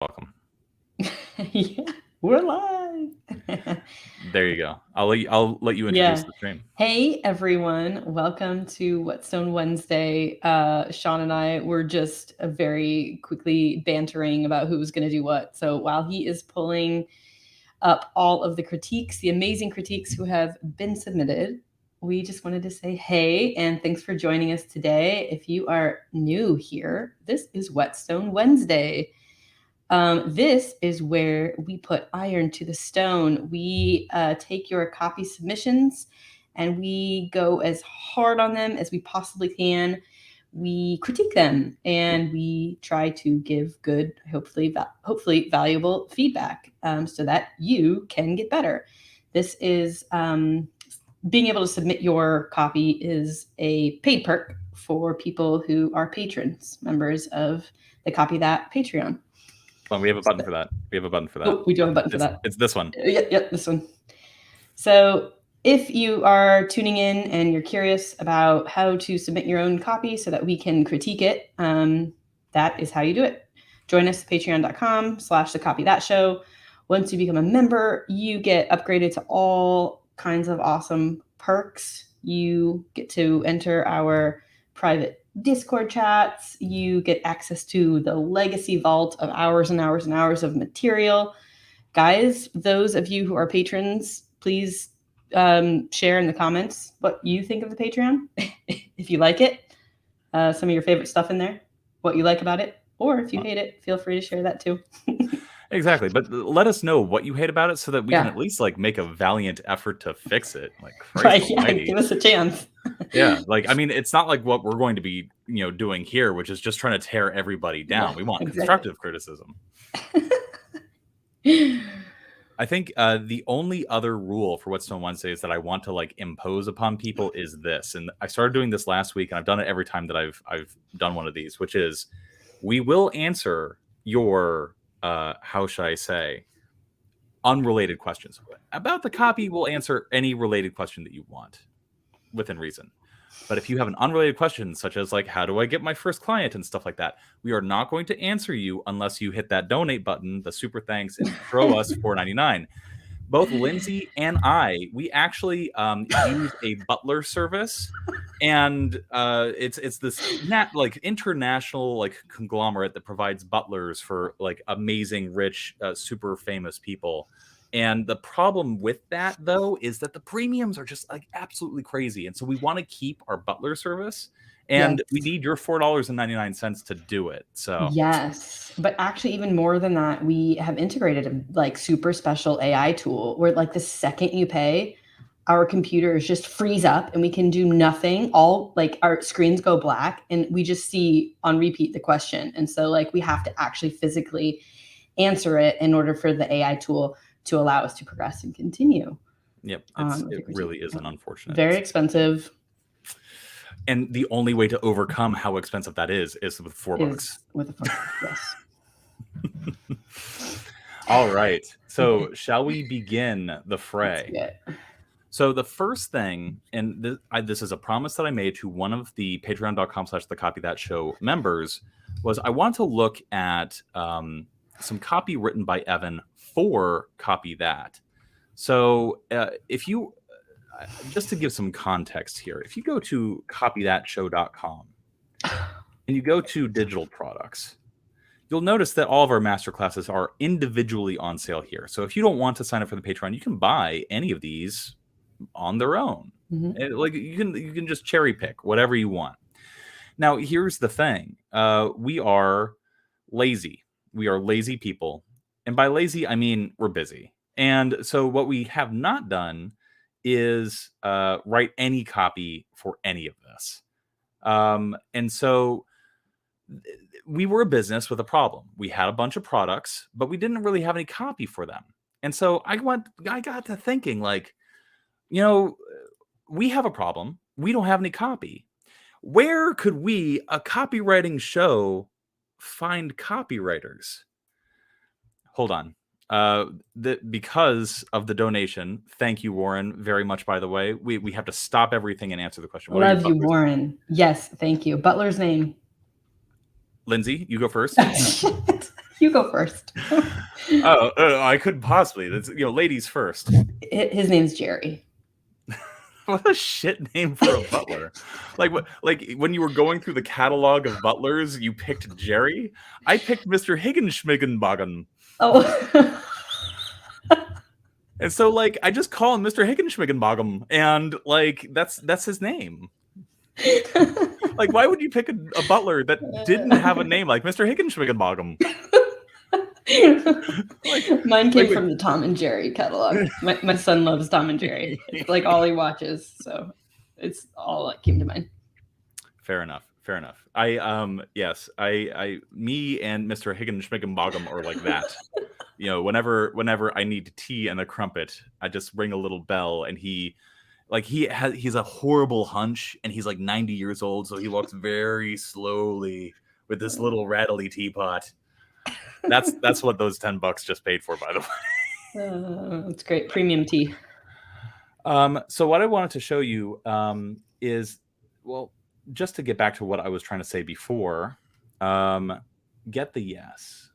Welcome. Yeah, we're live. There you go. I'll let you introduce Yeah. the stream. Hey, everyone. Welcome to Whetstone Wednesday. Sean and I were just very quickly bantering about who was going to do what. So while he is pulling up all of the critiques, the amazing critiques who have been submitted, we just wanted to say hey and thanks for joining us today. If you are new here, this is Whetstone Wednesday. This is where we put iron to the stone. We take your copy submissions and we go as hard on them as we possibly can. We critique them and we try to give good, hopefully valuable feedback so that you can get better. This is being able to submit your copy is a paid perk for people who are patrons, members of the Copy That Patreon. Well, we have a button for that. Oh, we do have a button for that. It's this one. Yep, this one. So if you are tuning in and you're curious about how to submit your own copy so that we can critique it, that is how you do it. Join us at patreon.com/thecopythatshow. Once you become a member, you get upgraded to all kinds of awesome perks. You get to enter our private Discord chats. You get access to the legacy vault of hours and hours and hours of material. Guys, those of you who are patrons, please share in the comments what you think of the Patreon. If you like it, some of your favorite stuff in there, what you like about it, or if you hate it, feel free to share that too. Exactly, but let us know what you hate about it so that we can at least make a valiant effort to fix it. Right, yeah, give us a chance. Yeah, I mean, it's not like what we're going to be, doing here, which is just trying to tear everybody down. We want constructive criticism. I think the only other rule for Whetstone Wednesdays that I want to impose upon people is this, and I started doing this last week, and I've done it every time that I've done one of these, which is we will answer your how should I say, unrelated questions about the copy. We'll answer any related question that you want within reason. But if you have an unrelated question, such as how do I get my first client and stuff like that, we are not going to answer you unless you hit that donate button, the super thanks, and throw us $4.99. Both Lindsay and I, we actually use a butler service, and it's this international conglomerate that provides butlers for amazing, rich, super famous people. And the problem with that, though, is that the premiums are just absolutely crazy. And so we want to keep our butler service, and we need your $4.99 to do it. So yes, but actually even more than that, we have integrated a super special AI tool where the second you pay, our computers just freeze up and we can do nothing. All our screens go black and we just see on repeat the question. And so we have to actually physically answer it in order for the AI tool to allow us to progress and continue. Yep, it really is an unfortunate. Very expensive. And the only way to overcome how expensive that is with $4. With a $4, yes. All right. So shall we begin the fray? So the first thing, and this is a promise that I made to one of the patreon.com/thecopythatshow members, was I want to look at some copy written by Evan for Copy That. So if you, just to give some context here, if you go to copythatshow.com and you go to digital products, you'll notice that all of our masterclasses are individually on sale here. So if you don't want to sign up for the Patreon, you can buy any of these on their own. Mm-hmm. You can just cherry pick whatever you want. Now, here's the thing. We are lazy. We are lazy people. And by lazy, I mean we're busy. And so what we have not done is write any copy for any of this. And so we were a business with a problem. We had a bunch of products, but we didn't really have any copy for them. And so I got to thinking, we have a problem. We don't have any copy. Where could we, a copywriting show, find copywriters? Hold on. Because of the donation, thank you, Warren, very much, by the way. We have to stop everything and answer the question. Love you, Warren. Yes, thank you. Butler's name. Lindsay, you go first. You go first. I couldn't possibly. That's, ladies first. His name's Jerry. What a shit name for a butler. Like when you were going through the catalog of butlers, you picked Jerry. I picked Mr. Higginschmiggenbogen. Oh. And so I just call him Mr. Higginschmiggenbogen, and that's his name. Why would you pick a butler that didn't have a name like Mr. Higginschmiggenbogen? Mine came from the Tom and Jerry catalog. My son loves Tom and Jerry. It's all he watches, so it's all that came to mind. Fair enough. Yes, me and Mr. Higginschmiggenbogen are like that. Whenever I need tea and a crumpet, I just ring a little bell, and he's a horrible hunch, and he's 90 years old, so he walks very slowly with this little rattly teapot. That's what those $10 just paid for, by the way. It's great premium tea. So what I wanted to show you is, well, just to get back to what I was trying to say before, get the yes,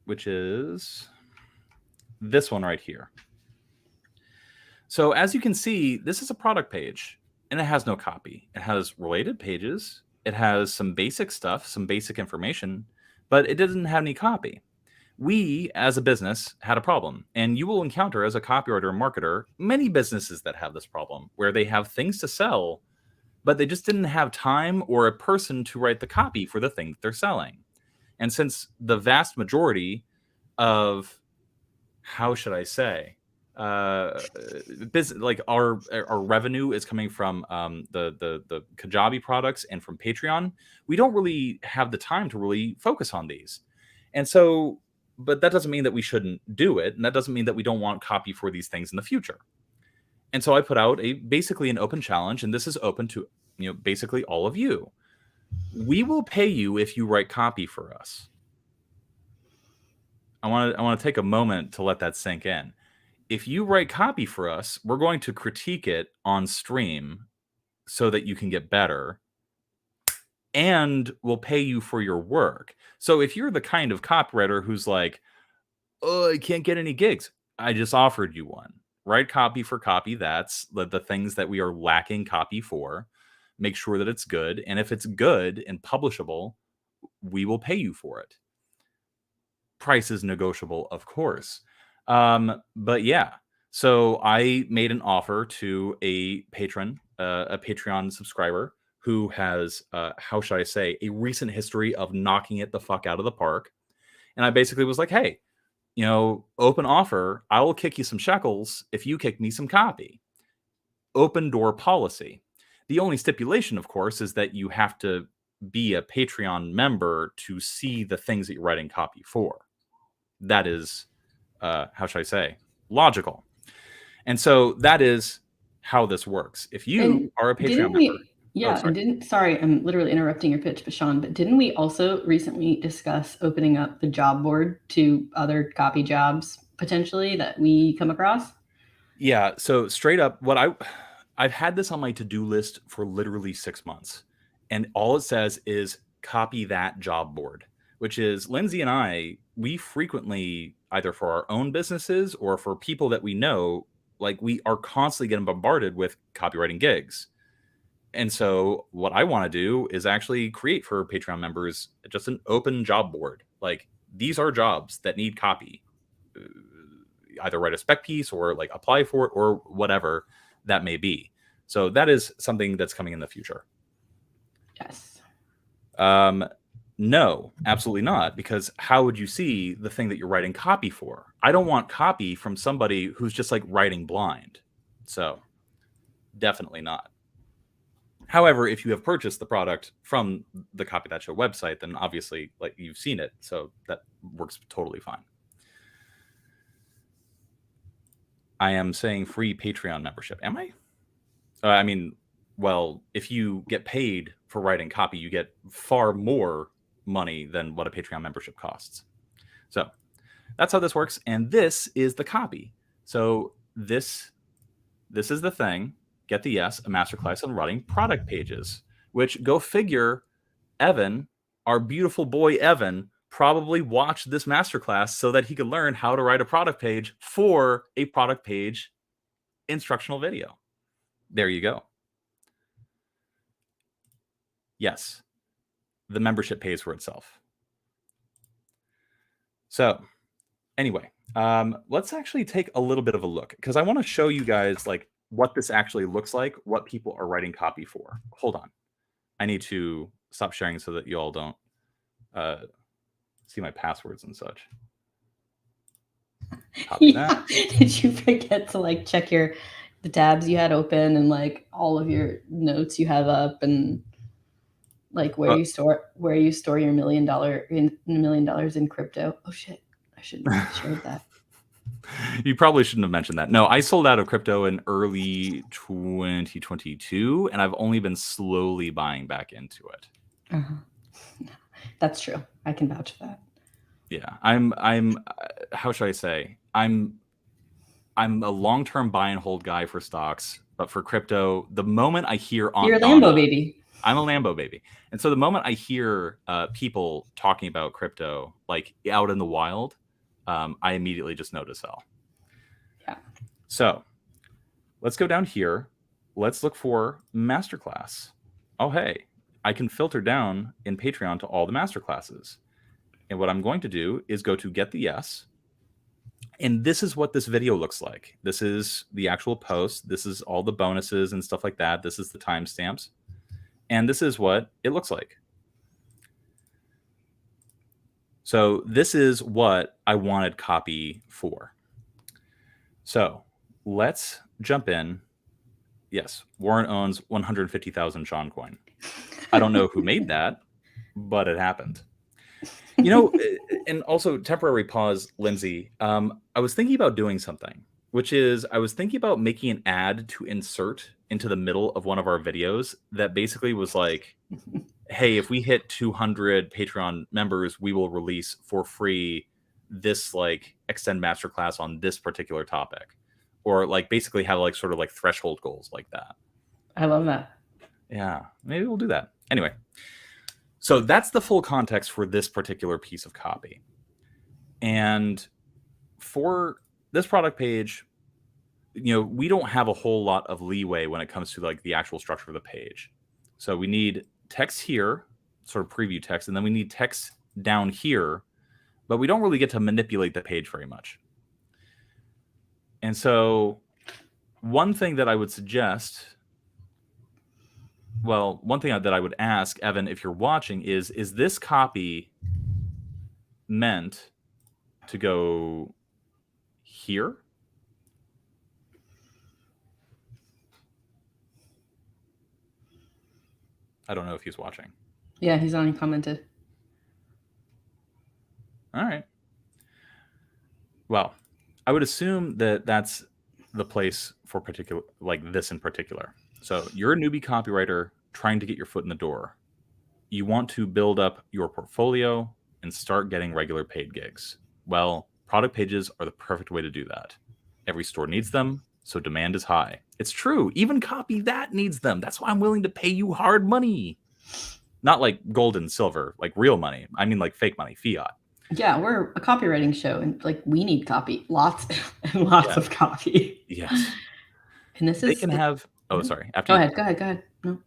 which is this one right here. So as you can see, this is a product page, and it has no copy. It has related pages. It has some basic stuff, some basic information, but it doesn't have any copy. We, as a business, had a problem, and you will encounter, as a copywriter and marketer, many businesses that have this problem, where they have things to sell, but they just didn't have time or a person to write the copy for the thing that they're selling. And since the vast majority of, how should I say, business, our revenue is coming from the Kajabi products and from Patreon, we don't really have the time to really focus on these. And so, but that doesn't mean that we shouldn't do it, and that doesn't mean that we don't want copy for these things in the future. And so I put out basically an open challenge, and this is open to basically all of you. We will pay you if you write copy for us. I want to take a moment to let that sink in. If you write copy for us, we're going to critique it on stream so that you can get better, and we'll pay you for your work. So if you're the kind of copywriter who's like, oh, I can't get any gigs, I just offered you one. Write copy for copy. That's the things that we are lacking copy for. Make sure that it's good. And if it's good and publishable, we will pay you for it. Price is negotiable, of course. But yeah, so I made an offer to a patron, a Patreon subscriber who has, how should I say, a recent history of knocking it the fuck out of the park. And I basically was like, hey, open offer. I will kick you some shekels if you kick me some copy. Open door policy. The only stipulation, of course, is that you have to be a Patreon member to see the things that you're writing copy for. That is, how should I say, logical. And so that is how this works. If you are a Patreon member. Yeah, and sorry, I'm literally interrupting your pitch, but Sean, but didn't we also recently discuss opening up the job board to other copy jobs potentially that we come across? Yeah, so straight up, I've had this on my to-do list for literally 6 months, and all it says is copy that job board, which is Lindsay and I, we frequently, either for our own businesses or for people that we know, we are constantly getting bombarded with copywriting gigs. And so what I want to do is actually create for Patreon members just an open job board. These are jobs that need copy. Either write a spec piece or apply for it or whatever that may be. So that is something that's coming in the future. Yes. No, absolutely not. Because how would you see the thing that you're writing copy for? I don't want copy from somebody who's just writing blind. So definitely not. However, if you have purchased the product from the Copy That Show website, then obviously you've seen it. So that works totally fine. I am saying free Patreon membership. Am I? I mean, well, if you get paid for writing copy, you get far more money than what a Patreon membership costs. So that's how this works. And this is the copy. So this is the thing. Get the yes, a masterclass on writing product pages, which, go figure, Evan, our beautiful boy Evan, probably watched this masterclass so that he could learn how to write a product page for a product page instructional video. There you go. Yes, the membership pays for itself. So anyway, let's actually take a little bit of a look, because I want to show you guys like what this actually looks like, what people are writing copy for. Hold on. I need to stop sharing so that you all don't see my passwords and such. Copy that. Did you forget to like check the tabs you had open and like all of your notes you have up and like where you store your $1 million in crypto? Oh shit, I shouldn't have shared that. You probably shouldn't have mentioned that. No, I sold out of crypto in early 2022, and I've only been slowly buying back into it. That's true. I can vouch for that. Yeah, I'm. How should I say? I'm a long-term buy and hold guy for stocks, but for crypto, the moment I hear on, you're a Lambo baby. I'm a Lambo baby, and so the moment I hear people talking about crypto like out in the wild, I immediately just know to sell. Yeah. So let's go down here. Let's look for masterclass. Oh, hey, I can filter down in Patreon to all the masterclasses. And what I'm going to do is go to get the yes. And this is what this video looks like. This is the actual post. This is all the bonuses and stuff like that. This is the timestamps. And this is what it looks like. So this is what I wanted copy for. So let's jump in. Yes, Warren owns 150,000 Sean coin. I don't know who made that, but it happened. You know, and also temporary pause, Lindsay. I was thinking about doing something, which is I was thinking about making an ad to insert into the middle of one of our videos that basically was like, hey, if we hit 200 Patreon members, we will release for free this like extend masterclass on this particular topic, or like basically have like sort of like threshold goals like that. I love that. Yeah, maybe we'll do that. Anyway. So that's the full context for this particular piece of copy. And for this product page, you know, we don't have a whole lot of leeway when it comes to like the actual structure of the page. So we need text here, sort of preview text, and then we need text down here, but we don't really get to manipulate the page very much. And so one thing that I would suggest, well, one thing that I would ask, Evan, if you're watching, is this copy meant to go here? I don't know if he's watching. Yeah, he's on. He commented. All right. Well, I would assume that that's the place for particular, like this in particular. So you're a newbie copywriter trying to get your foot in the door. You want to build up your portfolio and start getting regular paid gigs. Well, product pages are the perfect way to do that. Every store needs them, so demand is high. It's true. Even copy that needs them. That's why I'm willing to pay you hard money. Not like gold and silver, like real money. I mean like fake money, fiat. Yeah, we're a copywriting show, and like we need copy, lots and lots of copy. Yes. And this they can have. Oh, sorry. Go ahead. No.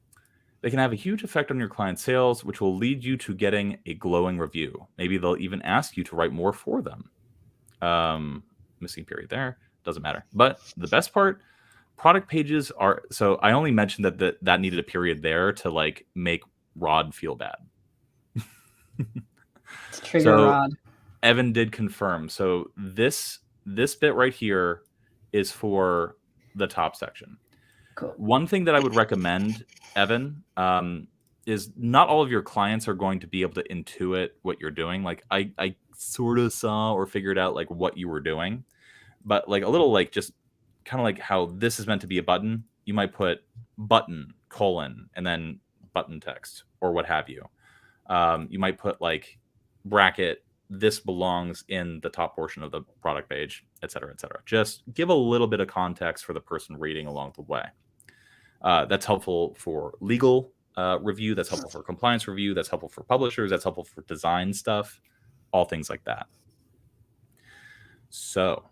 They can have a huge effect on your client sales, which will lead you to getting a glowing review. Maybe they'll even ask you to write more for them. Missing period there. Doesn't matter. But the best part, product pages are. So I only mentioned that needed a period there to like make Rod feel bad. Trigger Rod. Evan did confirm. So this bit right here is for the top section. Cool. One thing that I would recommend, Evan, is not all of your clients are going to be able to intuit what you're doing. Like I sort of saw or figured out like what you were doing, but like a little like just kind of like how this is meant to be a button. You might put button : and then button text or what have you. You might put like bracket, this belongs in the top portion of the product page, et cetera, et cetera. Just give a little bit of context for the person reading along the way. That's helpful for legal review. That's helpful for compliance review. That's helpful for publishers. That's helpful for design stuff. all things like that. So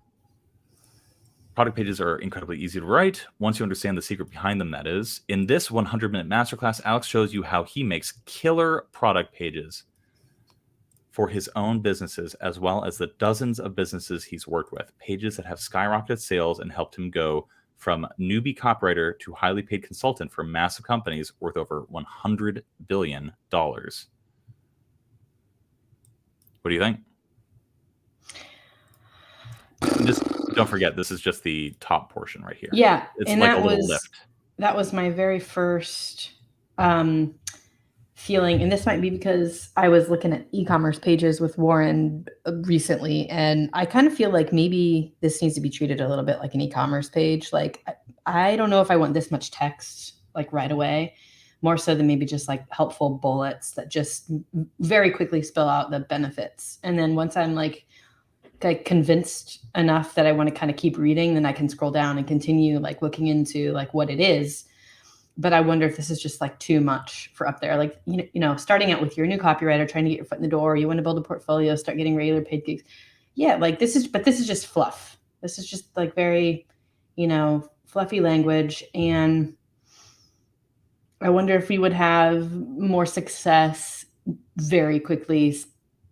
product pages are incredibly easy to write once you understand the secret behind them, that is. In this 100-minute masterclass, Alex shows you how he makes killer product pages for his own businesses, as well as the dozens of businesses he's worked with. Pages that have skyrocketed sales and helped him go from newbie copywriter to highly paid consultant for massive companies worth over $100 billion. What do you think? Just don't forget, this is just the top portion right here. Yeah, it's and like a little lift. That was my very first feeling, and this might be because I was looking at e-commerce pages with Warren recently, and I kind of feel like maybe this needs to be treated a little bit like an e-commerce page. Like, I don't know if I want this much text like right away, more so than maybe just like helpful bullets that just very quickly spell out the benefits. And then once I'm like convinced enough that I want to kind of keep reading, then I can scroll down and continue like looking into like what it is. But I wonder if this is just like too much for up there. Like, you know, starting out with your new copywriter, trying to get your foot in the door, you want to build a portfolio, start getting regular paid gigs. Yeah, like this is just fluff. This is just like very, you know, fluffy language. And I wonder if we would have more success very quickly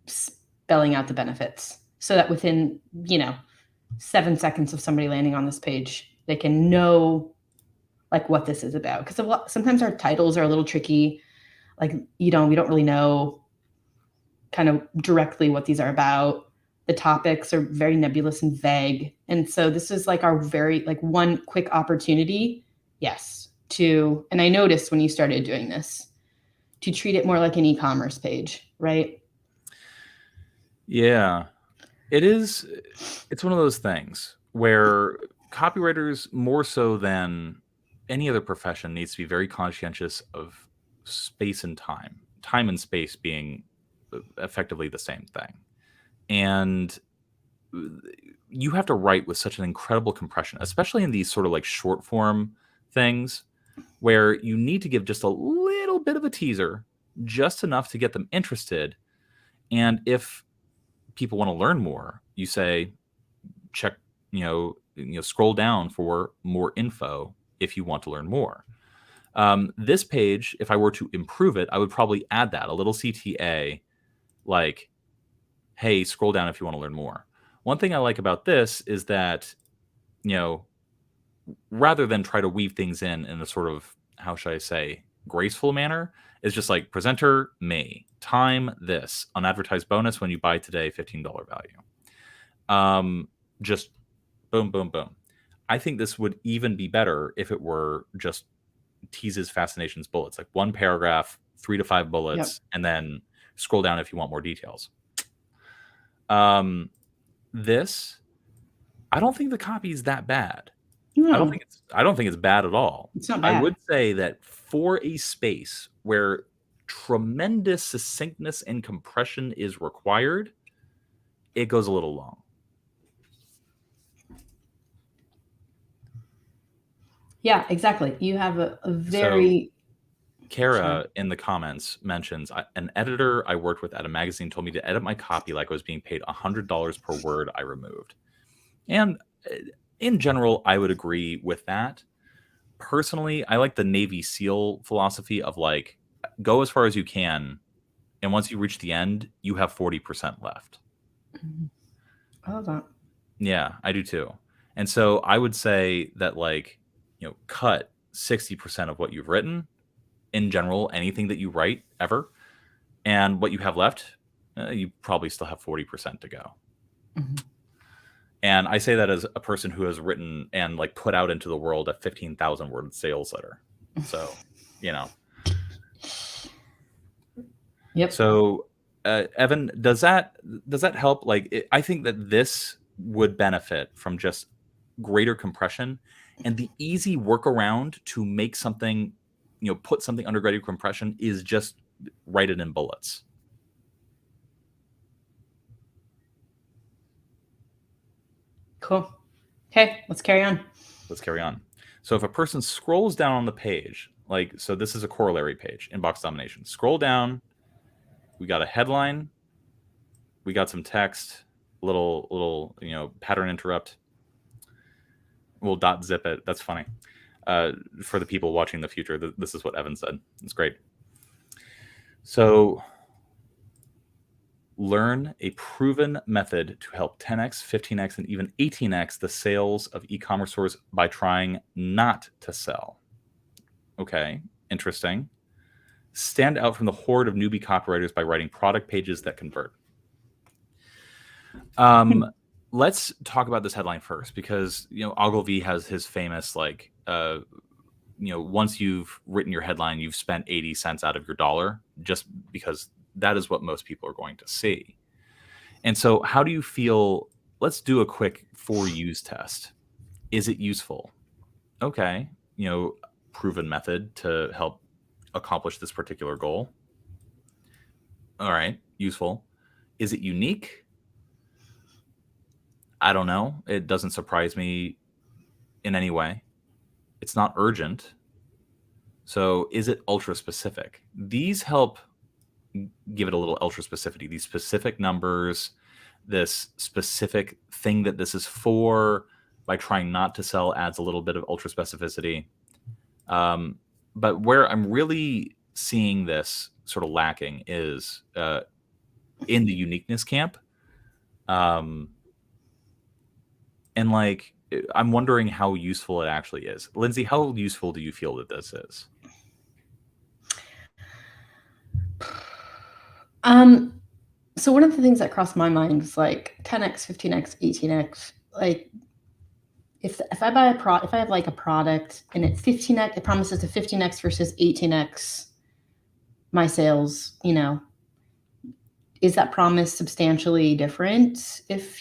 spelling out the benefits, so that within, you know, 7 seconds of somebody landing on this page, they can know like what this is about. Because sometimes our titles are a little tricky. Like, you know, we don't really know kind of directly what these are about. The topics are very nebulous and vague. And so this is like our very like one quick opportunity, yes, to, and I noticed when you started doing this, to treat it more like an e-commerce page, right? Yeah. It's one of those things where copywriters, more so than any other profession, needs to be very conscientious of space and time and space being effectively the same thing. And you have to write with such an incredible compression, especially in these sort of like short form things where you need to give just a little bit of a teaser, just enough to get them interested. And if people want to learn more, you say, check, scroll down for more info if you want to learn more. This page, if I were to improve it, I would probably add that a little CTA, like, hey, scroll down if you want to learn more. One thing I like about this is that, rather than try to weave things in a sort of, how should I say, graceful manner, it's just like presenter May, time this, unadvertised bonus when you buy today, $15 value. Just boom, boom, boom. I think this would even be better if it were just teases, fascinations, bullets, like one paragraph, 3 to 5 bullets, and then scroll down if you want more details. This, I don't think the copy is that bad. No. I don't think it's bad at all. It's not bad. I would say that for a space where tremendous succinctness and compression is required, it goes a little long. Yeah, exactly. You have a very... Kara in the comments mentions, an editor I worked with at a magazine told me to edit my copy like I was being paid $100 per word I removed. And in general, I would agree with that. Personally, I like the Navy SEAL philosophy of like, go as far as you can, and once you reach the end, you have 40% left. I love that. Yeah, I do too. And so I would say that, like, cut 60% of what you've written. In general, anything that you write ever, and what you have left, you probably still have 40% to go. Mm-hmm. And I say that as a person who has written and like put out into the world a 15,000 word sales letter. So, Yep. So, Evan, does that help? Like, I think that this would benefit from just greater compression and the easy workaround to make something, put something under greater compression is just write it in bullets. Cool. Okay, let's carry on. So if a person scrolls down on the page, like, so this is a corollary page, inbox domination. Scroll down. We got a headline. we got some text, little pattern interrupt. We'll dot zip it. That's funny. For the people watching the future, this is what Evan said. It's great. So learn a proven method to help 10x, 15x, and even 18x the sales of e-commerce stores by trying not to sell. Okay, interesting. Stand out from the horde of newbie copywriters by writing product pages that convert. Let's talk about this headline first, because Ogilvy has his famous once you've written your headline, you've spent 80 cents out of your dollar, just because that is what most people are going to see. And so how do you feel? Let's do a quick for use test. Is it useful? Okay, proven method to help accomplish this particular goal. All right, useful. Is it unique? I don't know. It doesn't surprise me in any way. It's not urgent. So is it ultra specific? These help give it a little ultra specificity. These specific numbers, this specific thing that this is for, by trying not to sell, adds a little bit of ultra specificity. But where I'm really seeing this sort of lacking is in the uniqueness camp. And I'm wondering how useful it actually is. Lindsay, how useful do you feel that this is? So one of the things that crossed my mind was 10x, 15x, 18x. If I buy if I have a product and it's 15x, it promises to 15x versus 18x my sales, is that promise substantially different? If,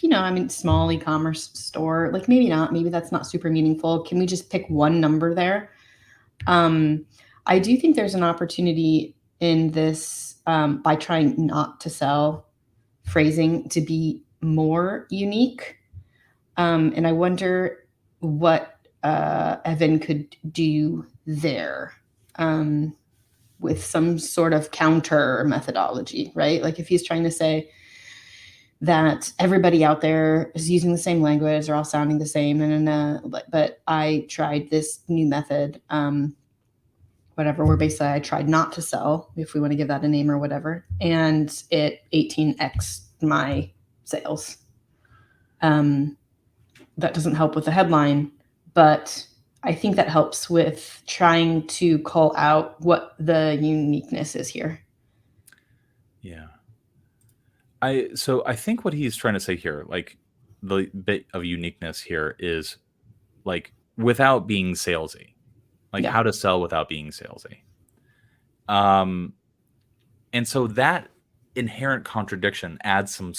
small e-commerce store, maybe not, maybe that's not super meaningful. Can we just pick one number there? I do think there's an opportunity in this by trying not to sell phrasing to be more unique. And I wonder what Evan could do there with some sort of counter methodology, right? If he's trying to say that everybody out there is using the same language, they're all sounding the same, but I tried this new method, whatever, where basically I tried not to sell, if we want to give that a name or whatever, and it 18x my sales. That doesn't help with the headline, but I think that helps with trying to call out what the uniqueness is here. Yeah. So I think what he's trying to say here, the bit of uniqueness here is without being salesy, how to sell without being salesy. And so that inherent contradiction adds some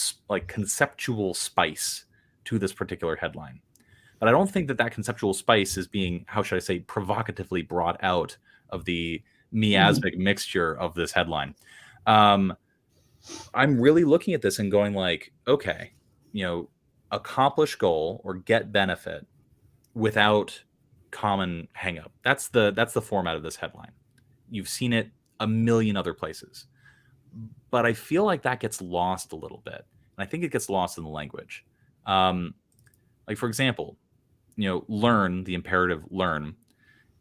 conceptual spice to this particular headline. But I don't think that conceptual spice is being, how should I say, provocatively brought out of the miasmic mixture of this headline. I'm really looking at this and going okay, accomplish goal or get benefit without common hang-up. That's the format of this headline. You've seen it a million other places. But I feel like that gets lost a little bit. And I think it gets lost in the language. For example, learn, the imperative learn,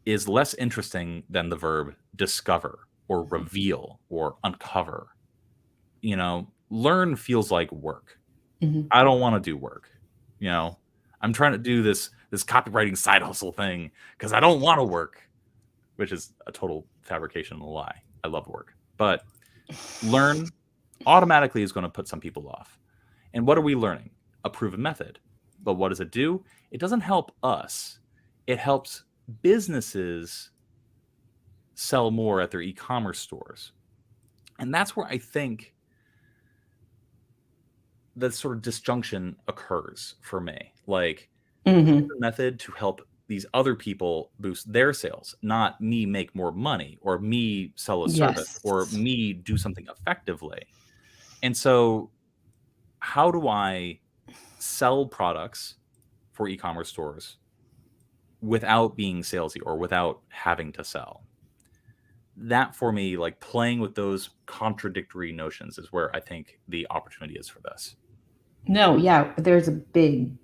is less interesting than the verb discover or reveal or uncover. Learn feels like work. I don't want to do work. I'm trying to do this copywriting side hustle thing because I don't want to work, which is a total fabrication and a lie. I love work. But learn automatically is going to put some people off. And what are we learning? A proven method. But what does it do? It doesn't help us. It helps businesses sell more at their e-commerce stores. And that's where I think the sort of disjunction occurs for me. The method to help these other people boost their sales, not me make more money or me sell a service or me do something effectively. And so how do I sell products for e-commerce stores without being salesy or without having to sell? that for me, like playing with those contradictory notions is where I think the opportunity is for this. No, yeah, there's a big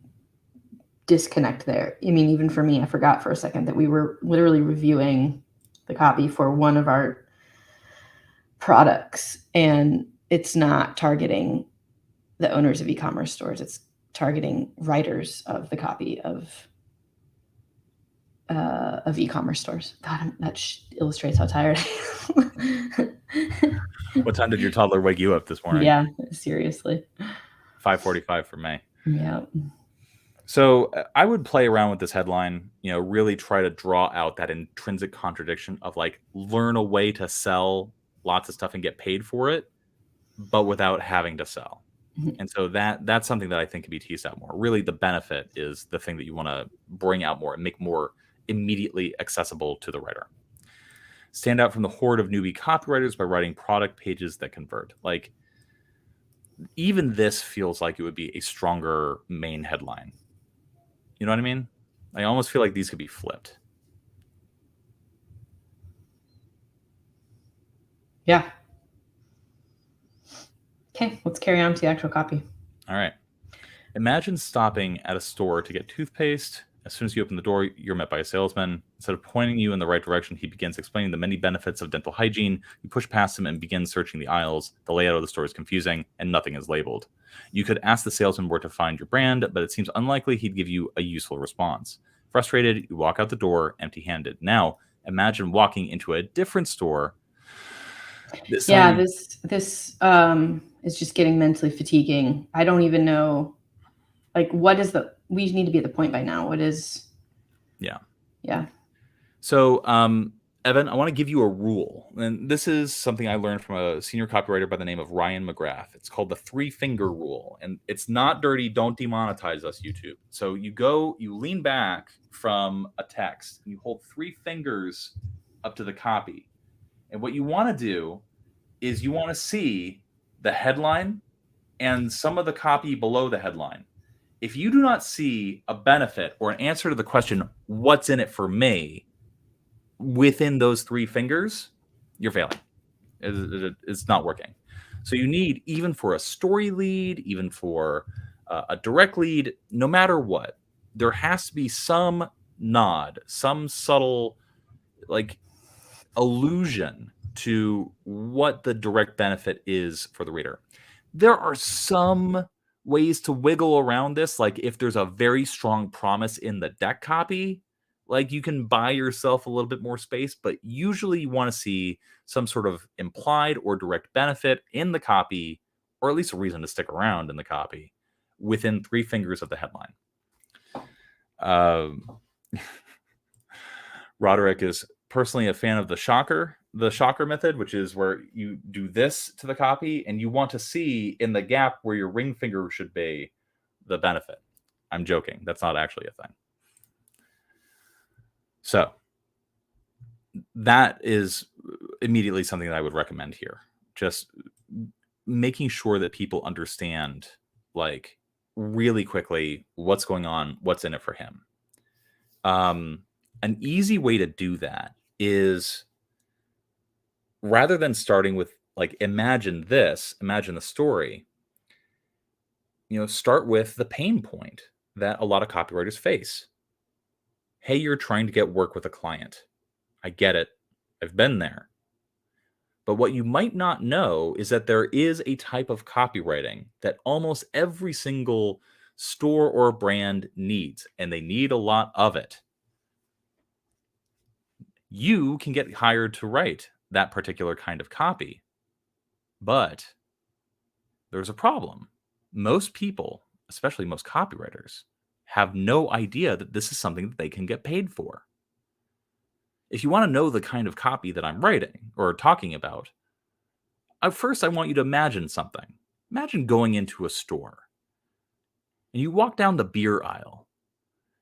disconnect there. I mean, even for me, I forgot for a second that we were literally reviewing the copy for one of our products, and it's not targeting the owners of e-commerce stores. It's targeting writers of the copy of e-commerce stores. God, that illustrates how tired I am. What time did your toddler wake you up this morning? Yeah, seriously. 5:45 for me. Yeah. So I would play around with this headline, really try to draw out that intrinsic contradiction of like learn a way to sell lots of stuff and get paid for it, but without having to sell. Mhm. And so that's something that I think can be teased out more. Really, the benefit is the thing that you want to bring out more and make more immediately accessible to the writer. Stand out from the horde of newbie copywriters by writing product pages that convert. Like, even this feels like it would be a stronger main headline. You know what I mean? I almost feel like these could be flipped. Yeah. Okay, let's carry on to the actual copy. All right. Imagine stopping at a store to get toothpaste. As soon as you open the door, you're met by a salesman. Instead of pointing you in the right direction, he begins explaining the many benefits of dental hygiene. You push past him and begin searching the aisles. The layout of the store is confusing, and nothing is labeled. You could ask the salesman where to find your brand, but it seems unlikely he'd give you a useful response. Frustrated, you walk out the door empty-handed. Now, imagine walking into a different store. This is just getting mentally fatiguing. I don't even know, like, we need to be at the point by now. What is? Yeah. So, Evan, I want to give you a rule. And this is something I learned from a senior copywriter by the name of Ryan McGrath. It's called the 3-finger rule. And it's not dirty. Don't demonetize us, YouTube. So you lean back from a text and you hold 3 fingers up to the copy. And what you want to do is you want to see the headline and some of the copy below the headline. If you do not see a benefit or an answer to the question, what's in it for me, within those 3 fingers, you're failing. It's not working. So you need, even for a story lead, even for a direct lead, no matter what, there has to be some nod, some subtle like allusion to what the direct benefit is for the reader. There are some ways to wiggle around this. Like if there's a very strong promise in the deck copy, like you can buy yourself a little bit more space, but usually you want to see some sort of implied or direct benefit in the copy, or at least a reason to stick around in the copy within 3 fingers of the headline. Roderick is personally a fan of the shocker method, which is where you do this to the copy and you want to see in the gap where your ring finger should be the benefit. I'm joking. That's not actually a thing. So that is immediately something that I would recommend here. Just making sure that people understand, like, really quickly what's going on, what's in it for him. An easy way to do that is, rather than starting with like, imagine the story, start with the pain point that a lot of copywriters face. Hey, you're trying to get work with a client. I get it. I've been there. But what you might not know is that there is a type of copywriting that almost every single store or brand needs, and they need a lot of it. You can get hired to write that particular kind of copy, but there's a problem. Most people, especially most copywriters, have no idea that this is something that they can get paid for. If you want to know the kind of copy that I'm writing or talking about, first I want you to imagine something. Imagine going into a store and you walk down the beer aisle,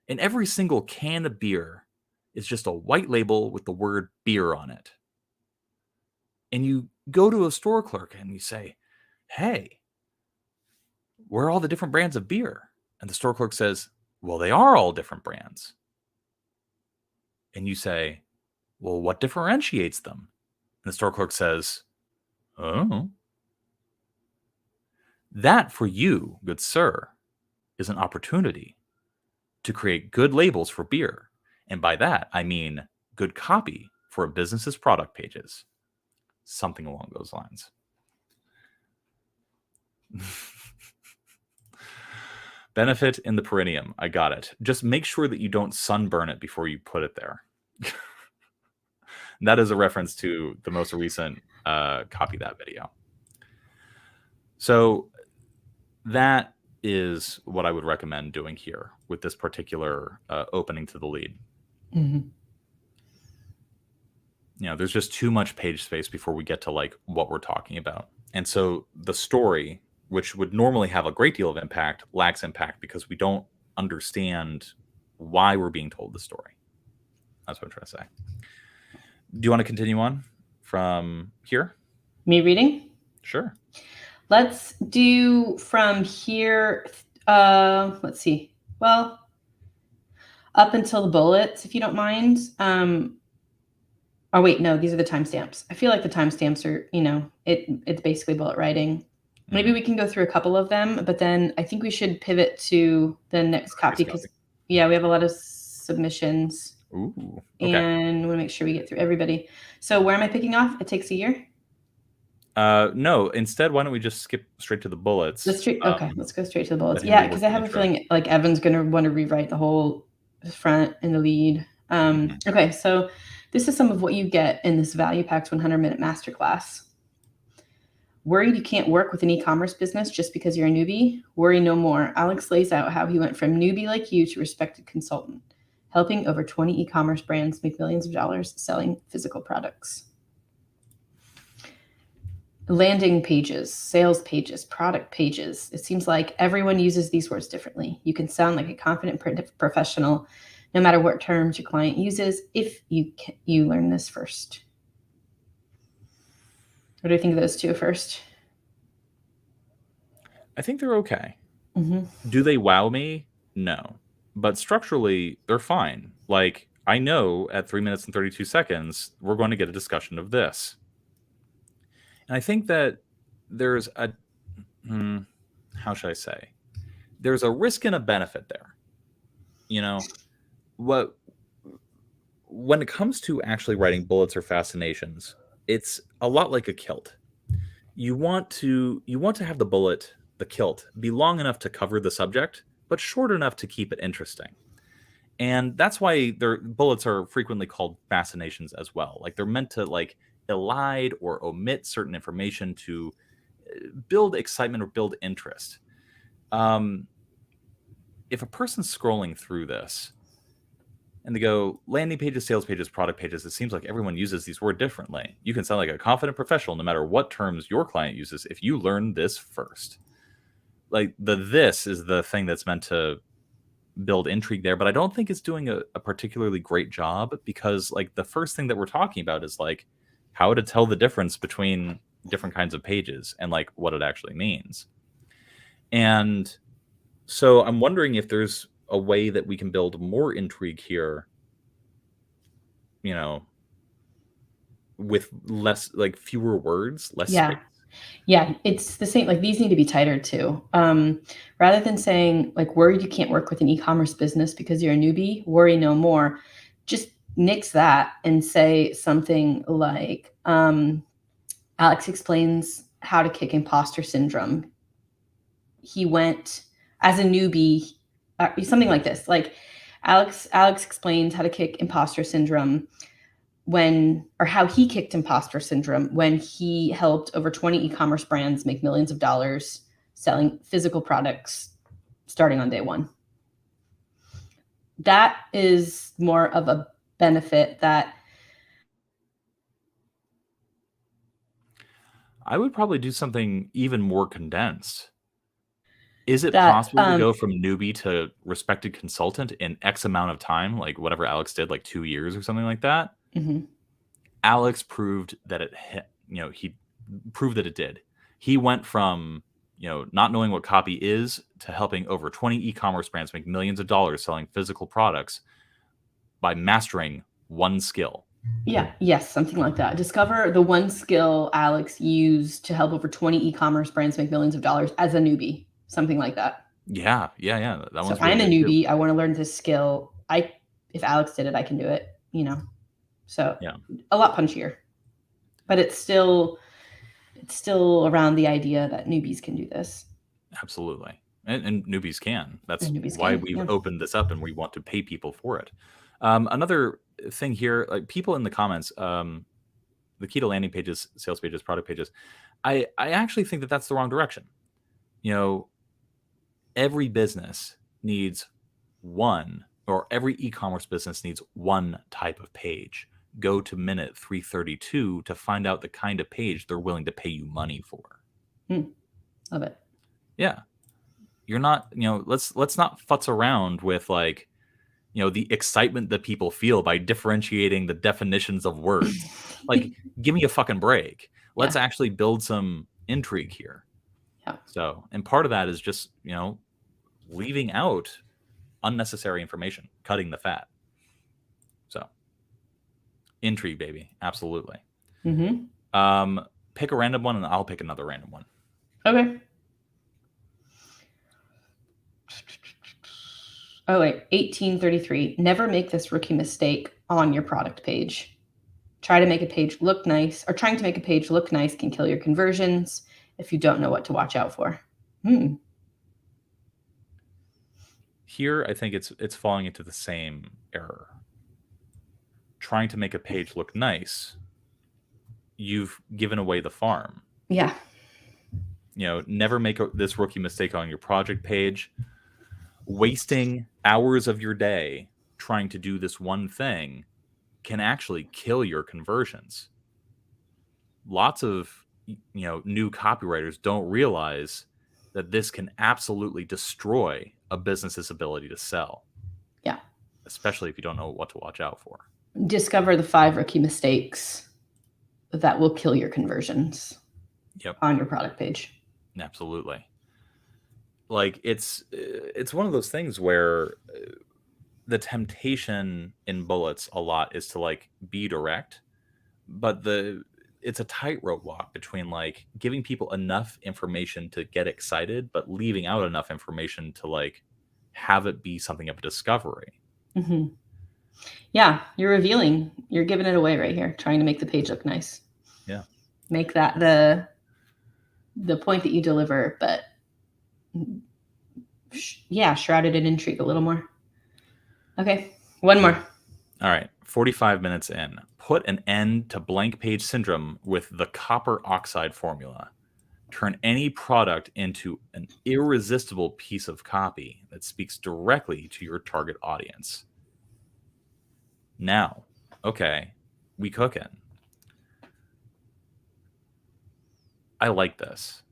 and every single can of beer is just a white label with the word beer on it. And you go to a store clerk and you say, hey, where are all the different brands of beer? And the store clerk says, well, they are all different brands. And you say, well, what differentiates them? And the store clerk says, "Oh, that for you, good sir, is an opportunity to create good labels for beer. And by that, I mean good copy for a business's product pages." Something along those lines. Benefit in the perineum. I got it. Just make sure that you don't sunburn it before you put it there. That is a reference to the most recent Copy That video. So that is what I would recommend doing here with this particular opening to the lead. Mm-hmm. There's just too much page space before we get to like what we're talking about. And so the story, which would normally have a great deal of impact, lacks impact because we don't understand why we're being told the story. That's what I'm trying to say. Do you want to continue on from here? Me reading? Sure. Let's do from here. Let's see. Well, up until the bullets, if you don't mind. Oh, wait, no, these are the timestamps. I feel like the timestamps are, it's basically bullet writing. Maybe we can go through a couple of them, but then I think we should pivot to the next copy because, we have a lot of submissions. Ooh, okay. And we want to make sure we get through everybody. So where am I picking off? It takes a year? No, instead, why don't we just skip straight to the bullets? Okay, let's go straight to the bullets. Yeah, because I have a feeling like Evan's going to want to rewrite the whole front and the lead. Okay, so this is some of what you get in this Value Packed 100-minute masterclass. Worried you can't work with an e-commerce business just because you're a newbie? Worry no more. Alex lays out how he went from newbie like you to respected consultant, helping over 20 e-commerce brands make millions of dollars selling physical products. Landing pages, sales pages, product pages. It seems like everyone uses these words differently. You can sound like a confident professional no matter what terms your client uses if you learn this first. What do you think of those two first? I think they're okay. Mm-hmm. Do they wow me? No. But structurally, they're fine. Like, I know at 3 minutes and 32 seconds, we're going to get a discussion of this. And I think that there's how should I say? There's a risk and a benefit there. When it comes to actually writing bullets or fascinations, it's a lot like a kilt. You want to have the kilt, be long enough to cover the subject, but short enough to keep it interesting. And that's why their bullets are frequently called fascinations as well. Like they're meant to like elide or omit certain information to build excitement or build interest. If a person's scrolling through this and they go landing pages, sales pages, product pages, it seems like everyone uses these words differently. You can sound like a confident professional no matter what terms your client uses if you learn this first. Like this is the thing that's meant to build intrigue there, but I don't think it's doing a particularly great job because like the first thing that we're talking about is like how to tell the difference between different kinds of pages and like what it actually means. And so I'm wondering if there's a way that we can build more intrigue here, with less, like fewer words, less space. Yeah, it's the same. Like these need to be tighter too. Rather than saying like worried you can't work with an e-commerce business because you're a newbie, worry no more. Just nix that and say something like Alex explains how to kick imposter syndrome. He went as a newbie, something like this. Like Alex explains how to kick imposter syndrome how he kicked imposter syndrome when he helped over 20 e-commerce brands make millions of dollars selling physical products starting on day one. That is more of a benefit that I would probably do something even more condensed. Is it possible to go from newbie to respected consultant in X amount of time, like whatever Alex did, like 2 years or something like that? Mm-hmm. Alex proved that he proved that it did. He went from, not knowing what copy is to helping over 20 e-commerce brands make millions of dollars selling physical products by mastering one skill. Yeah. Yes. Something like that. Discover the one skill Alex used to help over 20 e-commerce brands make millions of dollars as a newbie. Something like that. Yeah. That So one's really I'm a good too. newbie. I want to learn this skill. If Alex did it, I can do it, So Yeah. a lot punchier. But it's still around the idea that newbies can do this. Absolutely. And newbies can. That's Newbies why can, we've yeah. opened this up and we want to pay people for it. Another thing here, like people in the comments, the keto landing pages, sales pages, product pages, I actually think that that's the wrong direction. Every business needs one, or every e-commerce business needs one type of page. Go to minute 332 to find out the kind of page they're willing to pay you money for. Love it. Yeah. You're not, let's not futz around with like, the excitement that people feel by differentiating the definitions of words. Like, give me a fucking break. Let's actually build some intrigue here. Yeah. So, and part of that is just, leaving out unnecessary information, cutting the fat. So, intrigue, baby. Absolutely. Pick a random one and I'll pick another random one. Okay. Oh, wait. 1833. Never make this rookie mistake on your product page. Trying to make a page look nice can kill your conversions if you don't know what to watch out for. Here, I think it's falling into the same error. Trying to make a page look nice, you've given away the farm. Yeah. Never make this rookie mistake on your project page. Wasting hours of your day trying to do this one thing can actually kill your conversions. Lots of new copywriters don't realize that this can absolutely destroy a business's ability to sell. Yeah. Especially if you don't know what to watch out for. Discover the 5 rookie mistakes that will kill your conversions on your product page. Absolutely. Like it's one of those things where the temptation in bullets a lot is to like be direct, but it's a tightrope walk between like giving people enough information to get excited, but leaving out enough information to like have it be something of a discovery. Yeah, you're giving it away right here, trying to make the page look nice. Yeah. Make that the point that you deliver, but shrouded in intrigue a little more. Okay, one more. All right, 45 minutes in. Put an end to blank page syndrome with the copper oxide formula. Turn any product into an irresistible piece of copy that speaks directly to your target audience. Now, okay, we cooking. I like this.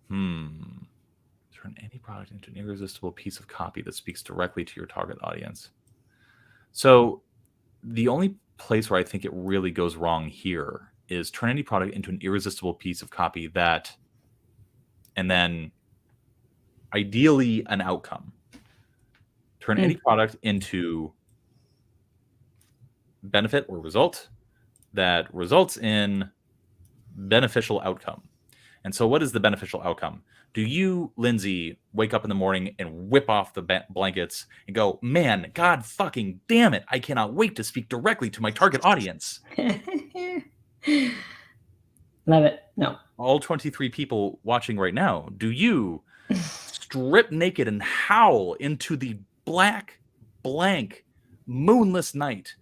Turn any product into an irresistible piece of copy that speaks directly to your target audience. So the only place where I think it really goes wrong here is turn any product into an irresistible piece of copy that, and then ideally an outcome. Turn any product into benefit or result that results in beneficial outcome. And so what is the beneficial outcome? Do you, Lindsay, wake up in the morning and whip off the blankets and go, man, God fucking damn it, I cannot wait to speak directly to my target audience? Love it. No. All 23 people watching right now, do you strip naked and howl into the black, blank, moonless night?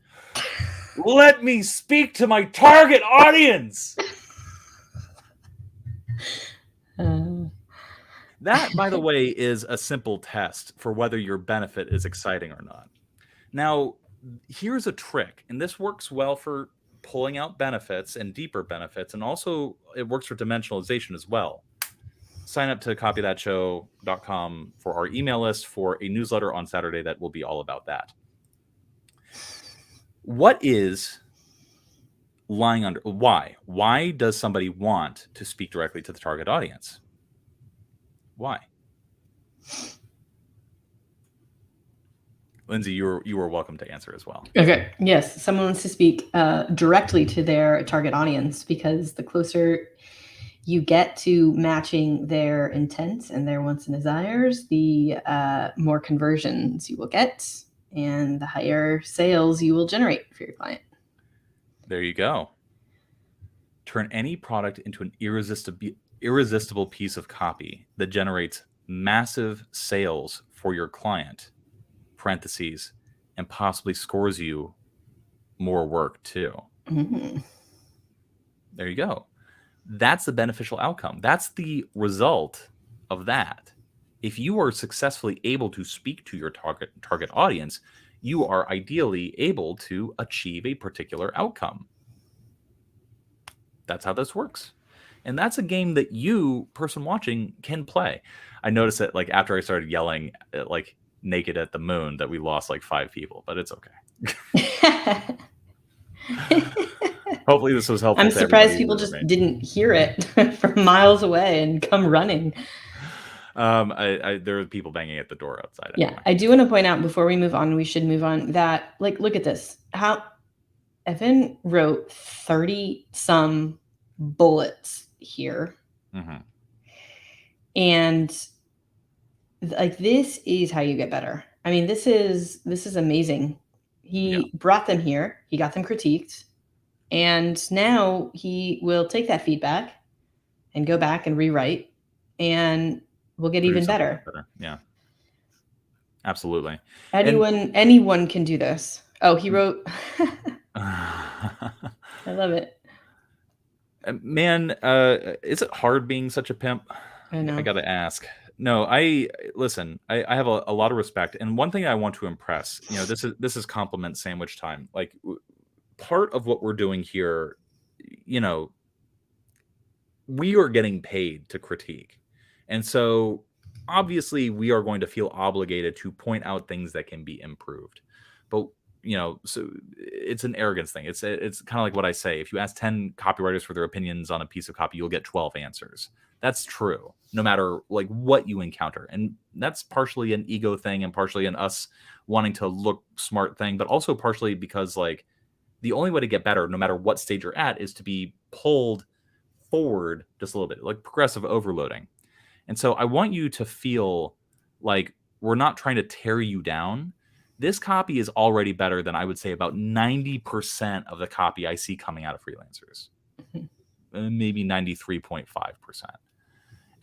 Let me speak to my target audience! That, by the way, is a simple test for whether your benefit is exciting or not. Now, here's a trick, and this works well for pulling out benefits and deeper benefits, and also it works for dimensionalization as well. Sign up to copythatshow.com for our email list for a newsletter on Saturday that will be all about that. What is lying under? Why? Why does somebody want to speak directly to the target audience? Why? Lindsay, you were welcome to answer as well. Okay. Yes. Someone wants to speak directly to their target audience, because the closer you get to matching their intents and their wants and desires, the more conversions you will get and the higher sales you will generate for your client. There you go. Turn any product into an irresistible piece of copy that generates massive sales for your client, parentheses, and possibly scores you more work too. Mm-hmm. There you go. That's the beneficial outcome. That's the result of that. If you are successfully able to speak to your target audience, you are ideally able to achieve a particular outcome. That's how this works. And that's a game that you, person watching, can play. I noticed that like after I started yelling like naked at the moon that we lost like 5 people, but it's okay. Hopefully this was helpful. I'm surprised people just didn't hear it from miles away and come running. There are people banging at the door outside. Yeah, anyway. I do want to point out before we move on, we should move on, that like, look at this. How Evan wrote 30 some bullets here. Mm-hmm. And like, this is how you get better. I mean, this is amazing. He brought them here. He got them critiqued. And now he will take that feedback and go back and rewrite, and we'll get even better. Yeah, absolutely. Anyone can do this. Oh, he wrote. I love it. Man, is it hard being such a pimp? I know. I got to ask. No, I have a lot of respect. And one thing I want to impress, this is compliment sandwich time. Like, part of what we're doing here, we are getting paid to critique. And so obviously we are going to feel obligated to point out things that can be improved. But, so it's an arrogance thing. It's kind of like what I say. If you ask 10 copywriters for their opinions on a piece of copy, you'll get 12 answers. That's true, no matter like what you encounter. And that's partially an ego thing and partially an us wanting to look smart thing, but also partially because like the only way to get better, no matter what stage you're at, is to be pulled forward just a little bit, like progressive overloading. And so I want you to feel like we're not trying to tear you down. This copy is already better than I would say about 90% of the copy I see coming out of freelancers. Maybe 93.5%.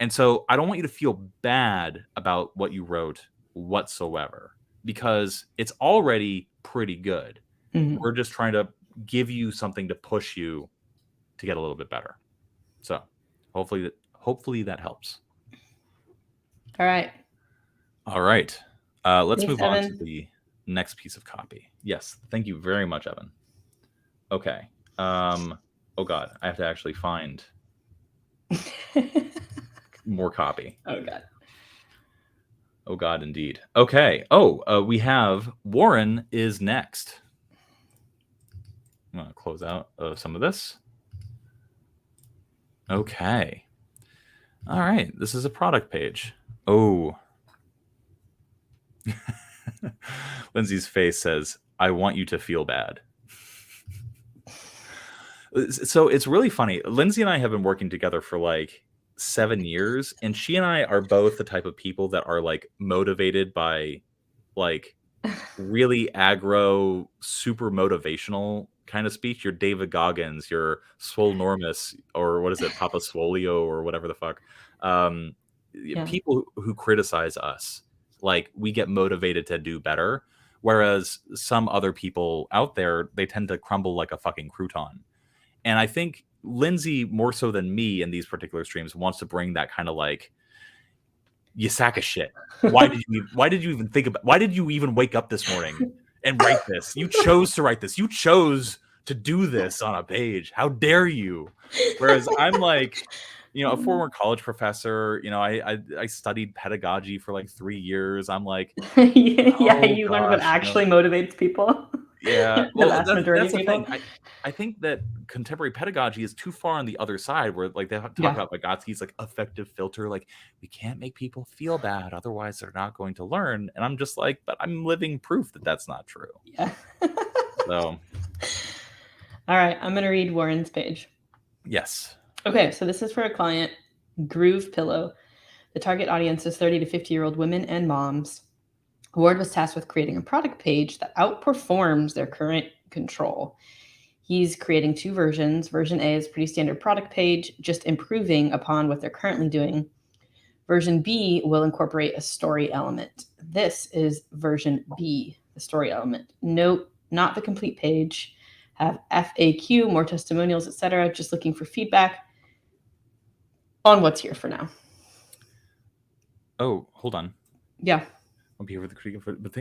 And so I don't want you to feel bad about what you wrote whatsoever, because it's already pretty good. Mm-hmm. We're just trying to give you something to push you to get a little bit better. So hopefully that helps. All right. Let's move on to the next piece of copy. Yes. Thank you very much, Evan. Okay. Oh God, I have to actually find more copy. Oh God, indeed. Okay. We have Warren is next. I'm going to close out some of this. Okay. All right. This is a product page. Oh. Lindsay's face says, I want you to feel bad. So it's really funny. Lindsay and I have been working together for like 7 years, and she and I are both the type of people that are like motivated by like really aggro, super motivational kind of speech. Your David Goggins, your Swolenormous, or what is it, Papa Swolio, or whatever the fuck. People who criticize us, like, we get motivated to do better, whereas some other people out there, they tend to crumble like a fucking crouton. And I think Lindsay, more so than me in these particular streams, wants to bring that kind of like, you sack of shit. Why did you even wake up this morning and write this? You chose to write this. You chose to do this on a page. How dare you? Whereas I'm like, a former college professor, I studied pedagogy for like 3 years. I'm like, you learned what actually motivates people. Yeah. The vast majority of people. I think that contemporary pedagogy is too far on the other side, where like they talk about Vygotsky's like affective filter, like we can't make people feel bad, otherwise they're not going to learn. And I'm just like, but I'm living proof that that's not true. Yeah. So, all right, I'm going to read Warren's page. Yes. Okay, so this is for a client, Groove Pillow. The target audience is 30 to 50-year-old women and moms. Ward was tasked with creating a product page that outperforms their current control. He's creating 2 versions. Version A is pretty standard product page, just improving upon what they're currently doing. Version B will incorporate a story element. This is version B, the story element. Note, not the complete page. Have FAQ, more testimonials, etc. Just looking for feedback on what's here for now. Oh, hold on. Yeah. I'll be here with the critique, but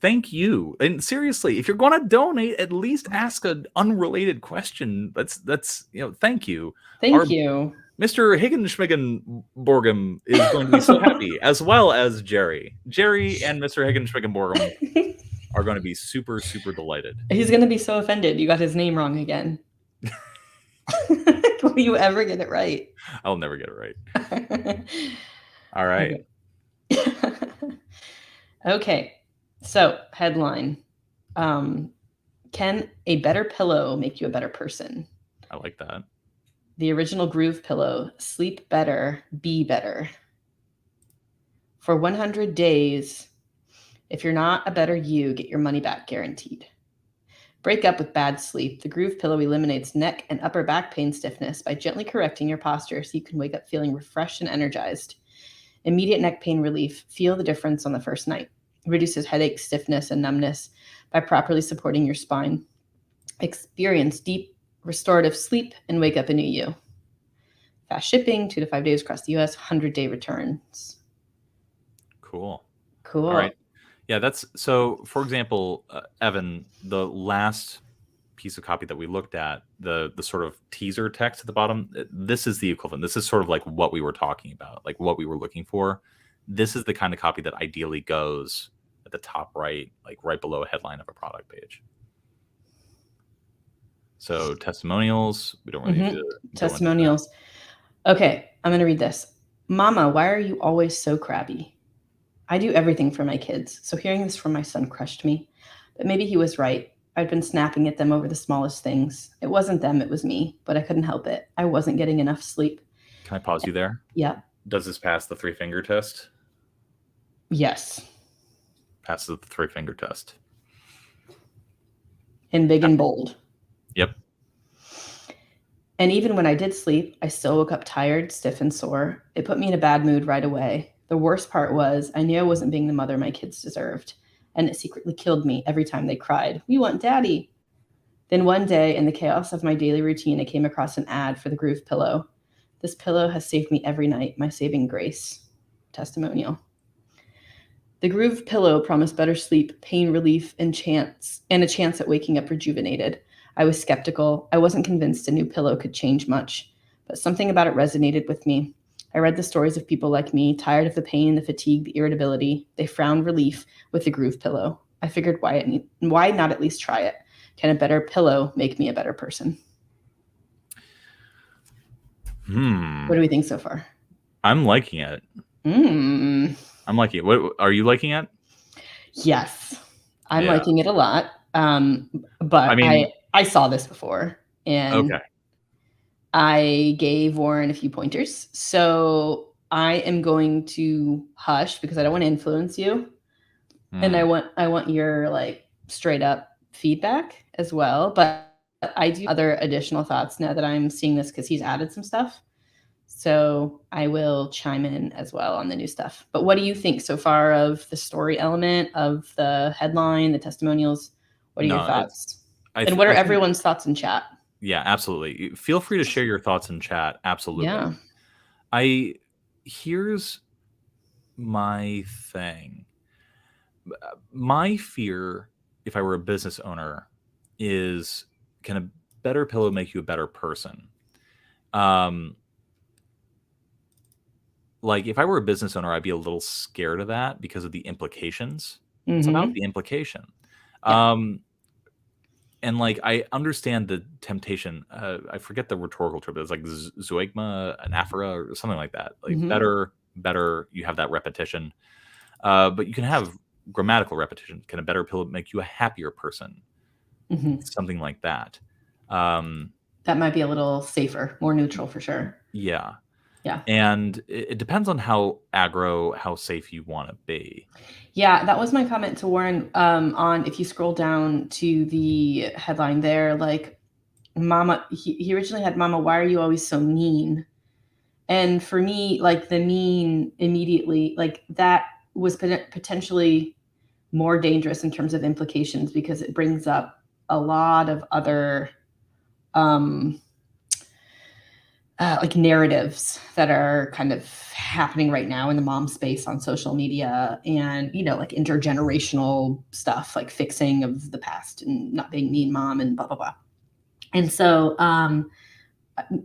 thank you. And seriously, if you're going to donate, at least ask an unrelated question. That's thank you. Thank you. Mr. Higginschmiggenborgum is going to be so happy, as well as Jerry. Jerry and Mr. Higginschmiggenborgum are going to be super, super delighted. He's going to be so offended you got his name wrong again. Will you ever get it right? I'll never get it right. All right. Okay. So, headline. Can a better pillow make you a better person? I like that. The original Groove Pillow. Sleep better, be better. For 100 days, if you're not a better you, get your money back guaranteed. Break up with bad sleep. The Groove Pillow eliminates neck and upper back pain stiffness by gently correcting your posture so you can wake up feeling refreshed and energized. Immediate neck pain relief. Feel the difference on the first night. Reduces headache, stiffness, and numbness by properly supporting your spine. Experience deep restorative sleep and wake up a new you. Fast shipping, 2 to 5 days across the U.S., 100-day returns. Cool. All right. Yeah, that's so. For example, Evan, the last piece of copy that we looked at, the sort of teaser text at the bottom, this is the equivalent. This is sort of like what we were talking about, like what we were looking for. This is the kind of copy that ideally goes at the top right, like right below a headline of a product page. So testimonials, we don't really need to testimonials. Okay, I'm going to read this. Mama, why are you always so crabby? I do everything for my kids, so hearing this from my son crushed me. But maybe he was right. I'd been snapping at them over the smallest things. It wasn't them, it was me, but I couldn't help it. I wasn't getting enough sleep. Can I pause you there? Yeah. Does this pass the 3-finger test? Yes. Passes the 3-finger test. In big and bold. Yep. And even when I did sleep, I still woke up tired, stiff, and sore. It put me in a bad mood right away. The worst part was I knew I wasn't being the mother my kids deserved, and it secretly killed me every time they cried, "We want daddy." Then one day, in the chaos of my daily routine, I came across an ad for the Groove Pillow. This pillow has saved me every night, my saving grace. Testimonial. The Groove Pillow promised better sleep, pain relief, and a chance at waking up rejuvenated. I was skeptical. I wasn't convinced a new pillow could change much, but something about it resonated with me. I read the stories of people like me, tired of the pain, the fatigue, the irritability. They found relief with the Groove Pillow. I figured why not at least try it? Can a better pillow make me a better person? What do we think so far? I'm liking it. I'm liking it. What are you liking it? Yes, I'm liking it a lot. But I mean, I saw this before, and okay. I gave Warren a few pointers. So I am going to hush because I don't want to influence you. And I want your like straight up feedback as well. But I do other additional thoughts now that I'm seeing this because he's added some stuff. So I will chime in as well on the new stuff. But what do you think so far of the story element, of the headline, the testimonials? What are your thoughts? And what are everyone's thoughts in chat? Yeah, absolutely. Feel free to share your thoughts in chat. Absolutely. Yeah. Here's my thing. My fear, if I were a business owner, is can a better pillow make you a better person? Like if I were a business owner, I'd be a little scared of that because of the implications. It's about the implication. Yeah. And like, I understand the temptation. I forget the rhetorical term, but it's like zoegma, anaphora, or something like that. Like better, you have that repetition. But you can have grammatical repetition. Can a better pill make you a happier person? Something like that. That might be a little safer, more neutral for sure. Yeah. Yeah. And it depends on how safe you want to be. Yeah, that was my comment to Warren on, if you scroll down to the headline there, like, Mama, he originally had, Mama, why are you always so mean? And for me, like, the mean immediately, like, that was potentially more dangerous in terms of implications, because it brings up a lot of other like narratives that are kind of happening right now in the mom space on social media, and, you know, like intergenerational stuff, like fixing of the past and not being mean mom and blah, blah, blah. And so,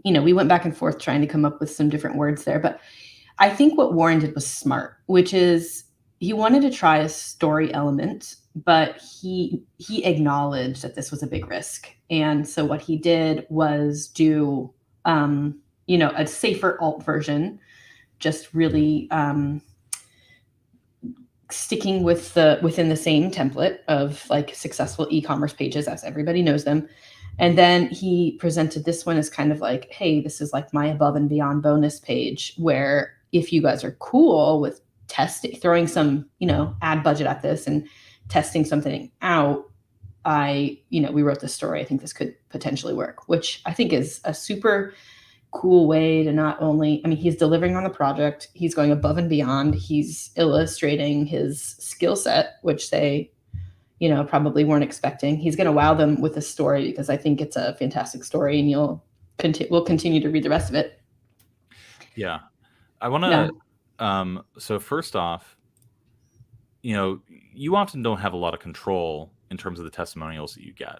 you know, we went back and forth trying to come up with some different words there, but I think what Warren did was smart, which is he wanted to try a story element, but he acknowledged that this was a big risk. And so what he did was do, you know, a safer alt version, just really sticking with within the same template of like successful e-commerce pages as everybody knows them. And then he presented this one as kind of like, hey, this is like my above and beyond bonus page, where if you guys are cool with throwing some, you know, ad budget at this and testing something out, you know, we wrote this story. I think this could potentially work, which I think is a super cool way to not only, I mean, he's delivering on the project, he's going above and beyond, he's illustrating his skill set, which they, you know, probably weren't expecting. He's going to wow them with a story, because I think it's a fantastic story, and we'll continue to read the rest of it. Yeah. I want to, so first off, you know, you often don't have a lot of control in terms of the testimonials that you get.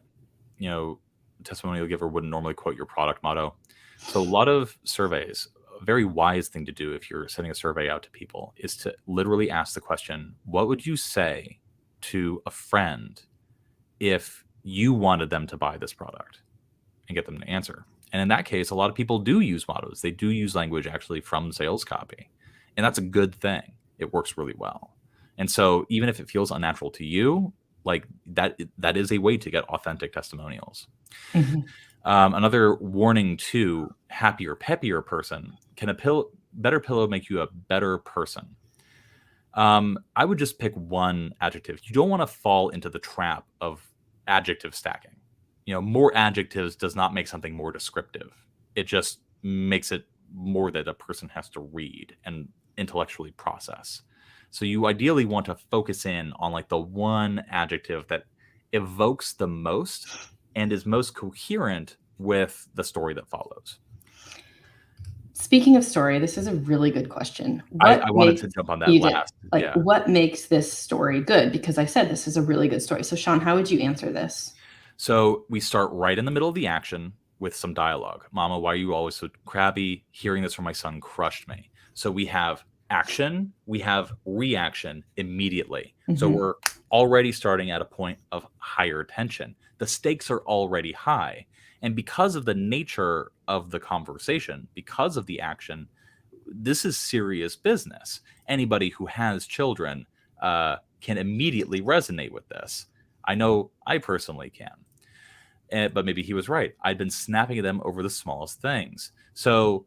You know, the testimonial giver wouldn't normally quote your product motto. So a lot of surveys, a very wise thing to do if you're sending a survey out to people, is to literally ask the question, what would you say to a friend if you wanted them to buy this product, and get them to answer? And in that case, a lot of people do use mottos. They do use language actually from sales copy. And that's a good thing. It works really well. And so even if it feels unnatural to you, like that is a way to get authentic testimonials. Another warning to happier, peppier person: can a better pillow make you a better person? I would just pick one adjective. You don't want to fall into the trap of adjective stacking. You know, more adjectives does not make something more descriptive. It just makes it more that a person has to read and intellectually process. So you ideally want to focus in on like the one adjective that evokes the most and is most coherent with the story that follows. Speaking of story, this is a really good question. I wanted to jump on that last. Like, what makes this story good? Because I said this is a really good story. So Sean, how would you answer this? So we start right in the middle of the action with some dialogue. Mama, why are you always so crabby? Hearing this from my son crushed me. So we have action, we have reaction immediately. So we're already starting at a point of higher tension. The stakes are already high. And because of the nature of the conversation, because of the action, this is serious business. Anybody who has children can immediately resonate with this. I know I personally can. But maybe he was right. I'd been snapping at them over the smallest things. So,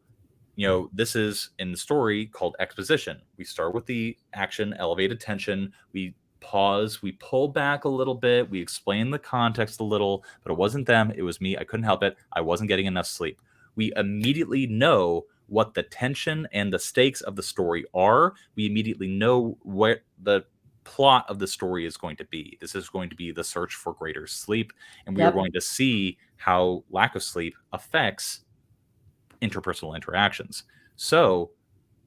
you know, this is in the story called exposition. We start with the action, elevated tension. We pause, we pull back a little bit, we explain the context a little, but it wasn't them, it was me. I couldn't help it. I wasn't getting enough sleep. We immediately know what the tension and the stakes of the story are. We immediately know what the plot of the story is going to be. This is going to be the search for greater sleep, and we are going to see how lack of sleep affects interpersonal interactions. So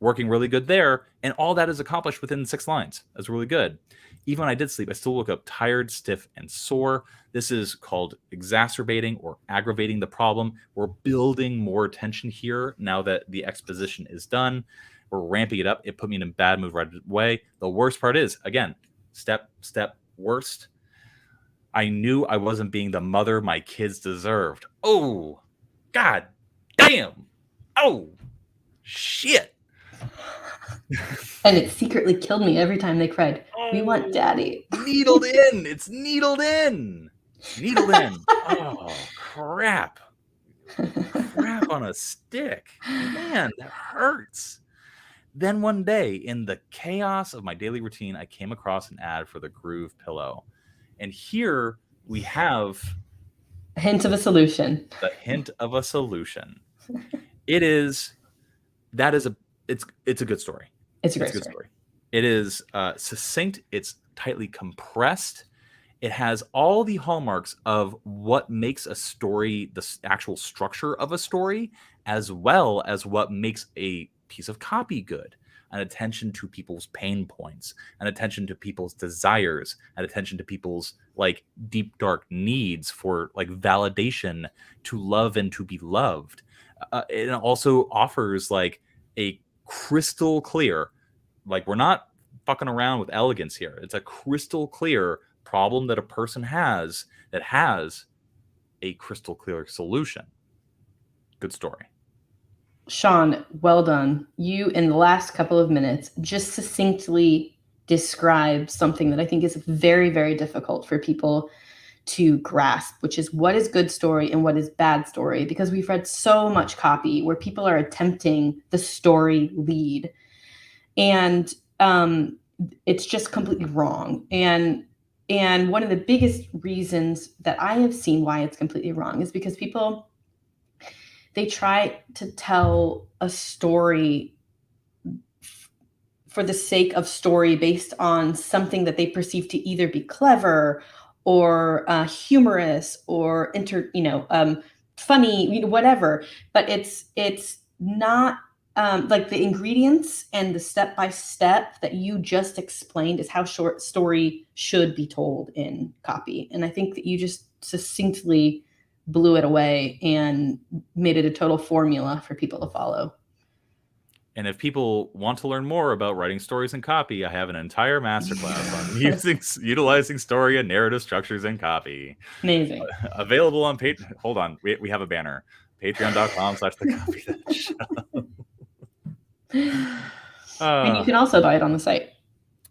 working really good there, and all that is accomplished within 6 lines. That's really good. Even when I did sleep, I still woke up tired, stiff, and sore. This is called exacerbating or aggravating the problem. We're building more tension here now that the exposition is done. We're ramping it up. It put me in a bad mood right away. The worst part is, again, step, worst. I knew I wasn't being the mother my kids deserved. Oh, God damn. Oh, shit. And it secretly killed me every time they cried, "We want daddy." Needled in. It's needled in. Needled in. Oh, crap. Crap on a stick. Man, that hurts. Then one day, in the chaos of my daily routine, I came across an ad for the Groove pillow. And here we have a hint of a solution. The hint of a solution. It's a good story. It's a great story. It is succinct. It's tightly compressed. It has all the hallmarks of what makes a story, the actual structure of a story, as well as what makes a piece of copy good. An attention to people's pain points, an attention to people's desires, an attention to people's like deep dark needs for like validation, to love and to be loved. It also offers like a crystal clear, like we're not fucking around with elegance here. It's a crystal clear problem that a person has that has a crystal clear solution. Good story. Sean, well done. You, in the last couple of minutes, just succinctly described something that I think is very, very difficult for people to grasp, which is what is good story and what is bad story, because we've read so much copy where people are attempting the story lead, and it's just completely wrong. And one of the biggest reasons that I have seen why it's completely wrong is because people, they try to tell a story for the sake of story based on something that they perceive to either be clever or humorous or funny, whatever. But it's not like the ingredients and the step-by-step that you just explained is how short story should be told in copy. And I think that you just succinctly blew it away and made it a total formula for people to follow. And if people want to learn more about writing stories in copy, I have an entire masterclass on utilizing story and narrative structures in copy. Amazing. Available on Patreon. Hold on. We have a banner. Patreon.com/thecopy And you can also buy it on the site.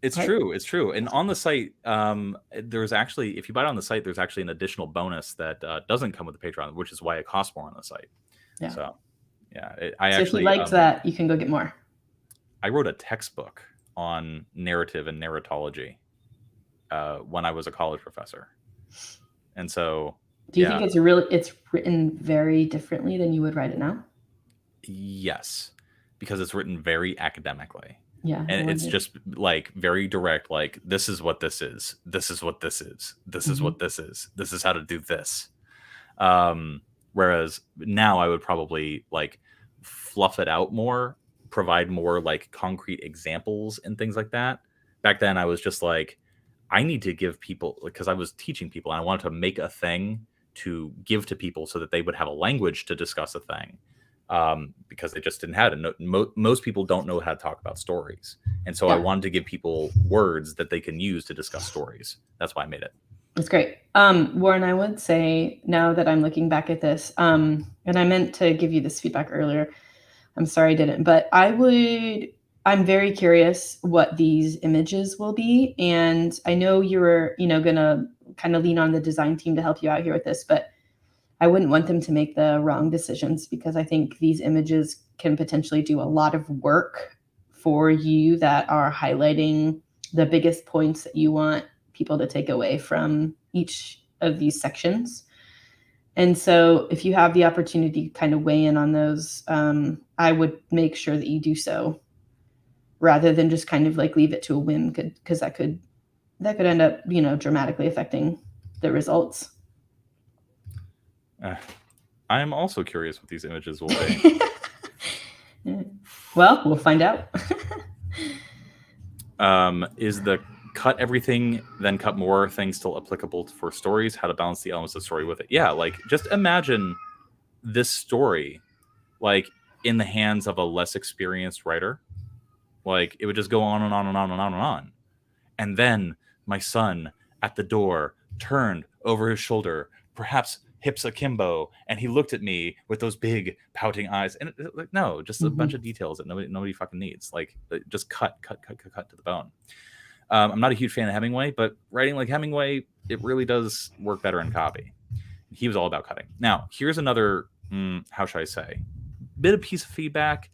It's right? True. It's true. And on the site, there's actually, if you buy it on the site, there's actually an additional bonus that doesn't come with the Patreon, which is why it costs more on the site. Yeah. So, yeah. If you liked that, you can go get more. I wrote a textbook on narrative and narratology when I was a college professor. And so... Do you think it's written very differently than you would write it now? Yes. Because it's written very academically. Yeah. And it's just like very direct, like this is what this is. This is what this is. This is what this is. This is how to do this. Whereas now I would probably like fluff it out more, provide more like concrete examples and things like that. Back then I was just like, I need to give people, because I was teaching people and I wanted to make a thing to give to people so that they would have a language to discuss a thing. Because they just didn't have it. Most people don't know how to talk about stories. And so I wanted to give people words that they can use to discuss stories. That's why I made it. That's great. Warren, I would say now that I'm looking back at this, and I meant to give you this feedback earlier. I'm sorry I didn't, but I'm very curious what these images will be. And I know you were, going to kind of lean on the design team to help you out here with this, but I wouldn't want them to make the wrong decisions, because I think these images can potentially do a lot of work for you that are highlighting the biggest points that you want people to take away from each of these sections. And so if you have the opportunity to kind of weigh in on those, I would make sure that you do so, rather than just kind of like leave it to a whim, because that could end up, dramatically affecting the results. I am also curious what these images will be. Well, we'll find out. Is the cut everything, then cut more thing still applicable for stories? How to balance the elements of story with it? Yeah, like just imagine this story like in the hands of a less experienced writer. Like it would just go on and on and on and on and on. And then my son at the door turned over his shoulder, perhaps hips akimbo, and he looked at me with those big pouting eyes. And like, no, just a bunch of details that nobody fucking needs. Like, just cut to the bone. I'm not a huge fan of Hemingway, but writing like Hemingway, it really does work better in copy. He was all about cutting. Now, here's another, how should I say, bit of piece of feedback.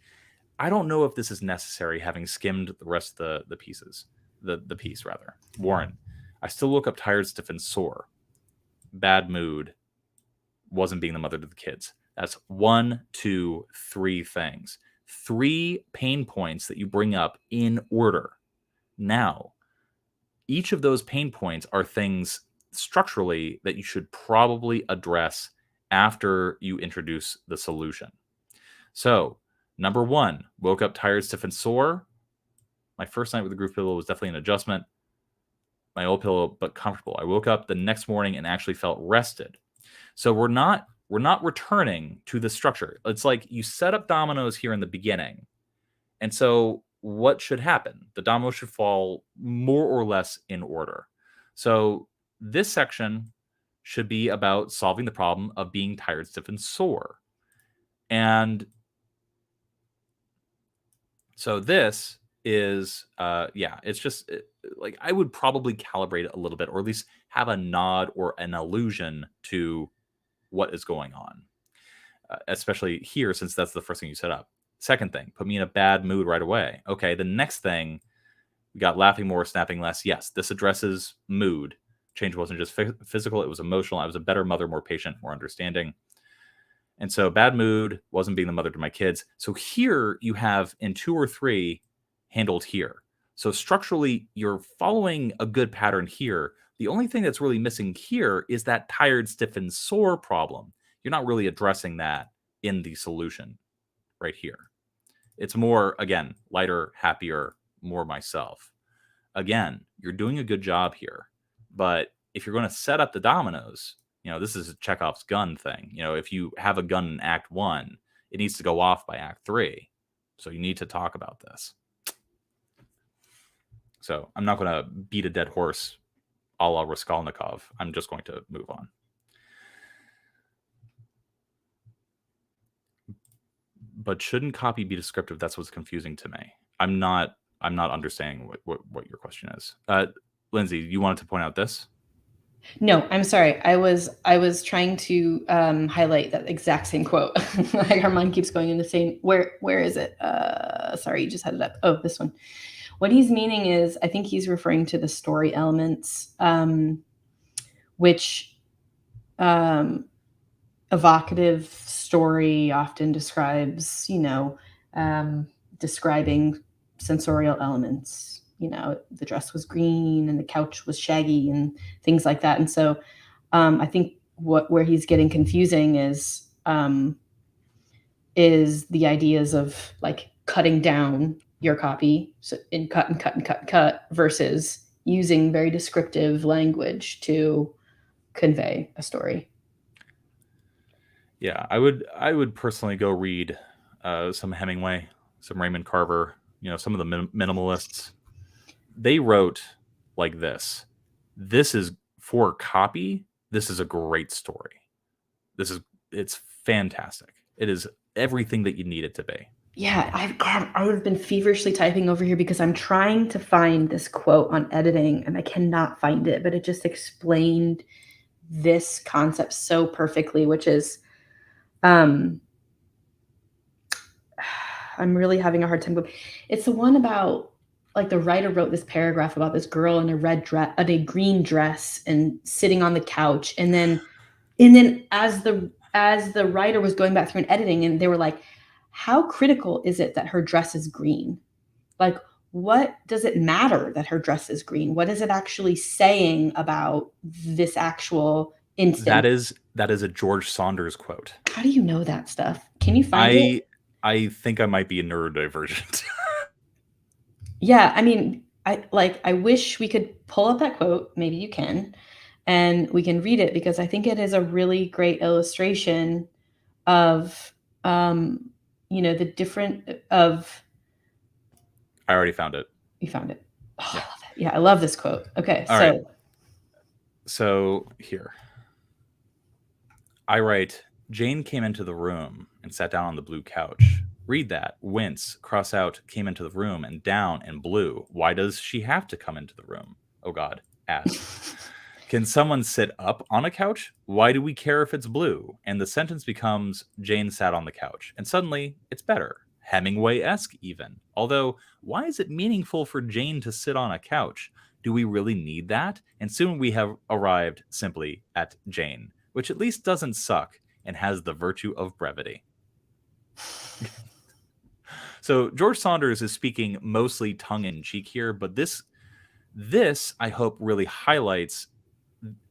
I don't know if this is necessary, having skimmed the rest of the pieces, the piece rather. Warren, I still woke up tired, stiff, and sore. Bad mood. Wasn't being the mother to the kids. That's 1, 2, 3 things. 3 pain points that you bring up in order. Now, each of those pain points are things structurally that you should probably address after you introduce the solution. So, number 1, woke up tired, stiff, and sore. My first night with the groove pillow was definitely an adjustment. My old pillow, but comfortable. I woke up the next morning and actually felt rested. So we're not returning to the structure. It's like you set up dominoes here in the beginning. And so what should happen? The dominoes should fall more or less in order. So this section should be about solving the problem of being tired, stiff, and sore. And so this is, it's just like I would probably calibrate it a little bit, or at least have a nod or an allusion to what is going on, especially here, since that's the first thing you set up. Second thing, put me in a bad mood right away. Okay, the next thing, we got laughing more, snapping less. Yes, this addresses mood. Change wasn't just physical, it was emotional. I was a better mother, more patient, more understanding. And so bad mood, wasn't being the mother to my kids. So here you have in 2 or 3 handled here. So structurally, you're following a good pattern here. The only thing that's really missing here is that tired, stiff, and sore problem. You're not really addressing that in the solution right here. It's more, again, lighter, happier, more myself. Again, you're doing a good job here. But if you're going to set up the dominoes, this is a Chekhov's gun thing. If you have a gun in Act 1, it needs to go off by Act 3. So you need to talk about this. So I'm not going to beat a dead horse a la Raskolnikov. I'm just going to move on. But shouldn't copy be descriptive? That's what's confusing to me. I'm not understanding what your question is. Lindsay, you wanted to point out this? No, I'm sorry. I was trying to highlight that exact same quote. Like our mind keeps going in the same. Where is it? Sorry, you just had it up. Oh, this one. What he's meaning is, I think he's referring to the story elements, which evocative story often describes, describing sensorial elements. The dress was green and the couch was shaggy and things like that. And so I think where he's getting confusing is the ideas of like cutting down your copy, so in cut and cut and cut and cut, versus using very descriptive language to convey a story. Yeah, I would personally go read some Hemingway, some Raymond Carver, some of the minimalists. They wrote like this. This is for copy. This is a great story. It's fantastic. It is everything that you need it to be. Yeah, I would have been feverishly typing over here because I'm trying to find this quote on editing and I cannot find it, but it just explained this concept so perfectly, which is, I'm really having a hard time. It's the one about, like, the writer wrote this paragraph about this girl in a green dress and sitting on the couch. And then as the writer was going back through and editing, and they were like, how critical is it that her dress is green? Like, what does it matter that her dress is green? What is it actually saying about this actual instance? That is a George Saunders quote. How do you know that stuff? Can you find it? I think I might be a neurodivergent. Yeah, I mean, I wish we could pull up that quote. Maybe you can, and we can read it, because I think it is a really great illustration of, the different of. I already found it. You found it. Oh, yeah. I love it. Yeah, I love this quote. Okay, All right. So here, I write, Jane came into the room and sat down on the blue couch. Read that, wince, cross out, came into the room and down and blue. Why does she have to come into the room? Oh God, ask. Can someone sit up on a couch? Why do we care if it's blue? And the sentence becomes Jane sat on the couch. And suddenly it's better. Hemingway-esque even. Although, why is it meaningful for Jane to sit on a couch? Do we really need that? And soon we have arrived simply at Jane, which at least doesn't suck and has the virtue of brevity. So George Saunders is speaking mostly tongue-in-cheek here, but this I hope really highlights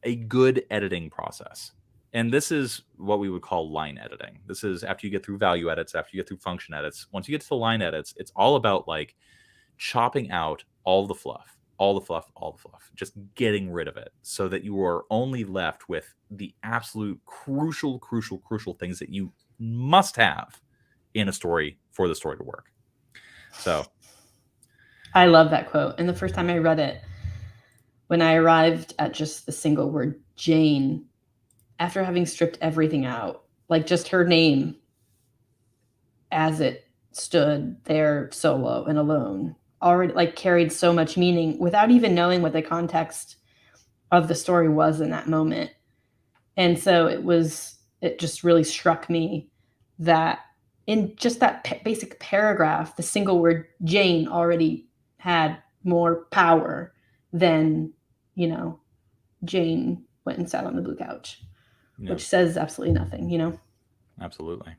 a good editing process. And this is what we would call line editing. This is after you get through value edits, after you get through function edits. Once you get to the line edits, it's all about like chopping out all the fluff, just getting rid of it so that you are only left with the absolute crucial things that you must have in a story for the story to work. So I love that quote. And the first time I read it, when I arrived at just the single word Jane, after having stripped everything out, like just her name as it stood there solo and alone, already like carried so much meaning without even knowing what the context of the story was in that moment. And so it just really struck me that in just that basic paragraph, the single word Jane already had more power than, Jane went and sat on the blue couch, which says absolutely nothing. Absolutely.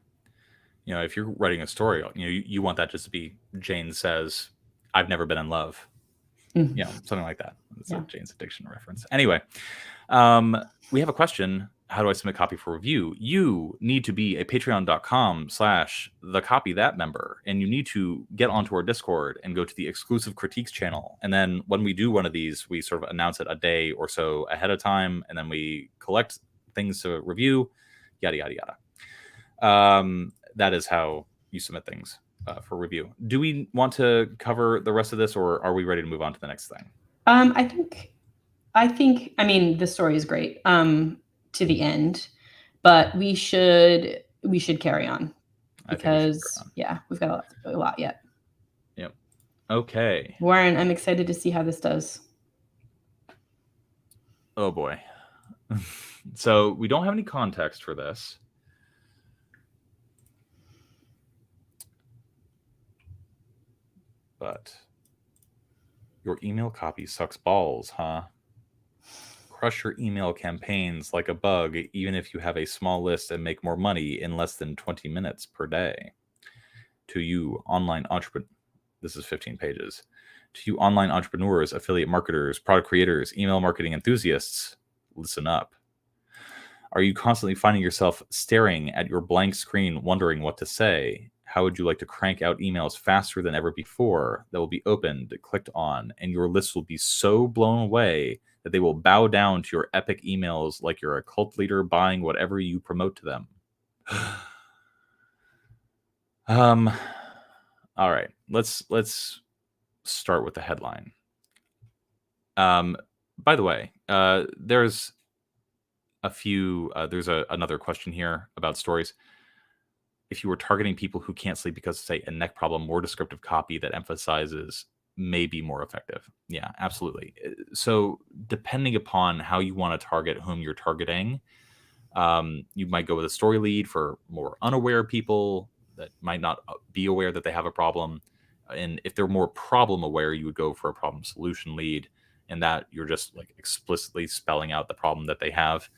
If you're writing a story, you want that just to be Jane says, I've never been in love. Mm-hmm. Something like that. It's a Jane's Addiction reference. Anyway, we have a question. How do I submit copy for review? You need to be a patreon.com/thecopythat member, and you need to get onto our Discord and go to the exclusive critiques channel. And then when we do one of these, we sort of announce it a day or so ahead of time, and then we collect things to review, yada, yada, yada. That is how you submit things for review. Do we want to cover the rest of this, or are we ready to move on to the next thing? I think, the story is great to the end, but we should carry on because we've got a lot yet. Yep. Okay. Warren, I'm excited to see how this does. Oh boy. So we don't have any context for this. But your email copy sucks balls, huh? Crush your email campaigns like a bug, even if you have a small list and make more money in less than 20 minutes per day. To you, online entrepreneur, this is 15 pages. To you, online entrepreneurs, affiliate marketers, product creators, email marketing enthusiasts, listen up. Are you constantly finding yourself staring at your blank screen, wondering what to say? How would you like to crank out emails faster than ever before that will be opened, clicked on, and your list will be so blown away that they will bow down to your epic emails like you're a cult leader buying whatever you promote to them? All right, let's start with the headline. By the way, there's another question here about stories. If you were targeting people who can't sleep because of, say, a neck problem, more descriptive copy that emphasizes may be more effective. Yeah, absolutely. So depending upon how you want to target whom you're targeting, you might go with a story lead for more unaware people that might not be aware that they have a problem. And if they're more problem aware, you would go for a problem solution lead, and that you're just like explicitly spelling out the problem that they have.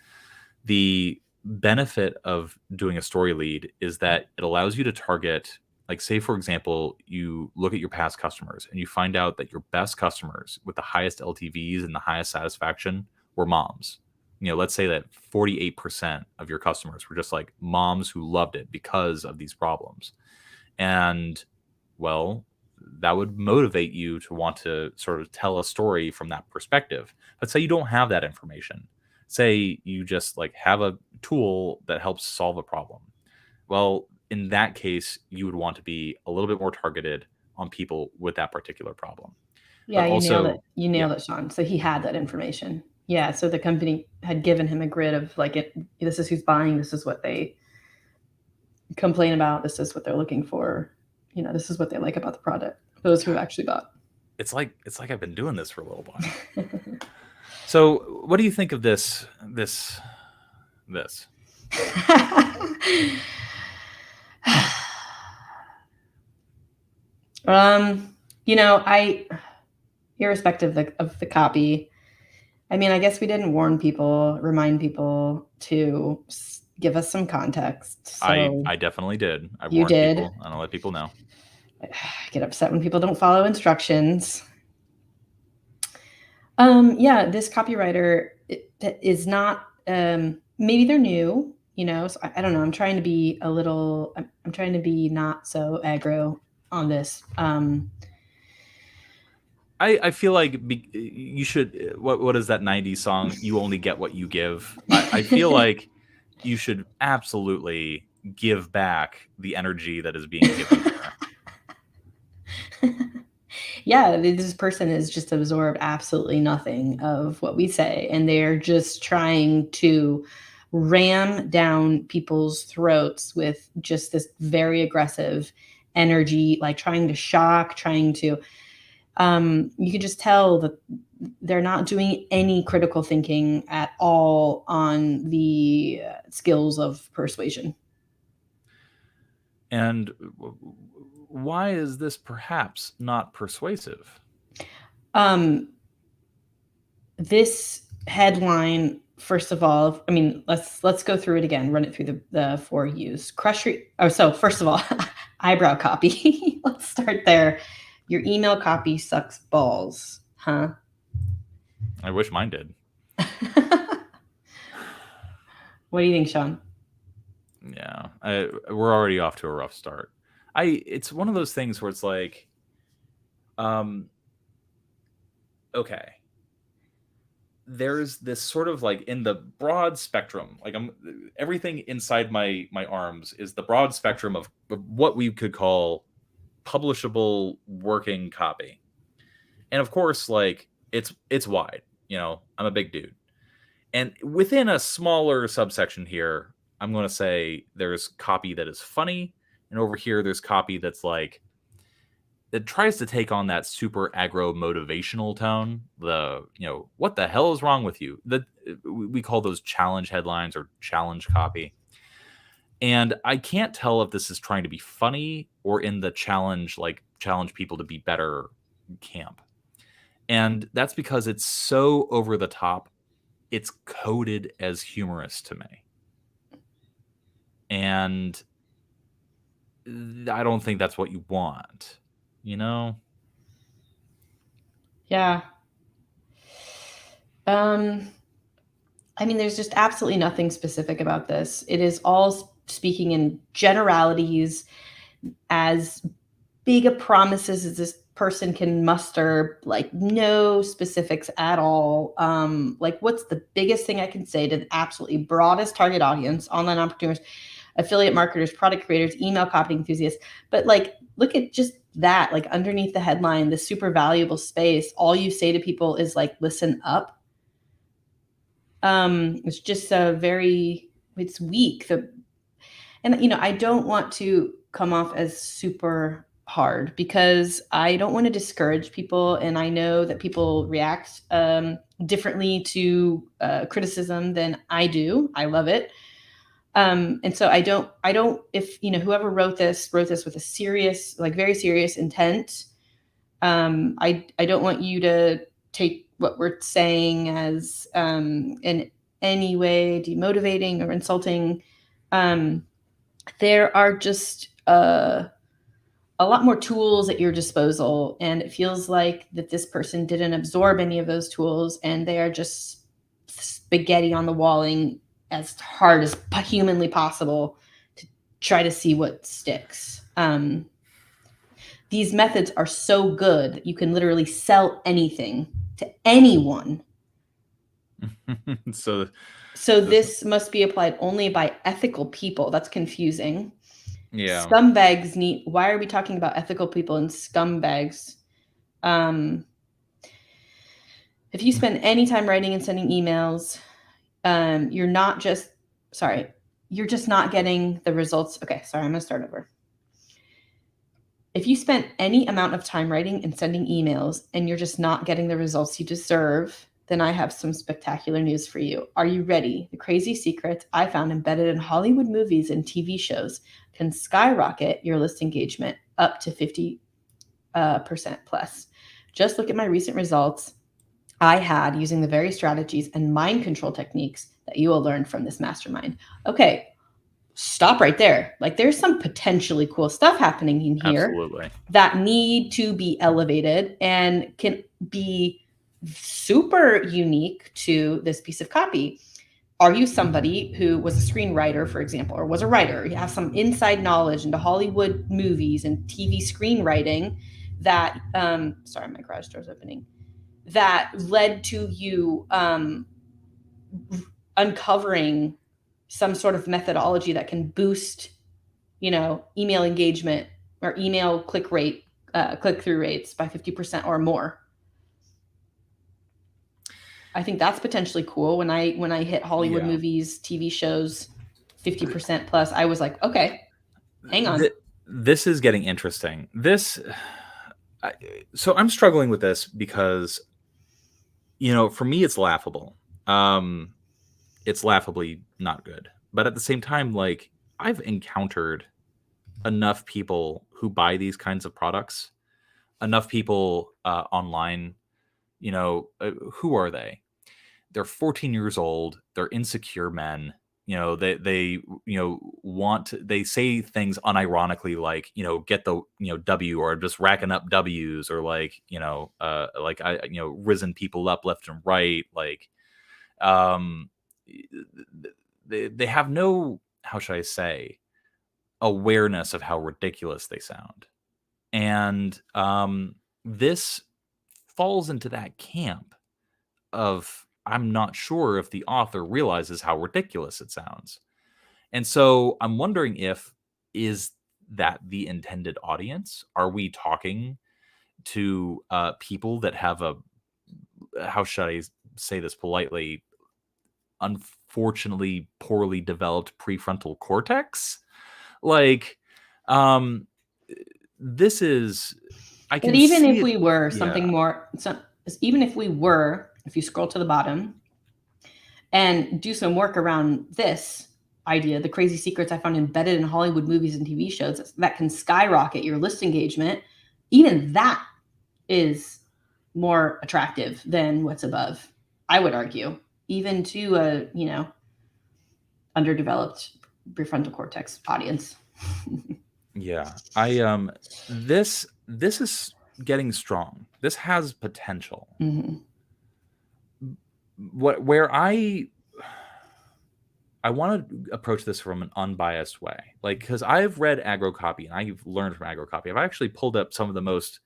The benefit of doing a story lead is that it allows you to target, like, say, for example, you look at your past customers and you find out that your best customers with the highest LTVs and the highest satisfaction were moms. Let's say that 48% of your customers were just like moms who loved it because of these problems. And, well, that would motivate you to want to sort of tell a story from that perspective. But say you don't have that information. Say you just like have a tool that helps solve a problem. Well, in that case, you would want to be a little bit more targeted on people with that particular problem. Yeah, you nailed it. You nailed it, Sean. So he had that information. Yeah, so the company had given him a grid of like, this is who's buying, this is what they complain about, this is what they're looking for, this is what they like about the product. Those who actually bought. It's like I've been doing this for a little while. So, what do you think of this? I, irrespective of the copy, I mean, I guess we didn't warn people, remind people to give us some context. So I definitely did. I you warned did. people, and I'll let people know. I get upset when people don't follow instructions. Yeah, this copywriter is not. Maybe they're new, So I don't know. I'm trying to be I'm trying to be not so aggro on this. I feel like you should. What is that 90s song? You only get what you give. I feel like you should absolutely give back the energy that is being given here. Yeah, this person has just absorbed absolutely nothing of what we say, and they're just trying to ram down people's throats with just this very aggressive energy, like trying to shock, trying to you can just tell that they're not doing any critical thinking at all on the skills of persuasion. And why is this perhaps not persuasive? This headline, first of all, I mean, let's go through it again, run it through the 4 U's. So first of all, eyebrow copy. Let's start there. Your email copy sucks balls, huh? I wish mine did. What do you think, Sean? Yeah, we're already off to a rough start. It's one of those things where it's like, okay, there's this sort of like in the broad spectrum, like everything inside my arms is the broad spectrum of what we could call publishable working copy. And of course, like it's wide, I'm a big dude. And within a smaller subsection here, I'm going to say there's copy that is funny. And over here, there's copy that's like, it tries to take on that super aggro motivational tone. What the hell is wrong with you? We call those challenge headlines or challenge copy. And I can't tell if this is trying to be funny or in the challenge people to be better camp. And that's because it's so over the top. It's coded as humorous to me. And I don't think that's what you want, Yeah. I mean, there's just absolutely nothing specific about this. It is all speaking in generalities, as big a promises as this person can muster, like no specifics at all. Like, what's the biggest thing I can say to the absolutely broadest target audience, online entrepreneurs, affiliate marketers, product creators, email copy enthusiasts? But like, look at just that, like underneath the headline, the super valuable space, all you say to people is like, listen up. It's just it's weak. And I don't want to come off as super hard because I don't want to discourage people. And I know that people react differently to criticism than I do. I love it. And so I don't, if, whoever wrote this with a serious, like very serious intent. I don't want you to take what we're saying as in any way demotivating or insulting. There are just a lot more tools at your disposal, and it feels like that this person didn't absorb any of those tools, and they are just spaghetti on the walling as hard as humanly possible to try to see what sticks. These methods are so good that you can literally sell anything to anyone. So this must be applied only by ethical people. That's confusing. Yeah. Scumbags why are we talking about ethical people and scumbags? If if you spend any time writing and sending emails, you're just not getting the results. Okay, sorry, I'm going to start over. If you spent any amount of time writing and sending emails and you're just not getting the results you deserve, then I have some spectacular news for you. Are you ready? The crazy secret I found embedded in Hollywood movies and TV shows can skyrocket your list engagement up to 50% plus. Just look at my recent results I had using the very strategies and mind control techniques that you will learn from this mastermind. Okay, stop right there. Like, there's some potentially cool stuff happening in here. Absolutely. That need to be elevated and can be super unique to this piece of copy. Are you somebody who was a screenwriter, for example, or was a writer? You have some inside knowledge into Hollywood movies and TV screenwriting that, sorry, my garage door's opening, that led to you uncovering some sort of methodology that can boost, email engagement or email click-through rates by 50% or more. I think that's potentially cool. When I hit Hollywood movies, TV shows, 50% plus, I was like, okay, hang on. This is getting interesting. So I'm struggling with this because, for me, it's laughable. It's laughably not good. But at the same time, like, I've encountered enough people who buy these kinds of products, enough people online, who are they? They're 14 years old. They're insecure men. They say things unironically like, get the, W, or just racking up W's, or like, risen people up left and right. Like, they have no, how should I say, awareness of how ridiculous they sound. And this falls into that camp of, I'm not sure if the author realizes how ridiculous it sounds. And so I'm wondering is that the intended audience? Are we talking to people that have how should I say this politely, unfortunately poorly developed prefrontal cortex? Like, this is, I can But even see if we were something more, even if we were, if you scroll to the bottom and do some work around this idea, the crazy secrets I found embedded in Hollywood movies and TV shows that can skyrocket your list engagement, even that is more attractive than what's above, I would argue, even to a, underdeveloped prefrontal cortex audience. Yeah. This is getting strong. This has potential. Mm-hmm. Where I want to approach this from an unbiased way, like, because I've read aggro copy and I've learned from aggro copy. I've actually pulled up some of the most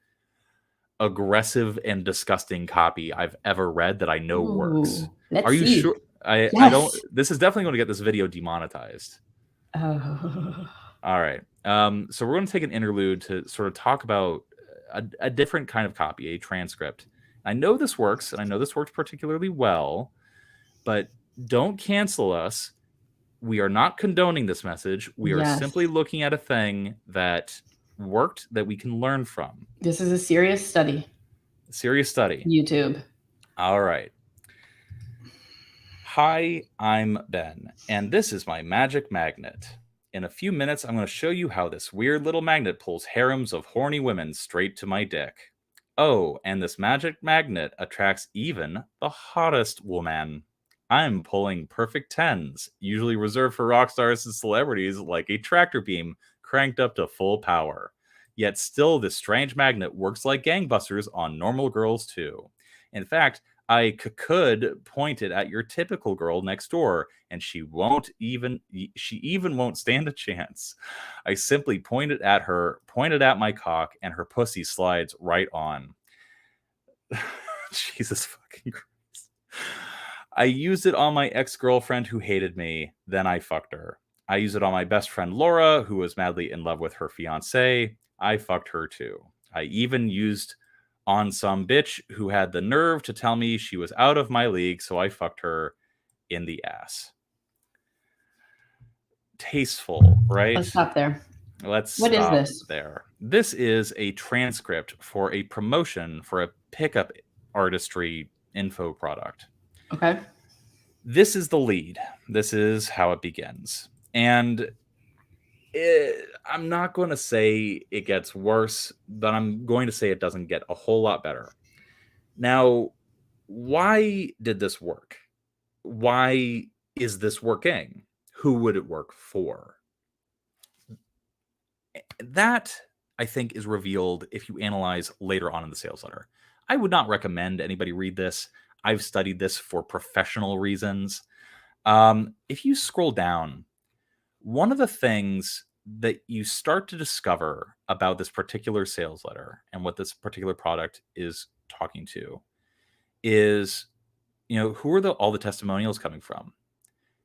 aggressive and disgusting copy I've ever read that I know works. Are you sure? I don't. This is definitely going to get this video demonetized. Oh. All right. So we're going to take an interlude to sort of talk about a different kind of copy, a transcript. I know this works, and I know this works particularly well, but don't cancel us. We are not condoning this message. We are simply looking at a thing that worked that we can learn from. This is a serious study. YouTube. All right. Hi, I'm Ben, and this is my magic magnet. In a few minutes, I'm going to show you how this weird little magnet pulls harems of horny women straight to my dick. Oh, and this magic magnet attracts even the hottest woman. I'm pulling perfect 10s, usually reserved for rock stars and celebrities, like a tractor beam cranked up to full power. Yet still, this strange magnet works like gangbusters on normal girls too. In fact, I could point it at your typical girl next door, and she even won't stand a chance. I simply point it at my cock, and her pussy slides right on. Jesus fucking Christ. I used it on my ex-girlfriend who hated me, then I fucked her. I used it on my best friend Laura, who was madly in love with her fiancé. I fucked her too. I even used on some bitch who had the nerve to tell me she was out of my league, so I fucked her in the ass. Tasteful, right? Let's stop there. Let's What stop is this? there. This is a transcript for a promotion for a pickup artistry info product. Okay. This is the lead. This is how it begins. And I'm not going to say it gets worse, but I'm going to say it doesn't get a whole lot better. Now, why did this work? Why is this working? Who would it work for? That, I think, is revealed if you analyze later on in the sales letter. I would not recommend anybody read this. I've studied this for professional reasons. If you scroll down, one of the things that you start to discover about this particular sales letter and what this particular product is talking to is, who are all the testimonials coming from?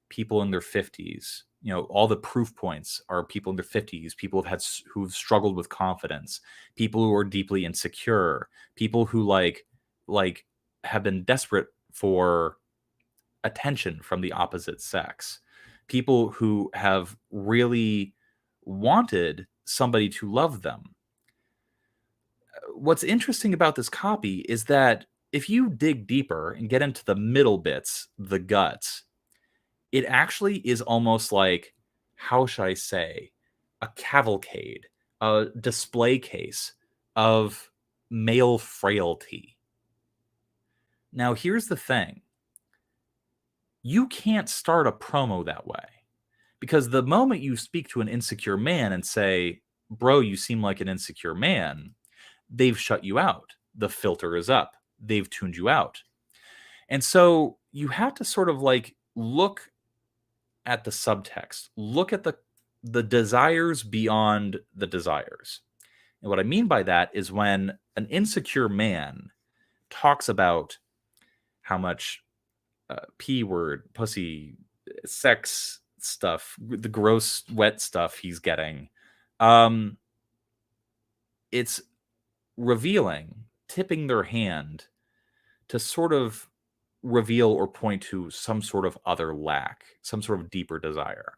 People in their 50s. All the proof points are people in their 50s, people who've struggled with confidence, people who are deeply insecure, people who like have been desperate for attention from the opposite sex, people who have really wanted somebody to love them. What's interesting about this copy is that if you dig deeper and get into the middle bits, the guts, it actually is almost like, how should I say, a cavalcade, a display case of male frailty. Now, here's the thing. You can't start a promo that way, because the moment you speak to an insecure man and say, bro, you seem like an insecure man, they've shut you out. The filter is up. They've tuned you out. And so you have to sort of look at the subtext, look at the desires beyond the desires. And what I mean by that is when an insecure man talks about how much P word, pussy, sex stuff, the gross, wet stuff he's getting, it's revealing, tipping their hand to sort of reveal or point to some sort of other lack, some sort of deeper desire.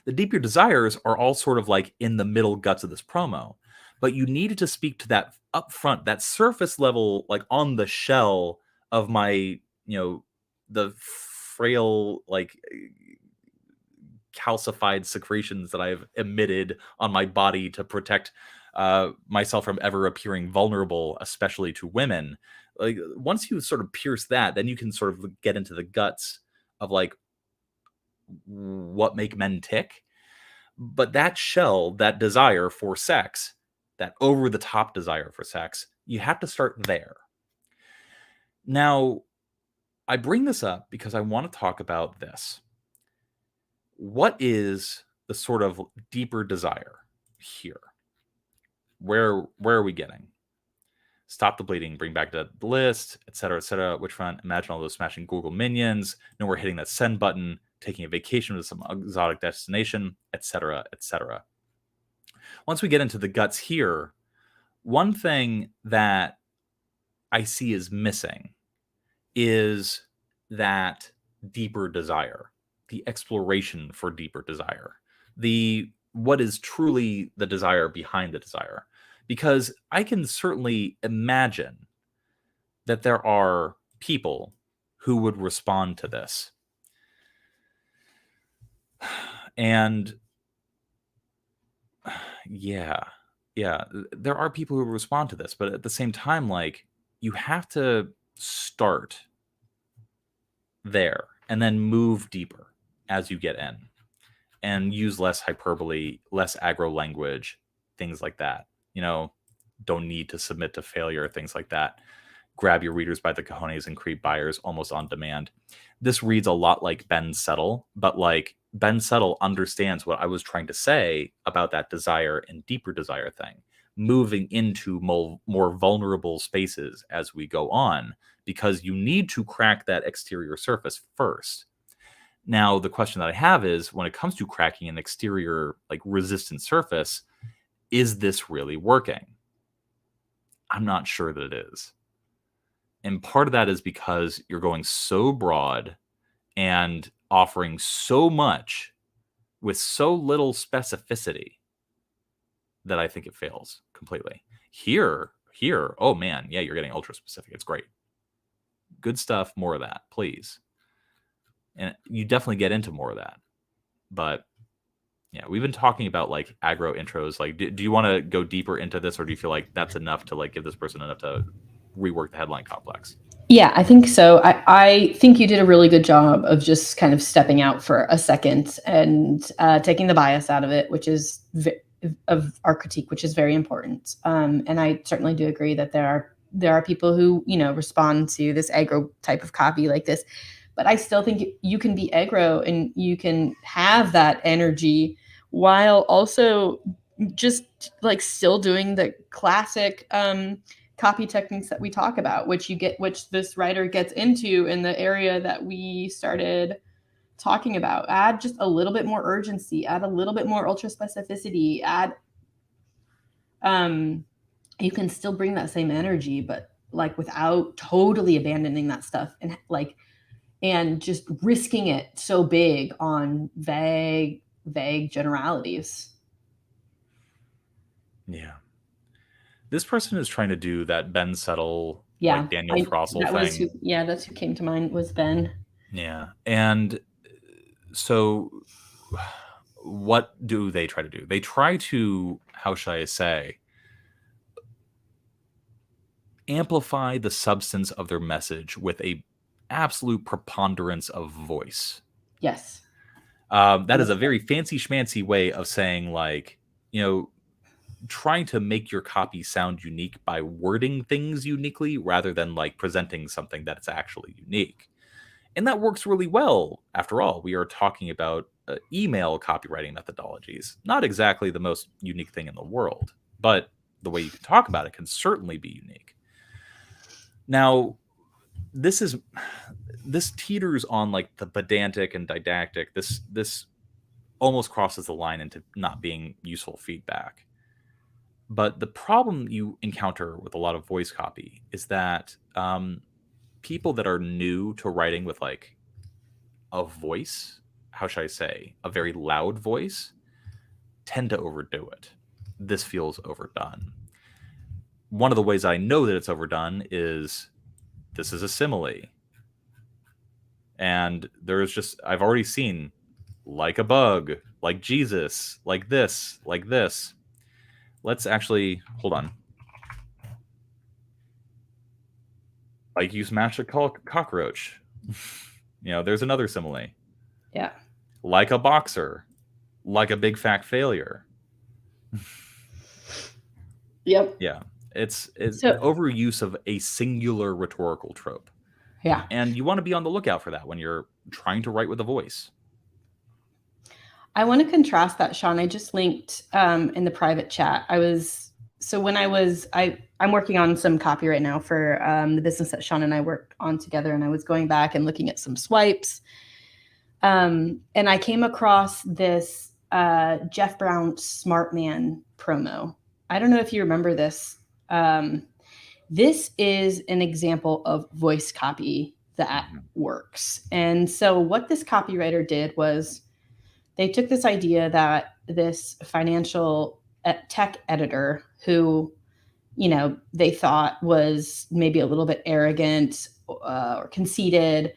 The deeper desires are all sort of like in the middle guts of this promo, but you needed to speak to that up front, that surface level, like on the shell of my, the frail, calcified secretions that I've emitted on my body to protect myself from ever appearing vulnerable, especially to women. Like, once you sort of pierce that, then you can sort of get into the guts of what make men tick. But that shell, that desire for sex, that over the top desire for sex, you have to start there. Now, I bring this up because I want to talk about this. What is the sort of deeper desire here? Where are we getting? Stop the bleeding, bring back the list, etc., etc. Which front? Imagine all those smashing Google minions. No, we're hitting that send button, taking a vacation to some exotic destination, etc., etc. Once we get into the guts here, one thing that I see is missing is that deeper desire, the exploration for deeper desire, what is truly the desire behind the desire. Because I can certainly imagine that there are people who would respond to this. And yeah, there are people who respond to this, but at the same time, you have to start there and then move deeper as you get in and use less hyperbole, less aggro language, things like that. Don't need to submit to failure, things like that. Grab your readers by the cojones and create buyers almost on demand. This reads a lot like Ben Settle, but Ben Settle understands what I was trying to say about that desire and deeper desire thing, moving into more vulnerable spaces as we go on, because you need to crack that exterior surface first. Now, the question that I have is, when it comes to cracking an exterior, resistant surface, is this really working? I'm not sure that it is. And part of that is because you're going so broad and offering so much with so little specificity that I think it fails completely. Here, oh man, yeah, you're getting ultra specific. It's great. Good stuff, more of that, please. And you definitely get into more of that. But yeah, we've been talking about like aggro intros. Like, do you want to go deeper into this, or do you feel like that's enough to like give this person enough to rework the headline complex? Yeah, I think so. I think you did a really good job of just kind of stepping out for a second and taking the bias out of it, which is of our critique, which is very important. And I certainly do agree that there are people who, you know, respond to this aggro type of copy like this. But I still think you can be aggro and you can have that energy while also just like still doing the classic copy techniques that we talk about, which this writer gets into in the area that we started talking about. Add just a little bit more urgency, add a little bit more ultra specificity, you can still bring that same energy, but like without totally abandoning that stuff and just risking it so big on vague generalities. Yeah. This person is trying to do that Ben Settle, like Daniel Frossel thing. That's who came to mind, was Ben. Yeah. And so what do they try to do? They try to, how should I say, amplify the substance of their message with a absolute preponderance of voice. Yes. That is a very fancy schmancy way of saying, like, you know, trying to make your copy sound unique by wording things uniquely rather than like presenting something that's actually unique. And that works really well. After all, we are talking about email copywriting methodologies. Not exactly the most unique thing in the world, but the way you can talk about it can certainly be unique. Now, this teeters on like the pedantic and didactic. This almost crosses the line into not being useful feedback. But the problem you encounter with a lot of voice copy is that people that are new to writing with like a voice, how should I say, a very loud voice, tend to overdo it. This feels overdone. One of the ways I know that it's overdone is this is a simile. And there's just, I've already seen like a bug, like Jesus, like this, like this. Let's actually, hold on. Like you smash a cockroach. You know, there's another simile. Yeah. Like a boxer. Like a big fat failure. Yep. Yeah. It's overuse of a singular rhetorical trope. Yeah. And you want to be on the lookout for that when you're trying to write with a voice. I want to contrast that, Sean. I just linked in the private chat. I'm working on some copy right now for the business that Sean and I worked on together, and I was going back and looking at some swipes. And I came across this Jeff Brown Smart Man promo. I don't know if you remember this. This is an example of voice copy that works. And so what this copywriter did was they took this idea that this financial tech editor who, you know, they thought was maybe a little bit arrogant or conceited.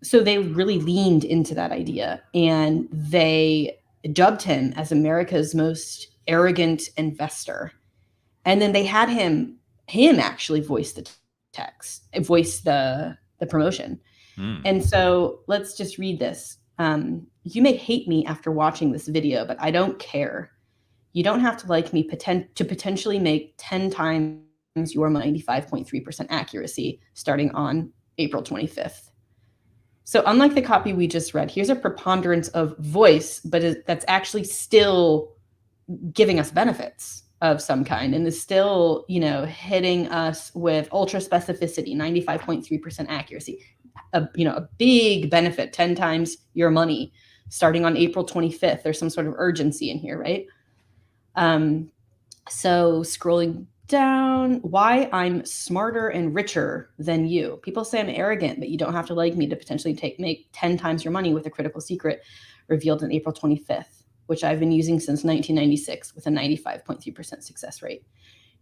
So they really leaned into that idea and they dubbed him as America's most arrogant investor. And then they had him actually voice the text, voice the promotion. And so let's just read this. You may hate me after watching this video, but I don't care. You don't have to like me to potentially make 10 times your 95.3% accuracy starting on April 25th. So unlike the copy we just read, here's a preponderance of voice, but that's actually still giving us benefits of some kind and is still, you know, hitting us with ultra specificity, 95.3% accuracy, a big benefit, 10 times your money starting on April 25th. There's some sort of urgency in here, right? So scrolling down why I'm smarter and richer than you. People say I'm arrogant, but you don't have to like me to potentially make 10 times your money with a critical secret revealed on April 25th, which I've been using since 1996 with a 95.3% success rate.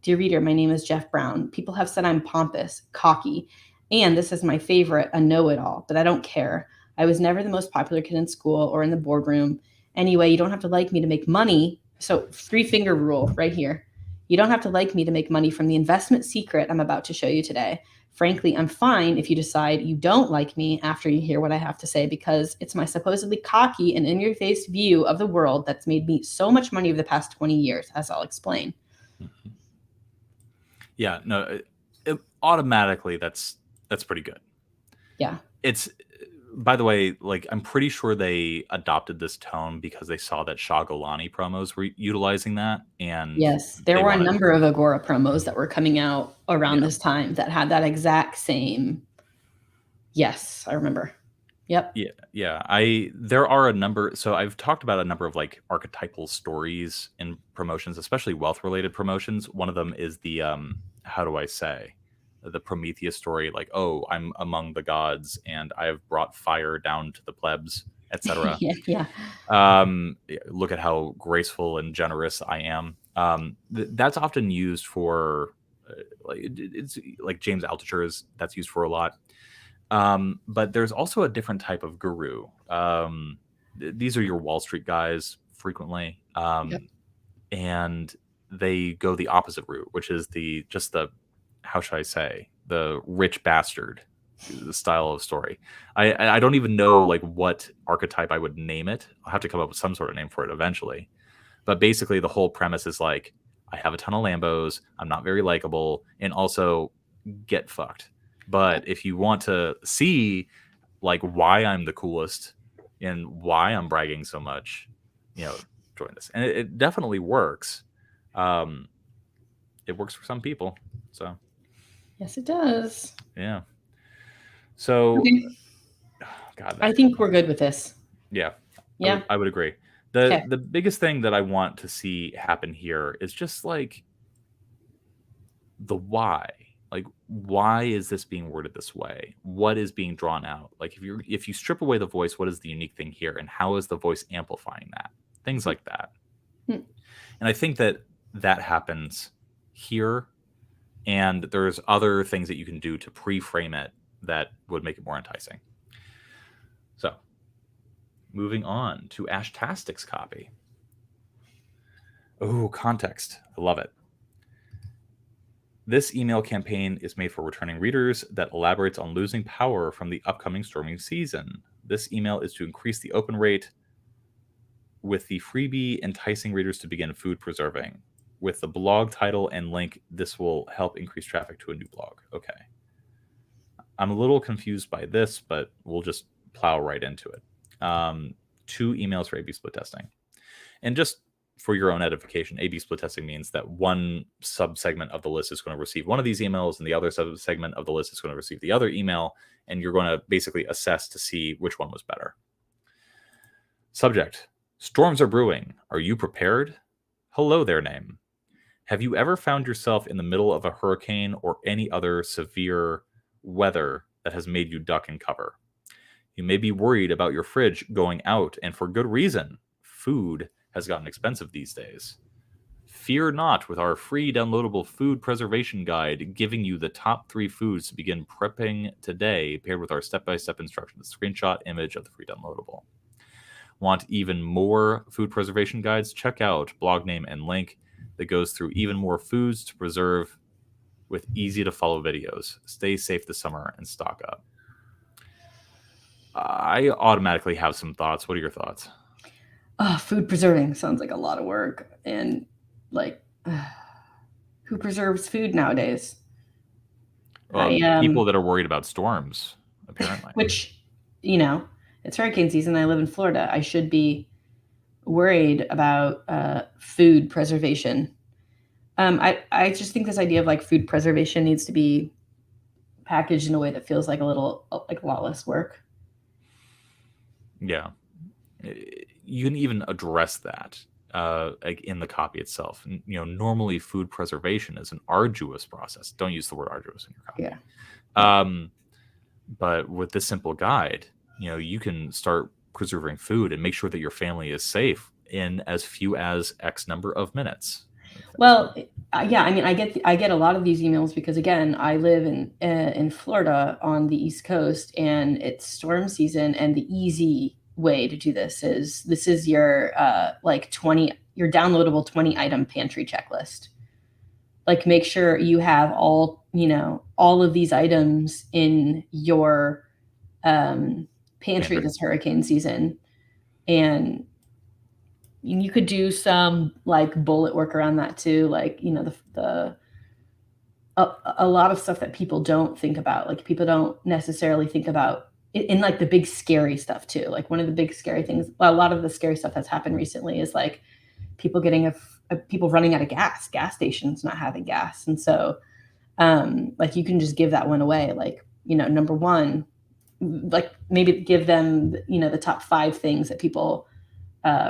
Dear reader, my name is Jeff Brown. People have said I'm pompous, cocky, and this is my favorite, a know-it-all, but I don't care. I was never the most popular kid in school or in the boardroom. Anyway, you don't have to like me to make money. So 3-finger rule right here. You don't have to like me to make money from the investment secret I'm about to show you today. Frankly, I'm fine if you decide you don't like me after you hear what I have to say, because it's my supposedly cocky and in-your-face view of the world that's made me so much money over the past 20 years, as I'll explain. Mm-hmm. Yeah, no, automatically that's pretty good. Yeah. It's, by the way, like, I'm pretty sure they adopted this tone because they saw that Shah Golani promos were utilizing that. And yes, there were a number of Agora promos that were coming out around this time that had that exact same. Yes, I remember. Yep. Yeah. There are a number. So I've talked about a number of like archetypal stories in promotions, especially wealth related promotions. One of them is the, how do I say, the Prometheus story, like, oh, I'm among the gods and I've brought fire down to the plebs, etc. Yeah. Look at how graceful and generous I am. That's often used for, it's like James Altucher's, that's used for a lot. But there's also a different type of guru. These are your Wall Street guys frequently. Yep. And they go the opposite route, which is how should I say, the rich bastard style of story. I don't even know like what archetype I would name it. I'll have to come up with some sort of name for it eventually. But basically the whole premise is like, I have a ton of Lambos, I'm not very likable, and also get fucked. But if you want to see like why I'm the coolest and why I'm bragging so much, join this. And it definitely works. It works for some people. So yes, it does. Yeah. So okay. God, I think we're good with this. Yeah. Yeah. I would agree. The biggest thing that I want to see happen here is just like the why. Like, why is this being worded this way? What is being drawn out? Like, if you strip away the voice, what is the unique thing here, and how is the voice amplifying that? Things like that. And I think that happens here, and there's other things that you can do to pre-frame it that would make it more enticing. So, moving on to Ashtastic's copy. Oh, context. I love it. This email campaign is made for returning readers that elaborates on losing power from the upcoming storming season. This email is to increase the open rate with the freebie enticing readers to begin food preserving. With the blog title and link, this will help increase traffic to a new blog. Okay. I'm a little confused by this, but we'll just plow right into it. 2 emails for A/B split testing. And just for your own edification, A/B split testing means that one subsegment of the list is going to receive one of these emails and the other subsegment of the list is going to receive the other email, and you're going to basically assess to see which one was better. Subject: storms are brewing. Are you prepared? Hello there, name. Have you ever found yourself in the middle of a hurricane or any other severe weather that has made you duck and cover? You may be worried about your fridge going out, and for good reason. Food has gotten expensive these days. Fear not with our free downloadable food preservation guide, giving you the top 3 foods to begin prepping today, paired with our step-by-step instructions, screenshot image of the free downloadable. Want even more food preservation guides? Check out blog name and link that goes through even more foods to preserve with easy to follow videos. Stay safe this summer and stock up. I automatically have some thoughts. What are your thoughts? Food preserving sounds like a lot of work, and like, who preserves food nowadays? People that are worried about storms, apparently. Which, it's hurricane season. I live in Florida. I should be worried about food preservation. I just think this idea of like food preservation needs to be packaged in a way that feels like a lot less work. Yeah. You can even address that. like in the copy itself. And, normally food preservation is an arduous process. Don't use the word arduous in your copy. Yeah. But with this simple guide, you can start preserving food and make sure that your family is safe in as few as X number of minutes. Well, yeah, I mean, I get a lot of these emails because, again, I live in Florida on the East Coast, and it's storm season, and the easy way to do this is your your downloadable 20 item pantry checklist. Like, make sure you have all of these items in your pantry this hurricane season, and you could do some like bullet work around that too, like a lot of stuff that people don't think about. Like, people don't necessarily think about in like the big scary stuff too. Like, one of the big scary things, a lot of the scary stuff that's happened recently is like people getting people running out of gas stations not having gas. And so like, you can just give that one away. Like, number one, like maybe give them the top 5 things that people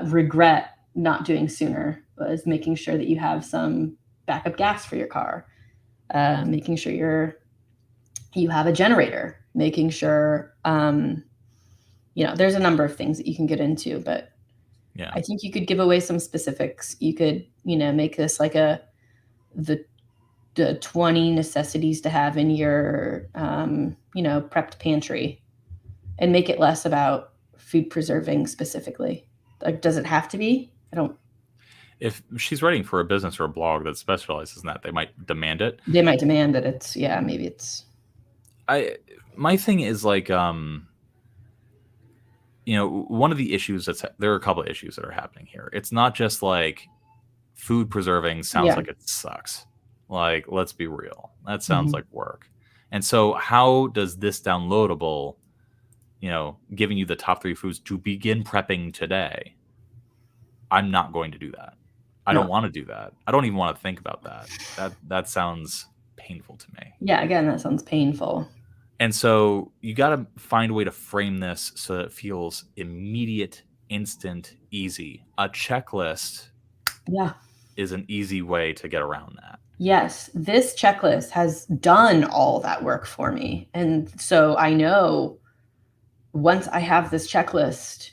regret not doing sooner, was making sure that you have some backup gas for your car, making sure you have a generator, making sure there's a number of things that you can get into, but yeah, I think you could give away some specifics. You could make this like the 20 necessities to have in your prepped pantry, and make it less about food preserving specifically. Like, does it have to be? I don't. If she's writing for a business or a blog that specializes in that, they might demand it. They might demand that it's, maybe it's. My thing is like, one of the issues there are a couple of issues that are happening here. It's not just like food preserving sounds like it sucks. Like, let's be real. That sounds like work. And so how does this downloadable, giving you the top 3 foods to begin prepping today? I'm not going to do that. I don't want to do that. I don't even want to think about that. That sounds painful to me. Yeah, again, that sounds painful. And so you got to find a way to frame this so that it feels immediate, instant, easy. A checklist is an easy way to get around that. Yes, this checklist has done all that work for me. And so I know once I have this checklist,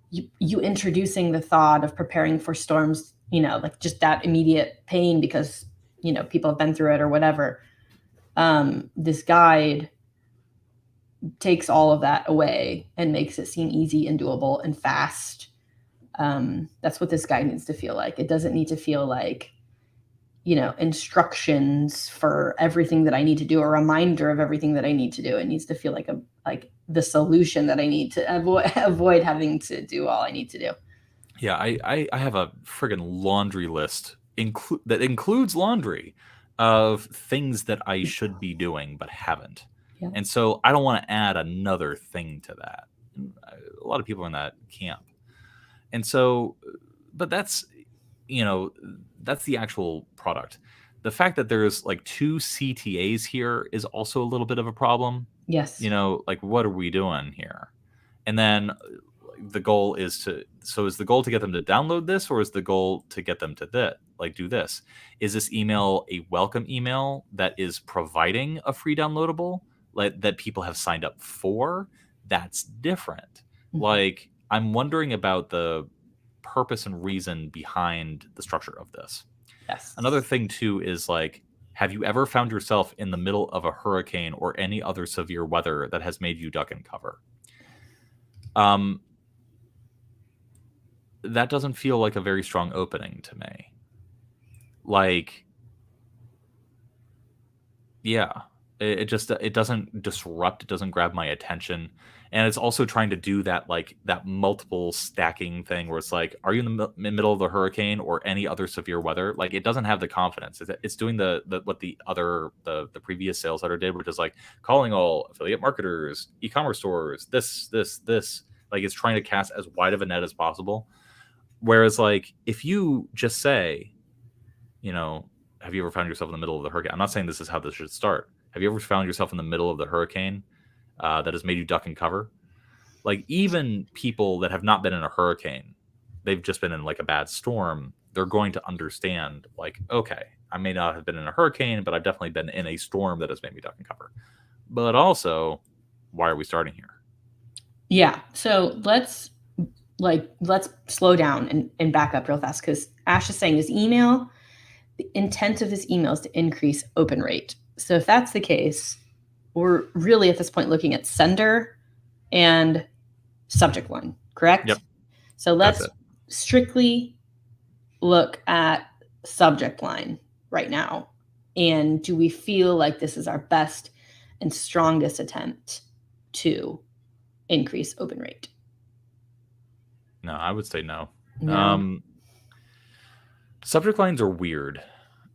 you introducing the thought of preparing for storms, like just that immediate pain because, people have been through it or whatever. This guide takes all of that away and makes it seem easy and doable and fast. That's what this guide needs to feel like. It doesn't need to feel like, instructions for everything that I need to do, a reminder of everything that I need to do. It needs to feel like the solution that I need to avoid having to do all I need to do. Yeah, I have a friggin' laundry list that includes laundry of things that I should be doing but haven't. Yeah. And so I don't want to add another thing to that. A lot of people are in that camp. And so, but that's the actual product. The fact that there's like 2 CTAs here is also a little bit of a problem. Yes. Like, what are we doing here? And then the goal is the goal to get them to download this, or is the goal to get them to do this? Is this email a welcome email that is providing a free downloadable that people have signed up for? That's different. Like, I'm wondering about the purpose and reason behind the structure of this. Yes. Another thing too is like, have you ever found yourself in the middle of a hurricane or any other severe weather that has made you duck and cover? That doesn't feel like a very strong opening to me. Like, yeah, it doesn't disrupt, it doesn't grab my attention. And it's also trying to do that, like that multiple stacking thing where it's like, are you in the middle of the hurricane or any other severe weather? Like, it doesn't have the confidence. It's doing what the previous sales letter did, which is like calling all affiliate marketers, e-commerce stores, this. Like, it's trying to cast as wide of a net as possible. Whereas, like, if you just say, have you ever found yourself in the middle of the hurricane? I'm not saying this is how this should start. Have you ever found yourself in the middle of the hurricane that has made you duck and cover? Like, even people that have not been in a hurricane they've just been in like a bad storm, they're going to understand like, okay, I may not have been in a hurricane, but I've definitely been in a storm that has made me duck and cover. But also, why are we starting here? Yeah. So let's slow down and back up real fast, because Ash is saying the intent of this email is to increase open rate. So if that's the case, we're really at this point looking at sender and subject line, correct? Yep. So let's strictly look at subject line right now. And do we feel like this is our best and strongest attempt to increase open rate? No, I would say no. No. Subject lines are weird.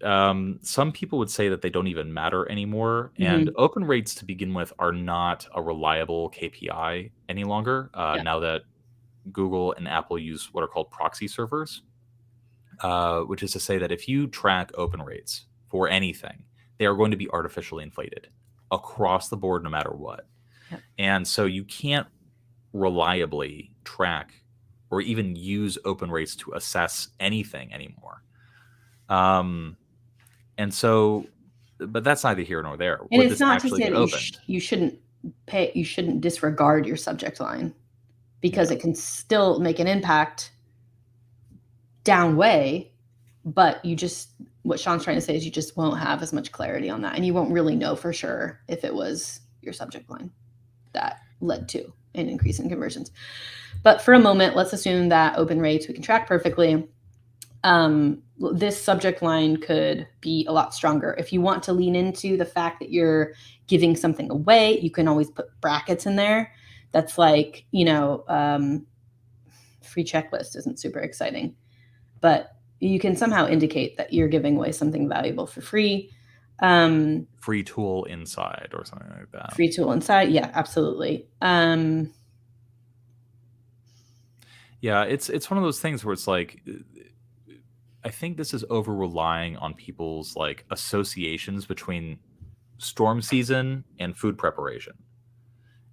Some people would say that they don't even matter anymore. And open rates to begin with are not a reliable KPI any longer. Now that Google and Apple use what are called proxy servers, which is to say that if you track open rates for anything, they are going to be artificially inflated across the board, no matter what. Yeah. And so you can't reliably track or even use open rates to assess anything anymore. And so, but that's neither here nor there. And it's not to say that you shouldn't disregard your subject line, because it can still make an impact down way, but what Sean's trying to say is you just won't have as much clarity on that, and you won't really know for sure if it was your subject line that led to an increase in conversions. But for a moment, let's assume that open rates we can track perfectly. This subject line could be a lot stronger. If you want to lean into the fact that you're giving something away, you can always put brackets in there. That's like, free checklist isn't super exciting, but you can somehow indicate that you're giving away something valuable for free. Free tool inside or something like that. Free tool inside. Yeah, absolutely. Yeah, it's one of those things where it's like, I think this is over relying on people's like associations between storm season and food preparation.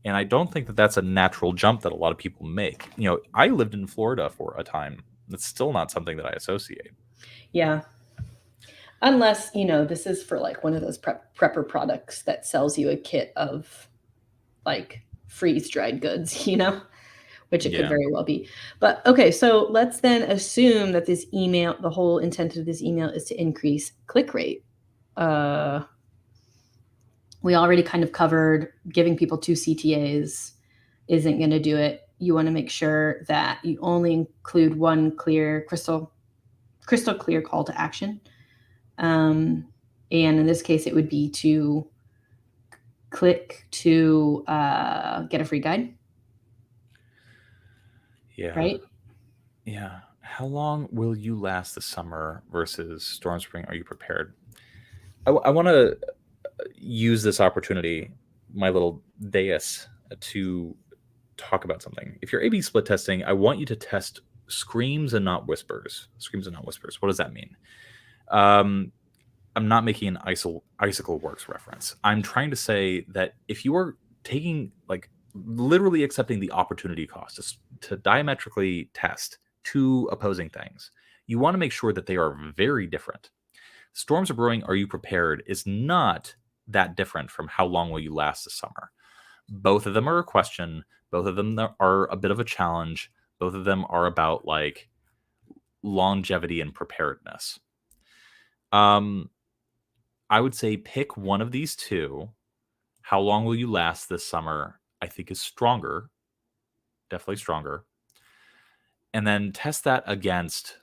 And I don't think that that's a natural jump that a lot of people make. I lived in Florida for a time. That's still not something that I associate. Yeah. Unless, this is for like one of those prepper products that sells you a kit of like freeze-dried goods, which it could very well be. But okay, so let's then assume that this email, the whole intent of this email is to increase click rate. We already kind of covered giving people 2 CTAs isn't going to do it. You want to make sure that you only include one clear, crystal clear call to action. And in this case, it would be to click to get a free guide. Yeah. Right? Yeah. How long will you last this summer versus Storm Spring? Are you prepared? I want to use this opportunity, my little dais, to talk about something. If you're A/B split testing, I want you to test screams and not whispers. Screams and not whispers. What does that mean? I'm not making an Icicle Works reference. I'm trying to say that if you are taking, like, literally accepting the opportunity cost to diametrically test 2 opposing things, you want to make sure that they are very different. Storms are brewing. Are you prepared? Is not that different from how long will you last this summer. Both of them are a question. Both of them are a bit of a challenge. Both of them are about like longevity and preparedness. I would say pick one of these 2. How long will you last this summer? I think is stronger, definitely stronger. And then test that against,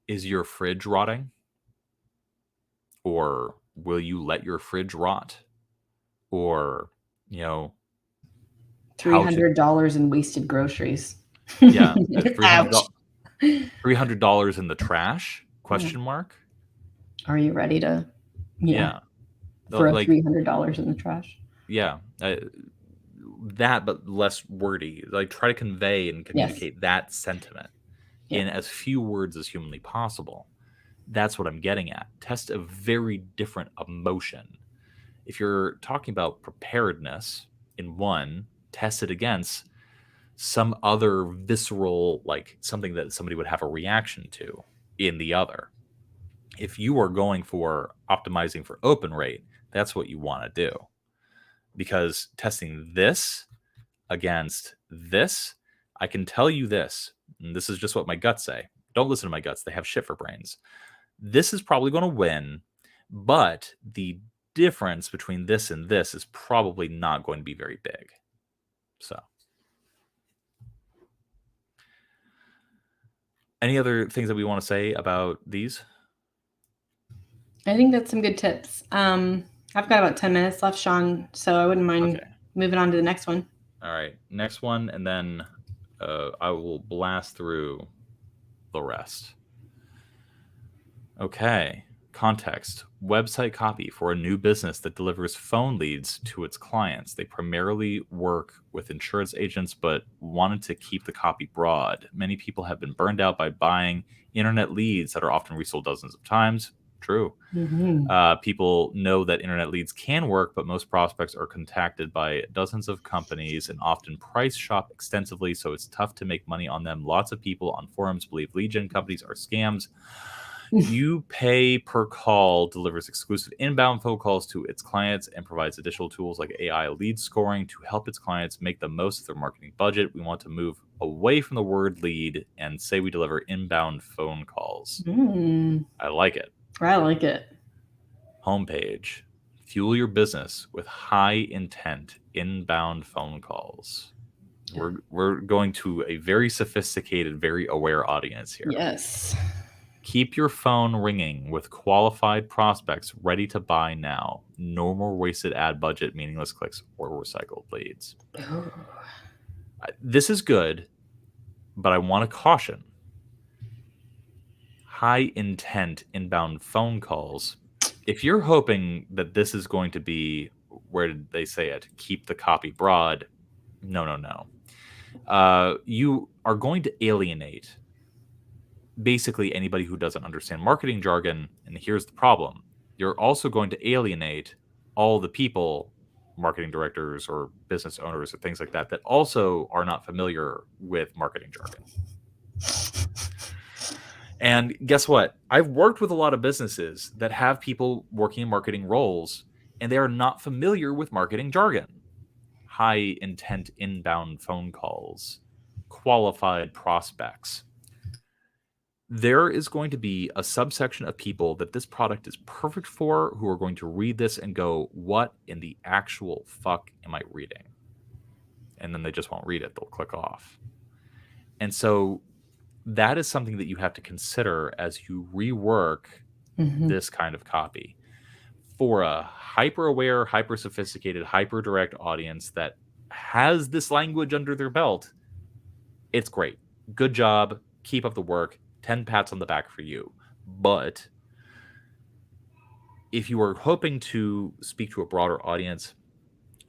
is your fridge rotting? Or will you let your fridge rot? Or, $300 in wasted groceries. Yeah. $300 in the trash? Question mark. Are you ready to? Yeah. Throw $300 in the trash. Yeah. That, but less wordy. Like, try to convey and communicate that sentiment in as few words as humanly possible. That's what I'm getting at. Test a very different emotion. If you're talking about preparedness in one, test it against some other visceral, like something that somebody would have a reaction to in the other. If you are going for optimizing for open rate, that's what you want to do. Because testing this against this, I can tell you this, and this is just what my guts say. Don't listen to my guts. They have shit for brains. This is probably going to win, but the difference between this and this is probably not going to be very big. So, any other things that we want to say about these? I think that's some good tips. I've got about 10 minutes left, Sean, so I wouldn't mind moving on to the next one. All right, next one, and then I will blast through the rest. Okay, context. Website copy for a new business that delivers phone leads to its clients. They primarily work with insurance agents, but wanted to keep the copy broad. Many people have been burned out by buying internet leads that are often resold dozens of times. True. People know that internet leads can work, but most prospects are contacted by dozens of companies and often price shop extensively, so it's tough to make money on them. Lots of people on forums believe lead gen companies are scams. You pay per call, delivers exclusive inbound phone calls to its clients, and provides additional tools like AI lead scoring to help its clients make the most of their marketing budget. We want to move away from the word lead and say we deliver inbound phone calls. I like it. I like it. Homepage. Fuel your business with high intent inbound phone calls. We're going to a very sophisticated, very aware audience here. Yes. Keep your phone ringing with qualified prospects ready to buy now. No more wasted ad budget, meaningless clicks, or recycled leads. This is good, but I want to caution. High intent inbound phone calls. If you're hoping that this is going to be, where did they say it? Keep the copy broad. No. You are going to alienate basically anybody who doesn't understand marketing jargon. And here's the problem. You're also going to alienate all the people, marketing directors or business owners or things like that also are not familiar with marketing jargon. And guess what? I've worked with a lot of businesses that have people working in marketing roles, and they are not familiar with marketing jargon. High intent inbound phone calls, qualified prospects. There is going to be a subsection of people that this product is perfect for who are going to read this and go, what in the actual fuck am I reading? And then they just won't read it. They'll click off. And so that is something that you have to consider as you rework this kind of copy. For a hyper-aware, hyper-sophisticated, hyper-direct audience that has this language under their belt, it's great. Good job. Keep up the work. 10 pats on the back for you. But if you are hoping to speak to a broader audience,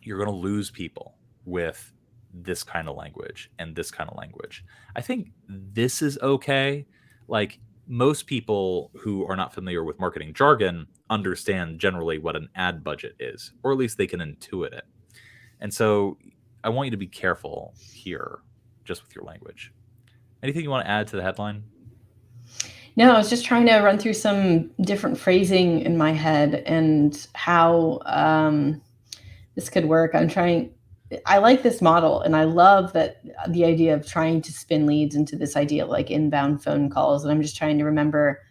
you're going to lose people with this kind of language and this kind of language. I think this is okay. Like, most people who are not familiar with marketing jargon understand generally what an ad budget is, or at least they can intuit it. And so I want you to be careful here just with your language. Anything you want to add to the headline? No, I was just trying to run through some different phrasing in my head and how this could work. I like this model, and I love that the idea of trying to spin leads into this idea of like inbound phone calls. And I'm just trying to remember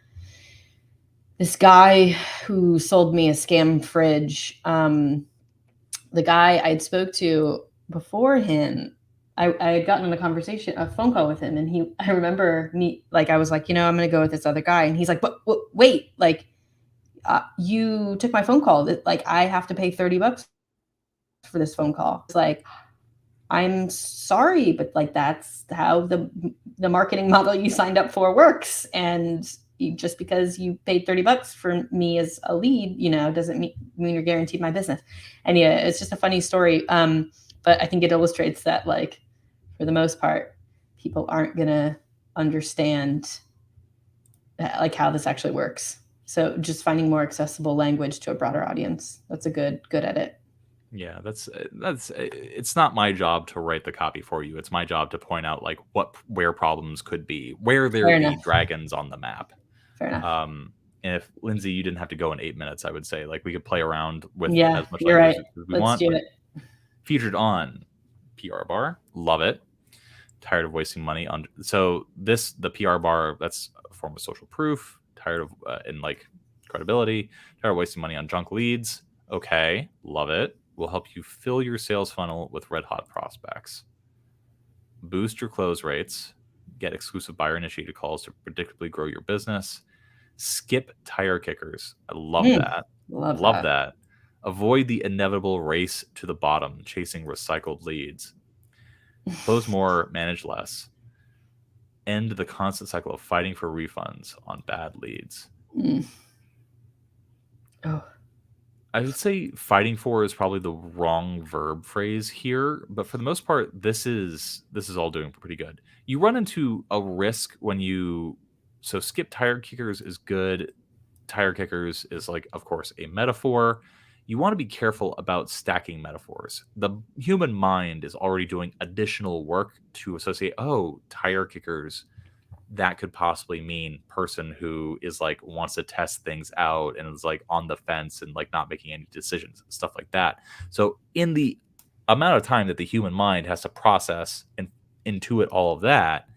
this guy who sold me a scam fridge. The guy I'd spoke to before him, I had gotten in a phone call with him, and I remember I was like, I'm going to go with this other guy. And he's like, but wait, like, you took my phone call. Like, I have to pay $30 for this phone call. It's like, I'm sorry, but like, that's how the marketing model you signed up for works. And just because you paid $30 for me as a lead, doesn't mean you're guaranteed my business. And yeah, it's just a funny story. But I think it illustrates that, like, for the most part, people aren't going to understand like how this actually works. So just finding more accessible language to a broader audience. That's a good edit. Yeah, it's not my job to write the copy for you. It's my job to point out like where problems could be, where there Fair be enough. dragons on the map. Fair enough. And if Lindsay, you didn't have to go in 8 minutes, I would say like we could play around with Yeah, as much you're language right. as we Let's want. do But it. featured on PR bar, love it. Tired of wasting money on the PR bar, that's a form of social proof. Tired of and like credibility. Tired of wasting money on junk leads. Okay, love it. Will help you fill your sales funnel with red hot prospects. Boost your close rates. Get exclusive buyer initiated calls to predictably grow your business. Skip tire kickers. I love that. Love that. Avoid the inevitable race to the bottom, chasing recycled leads. Close more, manage less. End the constant cycle of fighting for refunds on bad leads. Oh. I would say fighting for is probably the wrong verb phrase here, but for the most part, this is all doing pretty good. You run into a risk when skip tire kickers is good. Tire kickers is like, of course, a metaphor. You want to be careful about stacking metaphors. The human mind is already doing additional work to associate, tire kickers, that could possibly mean person who is like wants to test things out and is like on the fence and like not making any decisions and stuff like that. So in the amount of time that the human mind has to process and intuit all of that,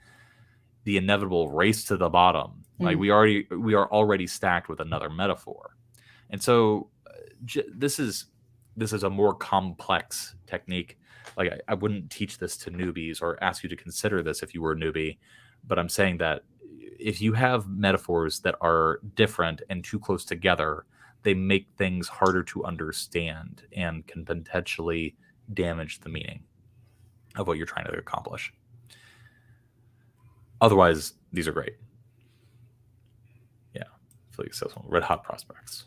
the inevitable race to the bottom, like we are already stacked with another metaphor. And so this is a more complex technique. Like I wouldn't teach this to newbies or ask you to consider this if you were a newbie. But I'm saying that if you have metaphors that are different and too close together, they make things harder to understand and can potentially damage the meaning of what you're trying to accomplish. Otherwise, these are great. Yeah. Red hot prospects.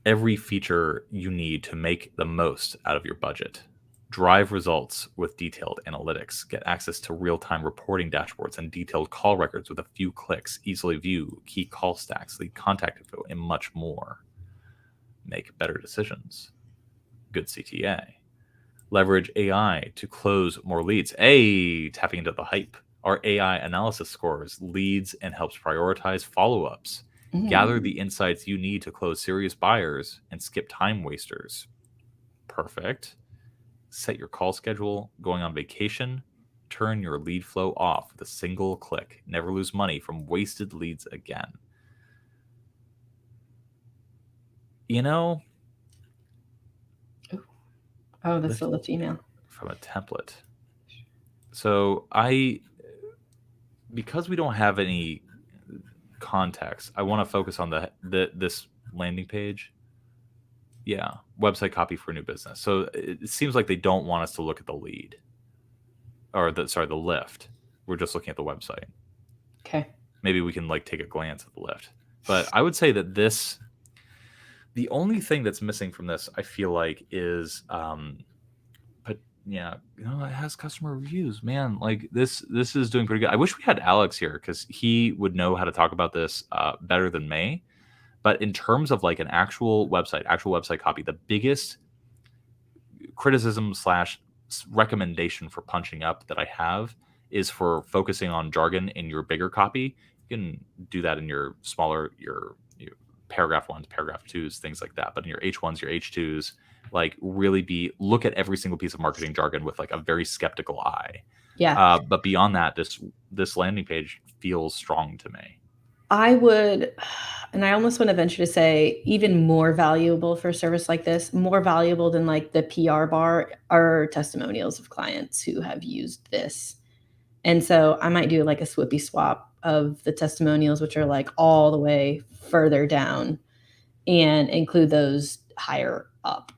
Every feature you need to make the most out of your budget. Drive results with detailed analytics. Get access to real-time reporting dashboards and detailed call records with a few clicks. Easily view key call stacks, lead contact info, and much more. Make better decisions. Good CTA. Leverage AI to close more leads. Tapping into the hype. Our AI analysis scores leads and helps prioritize follow-ups. Gather the insights you need to close serious buyers and skip time wasters. Perfect. Set your call schedule, going on vacation, turn your lead flow off with a single click. Never lose money from wasted leads again. Oh, that's the lift email. From a template. So because we don't have any context, I want to focus on this landing page. Yeah, website copy for new business. So it seems like they don't want us to look at the lead or the lift. We're just looking at the website. Okay. Maybe we can like take a glance at the lift. But I would say that the only thing that's missing from this, I feel like, is but yeah, it has customer reviews, man. Like this is doing pretty good. I wish we had Alex here because he would know how to talk about this better than me. But in terms of like an actual website copy, the biggest criticism / recommendation for punching up that I have is for focusing on jargon in your bigger copy. You can do that in your smaller, your paragraph 1s, paragraph 2s, things like that. But in your H1s, your H2s, like really look at every single piece of marketing jargon with like a very skeptical eye. Yeah. But beyond that, this landing page feels strong to me. I would, and I almost want to venture to say even more valuable for a service like this, more valuable than like the PR bar, are testimonials of clients who have used this. And so I might do like a swippy swap of the testimonials, which are like all the way further down, and include those higher up.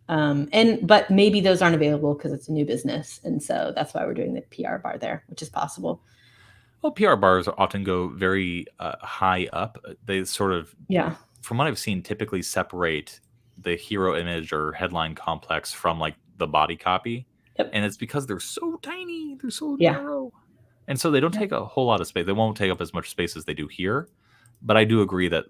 But maybe those aren't available because it's a new business. And so that's why we're doing the PR bar there, which is possible. Well, PR bars often go very high up. They sort of, from what I've seen, typically separate the hero image or headline complex from like the body copy. Yep. And it's because they're so tiny, they're so narrow. And so they don't take a whole lot of space. They won't take up as much space as they do here. But I do agree that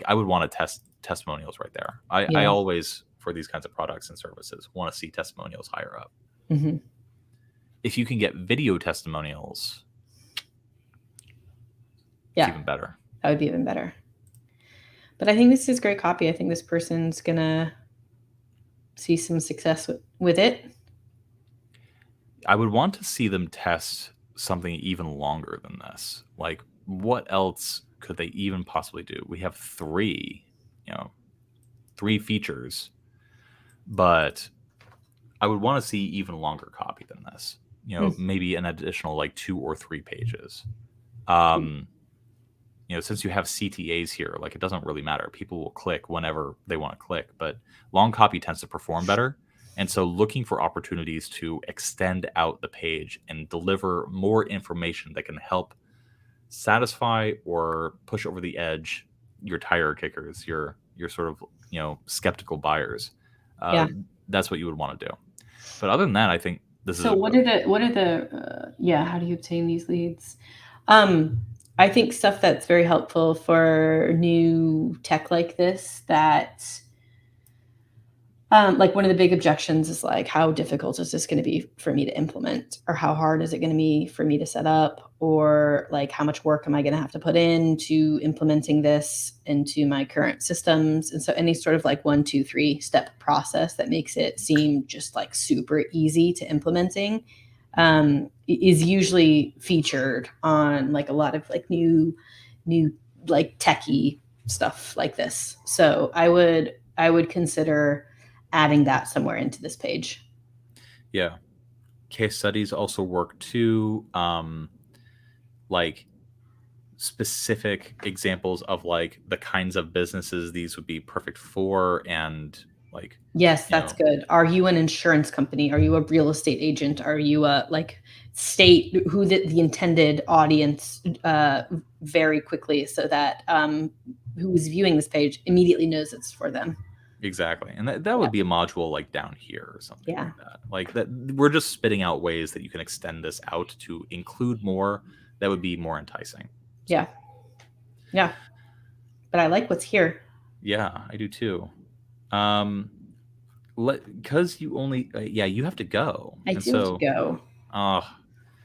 I would want to test testimonials right there. I always, for these kinds of products and services want to see testimonials higher up. Mm-hmm. If you can get video testimonials, yeah, it's even better. That would be even better. But I think this is great copy. I think this person's going to see some success with it. I would want to see them test something even longer than this. Like, what else could they even possibly do? We have three features, but I would want to see even longer copy than this. Maybe an additional like 2 or 3 pages. Since you have CTAs here, like, it doesn't really matter. People will click whenever they want to click, but long copy tends to perform better. And so looking for opportunities to extend out the page and deliver more information that can help satisfy or push over the edge your tire kickers, your sort of, skeptical buyers. That's what you would want to do. But other than that, I think this is. So what are the how do you obtain these leads? I think stuff that's very helpful for new tech like this, that like one of the big objections is like, how difficult is this going to be for me to implement, or how hard is it going to be for me to set up, or like how much work am I going to have to put into implementing this into my current systems? And so any sort of like 1, 2, 3 step process that makes it seem just like super easy to implementing is usually featured on like a lot of like new like techie stuff like this. So I would consider adding that somewhere into this page. Yeah. Case studies also work too. Like specific examples of like the kinds of businesses these would be perfect for, and like, yes, that's good. Are you an insurance company? Are you a real estate agent? Are you a like state who the intended audience very quickly, so that who is viewing this page immediately knows it's for them. Exactly. And that would be a module like down here or something like that. Like that, we're just spitting out ways that you can extend this out to include more that would be more enticing. So. Yeah. But I like what's here. Yeah, I do too. Because you only you have to go. I do have to go. I'm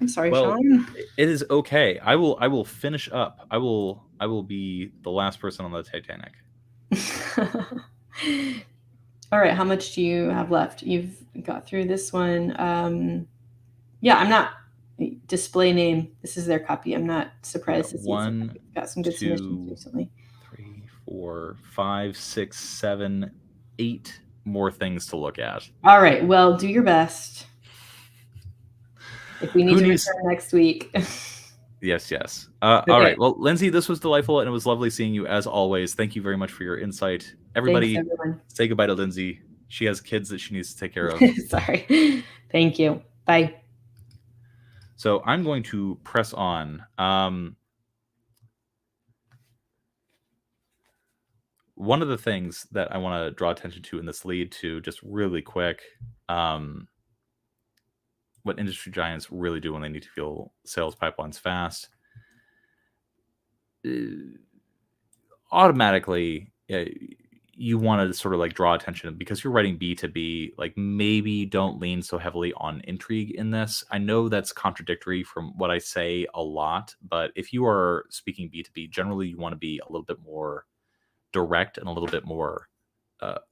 sorry, Sean. It is okay. I will finish up. I will be the last person on the Titanic. All right, how much do you have left? You've got through this one. I'm not display name. This is their copy. I'm not surprised to see got some good submissions recently. 3, 4, 5, 6, 7, 8 more things to look at. All right, well, do your best. If we need to return next week. Yes. Okay. All right. Well, Lindsay, this was delightful, and it was lovely seeing you as always. Thank you very much for your insight. Everybody, say goodbye to Lindsay. She has kids that she needs to take care of. Sorry. Thank you. Bye. So I'm going to press on. One of the things that I want to draw attention to in this lead to, just really quick, what industry giants really do when they need to fuel sales pipelines fast. Automatically, you want to sort of like draw attention, because you're writing B2B, like maybe don't lean so heavily on intrigue in this. I know that's contradictory from what I say a lot, but if you are speaking B2B, generally you want to be a little bit more direct and a little bit more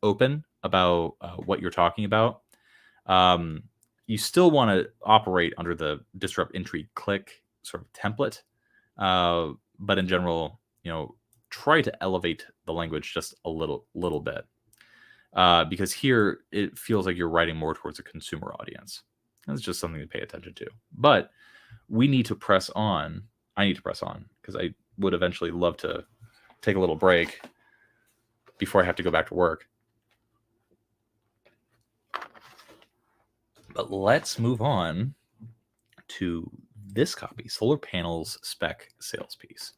open about what you're talking about. You still want to operate under the disrupt, intrigue, click sort of template. But in general, try to elevate the language just a little bit. Because here it feels like you're writing more towards a consumer audience. That's just something to pay attention to. But we need to press on. I need to press on, because I would eventually love to take a little break before I have to go back to work. But let's move on to this copy, solar panels spec sales piece.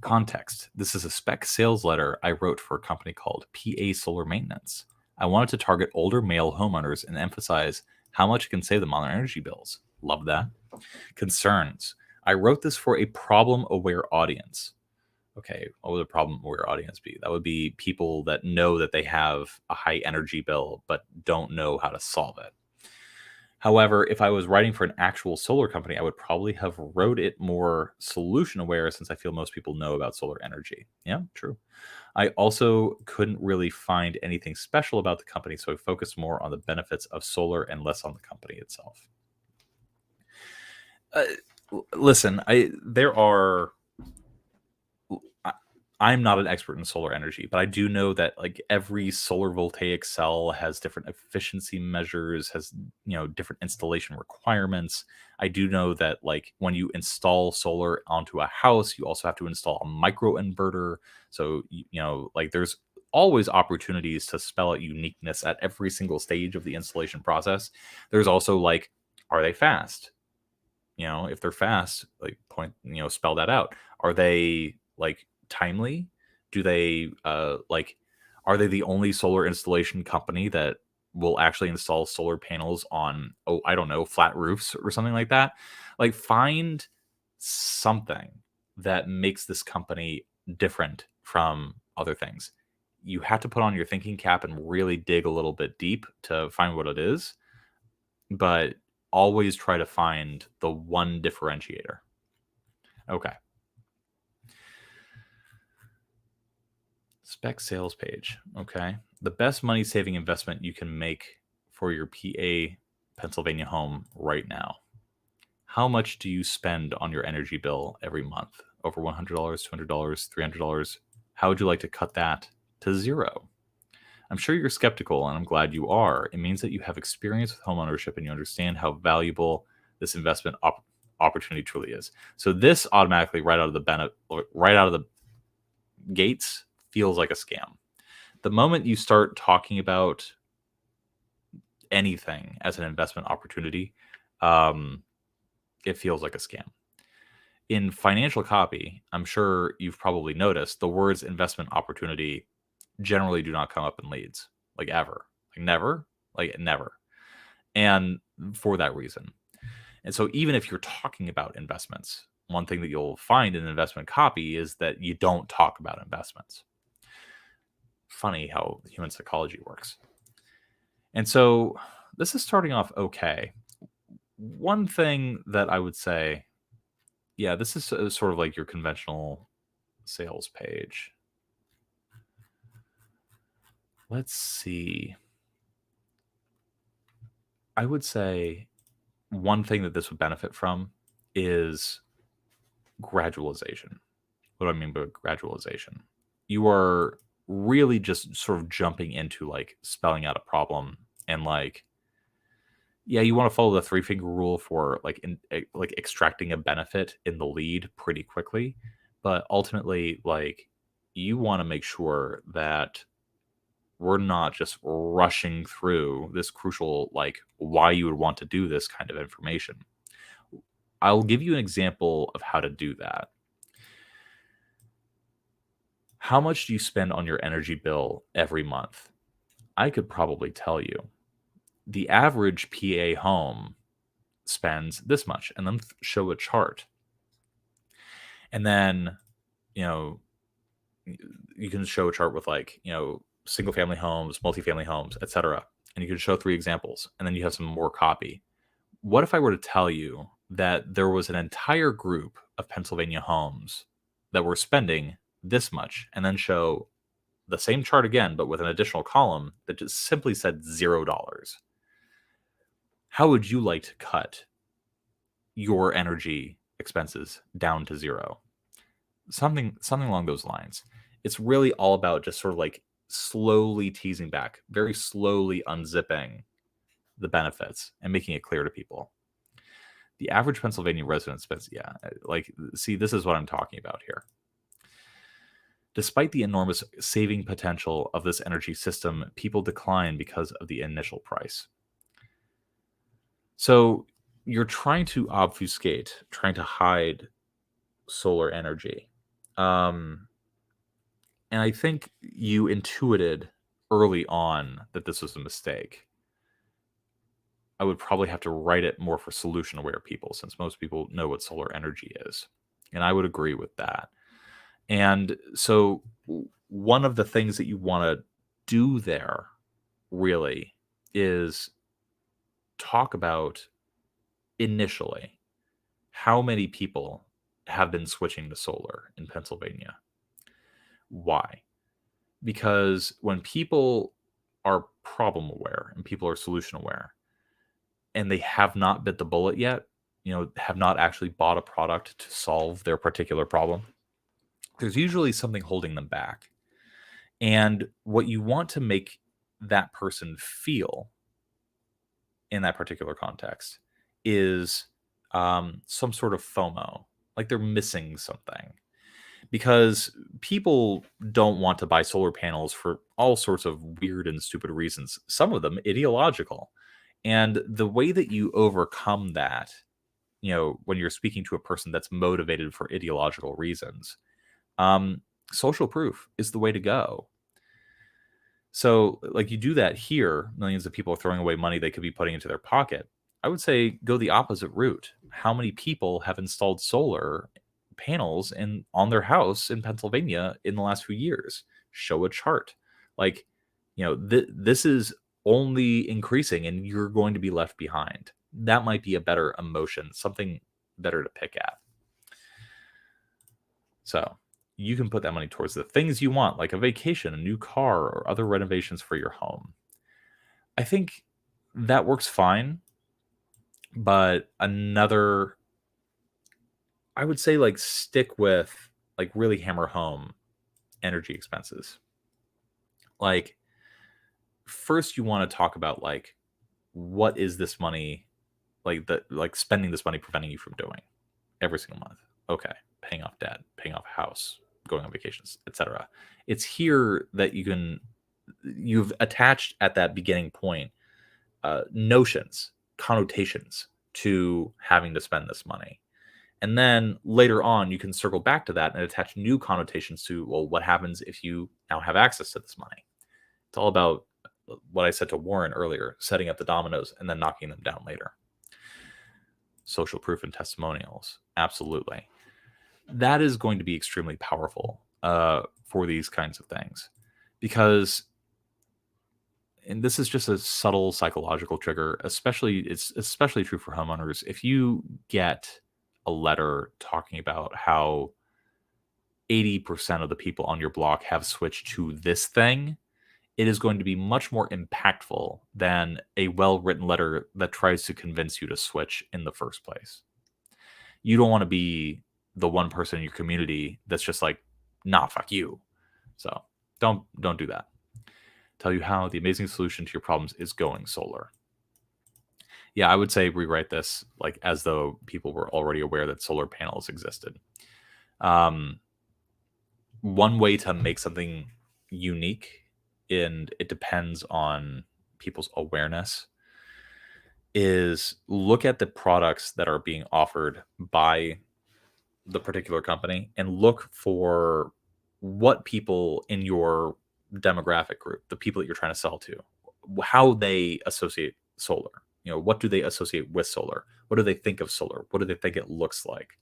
Context. This is a spec sales letter I wrote for a company called PA Solar Maintenance. I wanted to target older male homeowners and emphasize how much it can save them on their energy bills. Love that. Concerns. I wrote this for a problem-aware audience. okay, what would the problem aware audience be? That would be people that know that they have a high energy bill, but don't know how to solve it. However, if I was writing for an actual solar company, I would probably have wrote it more solution aware since I feel most people know about solar energy. Yeah, true. I also couldn't really find anything special about the company, so I focused more on the benefits of solar and less on the company itself. Uh, Listen, I'm not an expert in solar energy, but I do know that like every solar voltaic cell has different efficiency measures, has different installation requirements. I do know that like when you install solar onto a house, you also have to install a micro inverter. So like there's always opportunities to spell out uniqueness at every single stage of the installation process. There's also like, are they fast? If they're fast, like spell that out. Are they like timely? Do they are they the only solar installation company that will actually install solar panels on, oh, I don't know, flat roofs or something like that? Like find something that makes this company different from other things. You have to put on your thinking cap and really dig a little bit deep to find what it is, but always try to find the one differentiator. Okay. Spec sales page. Okay. The best money saving investment you can make for your PA Pennsylvania home right now. How much do you spend on your energy bill every month? Over $100, $200, $300? How would you like to cut that to zero? I'm sure you're skeptical, and I'm glad you are. It means that you have experience with homeownership and you understand how valuable this investment opportunity truly is. So this automatically, right out of the gates, feels like a scam. The moment you start talking about anything as an investment opportunity, it feels like a scam. In financial copy, I'm sure you've probably noticed the words investment opportunity generally do not come up in leads, like ever, like never. And for that reason. And so even if you're talking about investments, one thing that you'll find in investment copy is that you don't talk about investments. Funny how human psychology works. And so this is starting off okay. One thing that I would say, yeah, this is sort of like your conventional sales page. Let's see. I would say one thing that this would benefit from is gradualization. What do I mean by gradualization? You are really just sort of jumping into like spelling out a problem and like, yeah, you want to follow the three finger rule for like extracting a benefit in the lead pretty quickly, but ultimately like you want to make sure that we're not just rushing through this crucial like why you would want to do this kind of information. I'll give you an example of how to do that. How much do you spend on your energy bill every month? I could probably tell you. The average PA home spends this much, and then show a chart. And then, you know, you can show a chart with like, single family homes, multifamily homes, etc. And you can show 3 examples, and then you have some more copy. What if I were to tell you that there was an entire group of Pennsylvania homes that were spending this much, and then show the same chart again, but with an additional column that just simply said $0? How would you like to cut your energy expenses down to 0? Something along those lines. It's really all about just sort of like slowly teasing back, very slowly unzipping the benefits and making it clear to people. The average Pennsylvania resident spends, see, this is what I'm talking about here. Despite the enormous saving potential of this energy system, people decline because of the initial price. So you're trying to obfuscate, trying to hide solar energy. And I think you intuited early on that this was a mistake. I would probably have to write it more for solution aware people, since most people know what solar energy is. And I would agree with that. And so one of the things that you want to do there really is talk about initially how many people have been switching to solar in Pennsylvania. Why? Because when people are problem aware and people are solution aware and they have not bit the bullet yet, have not actually bought a product to solve their particular problem, there's usually something holding them back. And what you want to make that person feel in that particular context is some sort of FOMO, like they're missing something. Because people don't want to buy solar panels for all sorts of weird and stupid reasons, some of them ideological. And the way that you overcome that, when you're speaking to a person that's motivated for ideological reasons, social proof is the way to go. So, like, you do that here, millions of people are throwing away money they could be putting into their pocket. I would say go the opposite route. How many people have installed solar panels on their house in Pennsylvania in the last few years? Show a chart. Like, this is only increasing and you're going to be left behind. That might be a better emotion, something better to pick at. So, you can put that money towards the things you want, like a vacation, a new car, or other renovations for your home. I think that works fine. But I would say, like, stick with, like, really hammer home energy expenses. Like, first you want to talk about, like, what is this money, like spending this money preventing you from doing every single month? Okay, paying off debt, paying off a house, going on vacations, etc. It's here that you've attached at that beginning point notions, connotations to having to spend this money. And then later on, you can circle back to that and attach new connotations to, well, what happens if you now have access to this money? It's all about what I said to Warren earlier, setting up the dominoes and then knocking them down later. Social proof and testimonials. Absolutely. That is going to be extremely powerful for these kinds of things, because, and this is just a subtle psychological trigger, it's especially true for homeowners. If you get a letter talking about how 80% of the people on your block have switched to this thing, it is going to be much more impactful than a well-written letter that tries to convince you to switch in the first place. You don't want to be the one person in your community that's just like, nah, fuck you. So don't do that. Tell you how the amazing solution to your problems is going solar. Yeah, I would say rewrite this like as though people were already aware that solar panels existed. One way to make something unique, and it depends on people's awareness, is look at the products that are being offered by the particular company and look for what people in your demographic group, the people that you're trying to sell to, how they associate solar. What do they associate with solar? What do they think of solar? What do they think it looks like?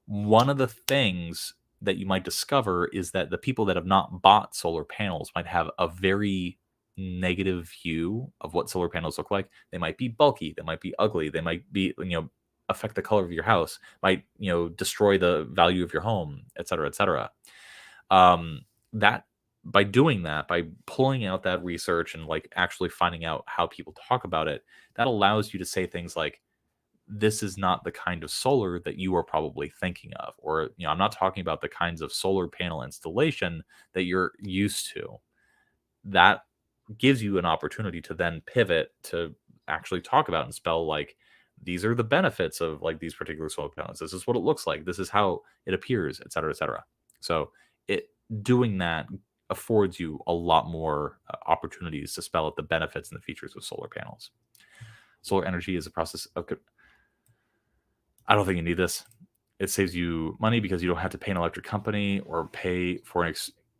One of the things that you might discover is that the people that have not bought solar panels might have a very negative view of what solar panels look like. They might be bulky, they might be ugly, they might be, affect the color of your house, might, destroy the value of your home, et cetera, et cetera. That by doing that, by pulling out that research and like actually finding out how people talk about it, that allows you to say things like, this is not the kind of solar that you are probably thinking of, or, I'm not talking about the kinds of solar panel installation that you're used to. That gives you an opportunity to then pivot to actually talk about and spell like, these are the benefits of like these particular solar panels. This is what it looks like. This is how it appears, et cetera, et cetera. So doing that affords you a lot more opportunities to spell out the benefits and the features of solar panels. Solar energy is a process of, I don't think you need this. It saves you money because you don't have to pay an electric company or pay for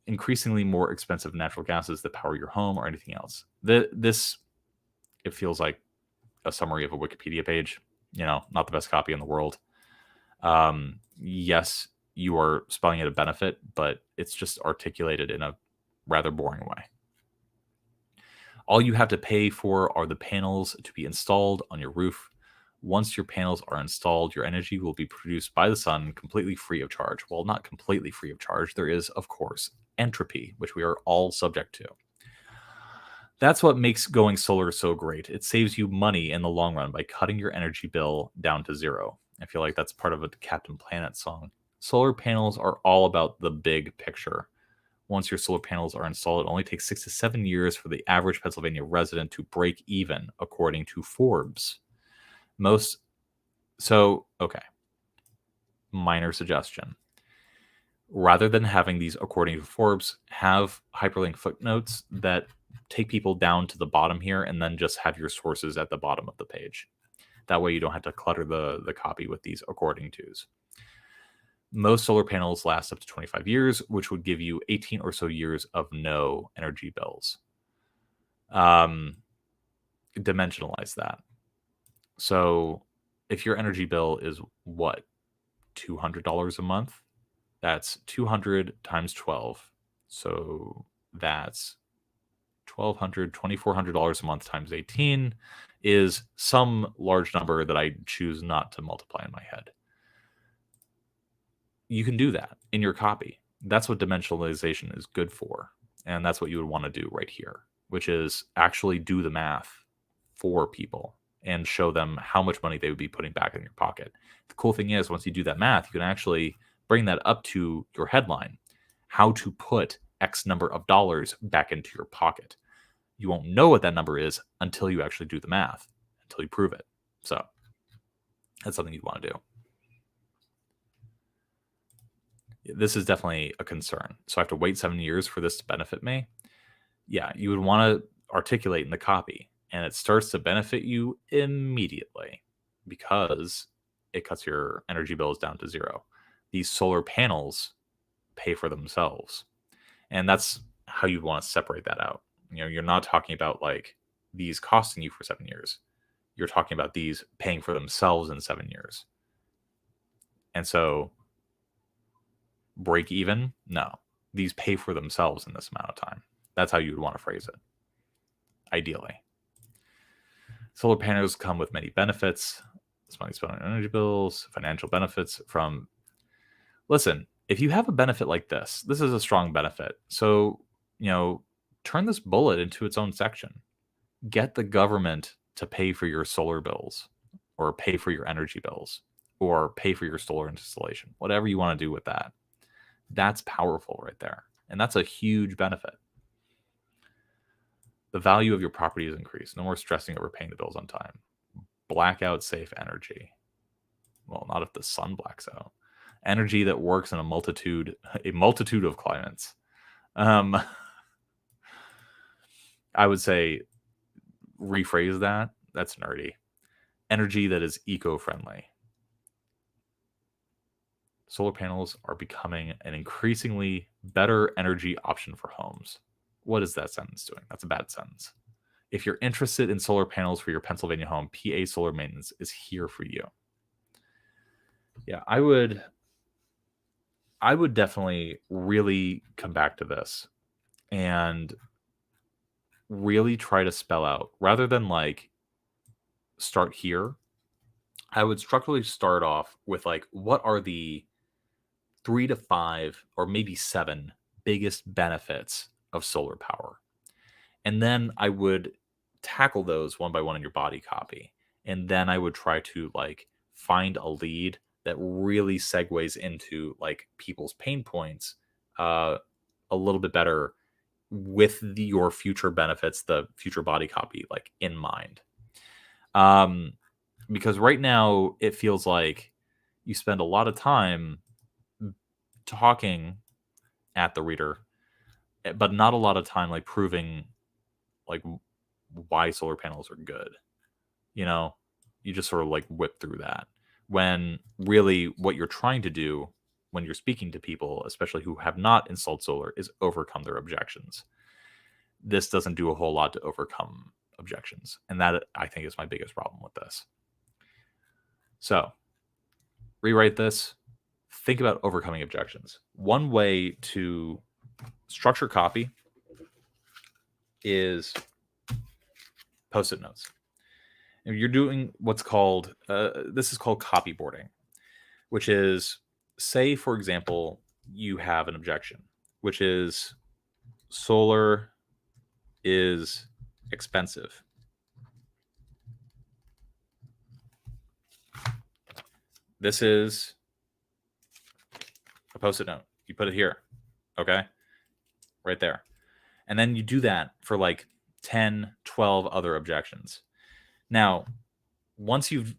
increasingly more expensive natural gases that power your home or anything else. It feels like a summary of a Wikipedia page, not the best copy in the world. Yes, you are spelling it a benefit, but it's just articulated in a rather boring way. All you have to pay for are the panels to be installed on your roof. Once your panels are installed, your energy will be produced by the sun completely free of charge. Well, not completely free of charge. There is, of course, entropy, which we are all subject to. That's what makes going solar so great. It saves you money in the long run by cutting your energy bill down to zero. I feel like that's part of a Captain Planet song. Solar panels are all about the big picture. Once your solar panels are installed, it only takes 6 to 7 years for the average Pennsylvania resident to break even, according to Forbes. Okay. Minor suggestion. Rather than having these according to Forbes, have hyperlink footnotes that take people down to the bottom here and then just have your sources at the bottom of the page. That way you don't have to clutter the copy with these according tos. Most solar panels last up to 25 years, which would give you 18 or so years of no energy bills. Dimensionalize that. So if your energy bill is what, $200 a month? That's 200 times 12. So that's $1,200, $2,400 a month times 18 is some large number that I choose not to multiply in my head. You can do that in your copy. That's what dimensionalization is good for. And that's what you would want to do right here, which is actually do the math for people and show them how much money they would be putting back in your pocket. The cool thing is, once you do that math, you can actually bring that up to your headline, how to put X number of dollars back into your pocket. You won't know what that number is until you actually do the math, until you prove it. So that's something you'd want to do. This is definitely a concern. So I have to wait 7 years for this to benefit me. Yeah, you would want to articulate in the copy, and it starts to benefit you immediately because it cuts your energy bills down to zero. These solar panels pay for themselves. And that's how you want to separate that out. You're not talking about like these costing you for 7 years. You're talking about these paying for themselves in 7 years. And so break even? No. These pay for themselves in this amount of time. That's how you would want to phrase it. Ideally. Solar panels come with many benefits. Money spent on energy bills, financial benefits from... Listen, if you have a benefit like this is a strong benefit. So, turn this bullet into its own section. Get the government to pay for your solar bills or pay for your energy bills or pay for your solar installation, whatever you want to do with that. That's powerful right there. And that's a huge benefit. The value of your property is increased. No more stressing over paying the bills on time. Blackout safe energy. Well, not if the sun blacks out. Energy that works in a multitude of climates. I would say rephrase that. That's nerdy. Energy that is eco-friendly. Solar panels are becoming an increasingly better energy option for homes. What is that sentence doing? That's a bad sentence. If you're interested in solar panels for your Pennsylvania home, PA Solar Maintenance is here for you. Yeah, I would definitely really come back to this and really try to spell out, rather than like start here, I would structurally start off with like, what are the 3 to 5 or maybe 7 biggest benefits of solar power? And then I would tackle those one by one in your body copy. And then I would try to like find a lead that really segues into like people's pain points a little bit better with your future benefits, the future body copy like in mind. Because right now it feels like you spend a lot of time talking at the reader, but not a lot of time like proving like why solar panels are good. You just sort of like whip through that, when really what you're trying to do when you're speaking to people, especially who have not installed solar, is overcome their objections. This doesn't do a whole lot to overcome objections, and that I think is my biggest problem with this. So rewrite this, think about overcoming objections. One way to structure copy is Post-it notes. And you're doing what's called, this is called copyboarding, which is, say, for example, you have an objection, which is solar is expensive. This is a Post-it note. You put it here, okay? Right there. And then you do that for like 10, 12 other objections. Now, once you've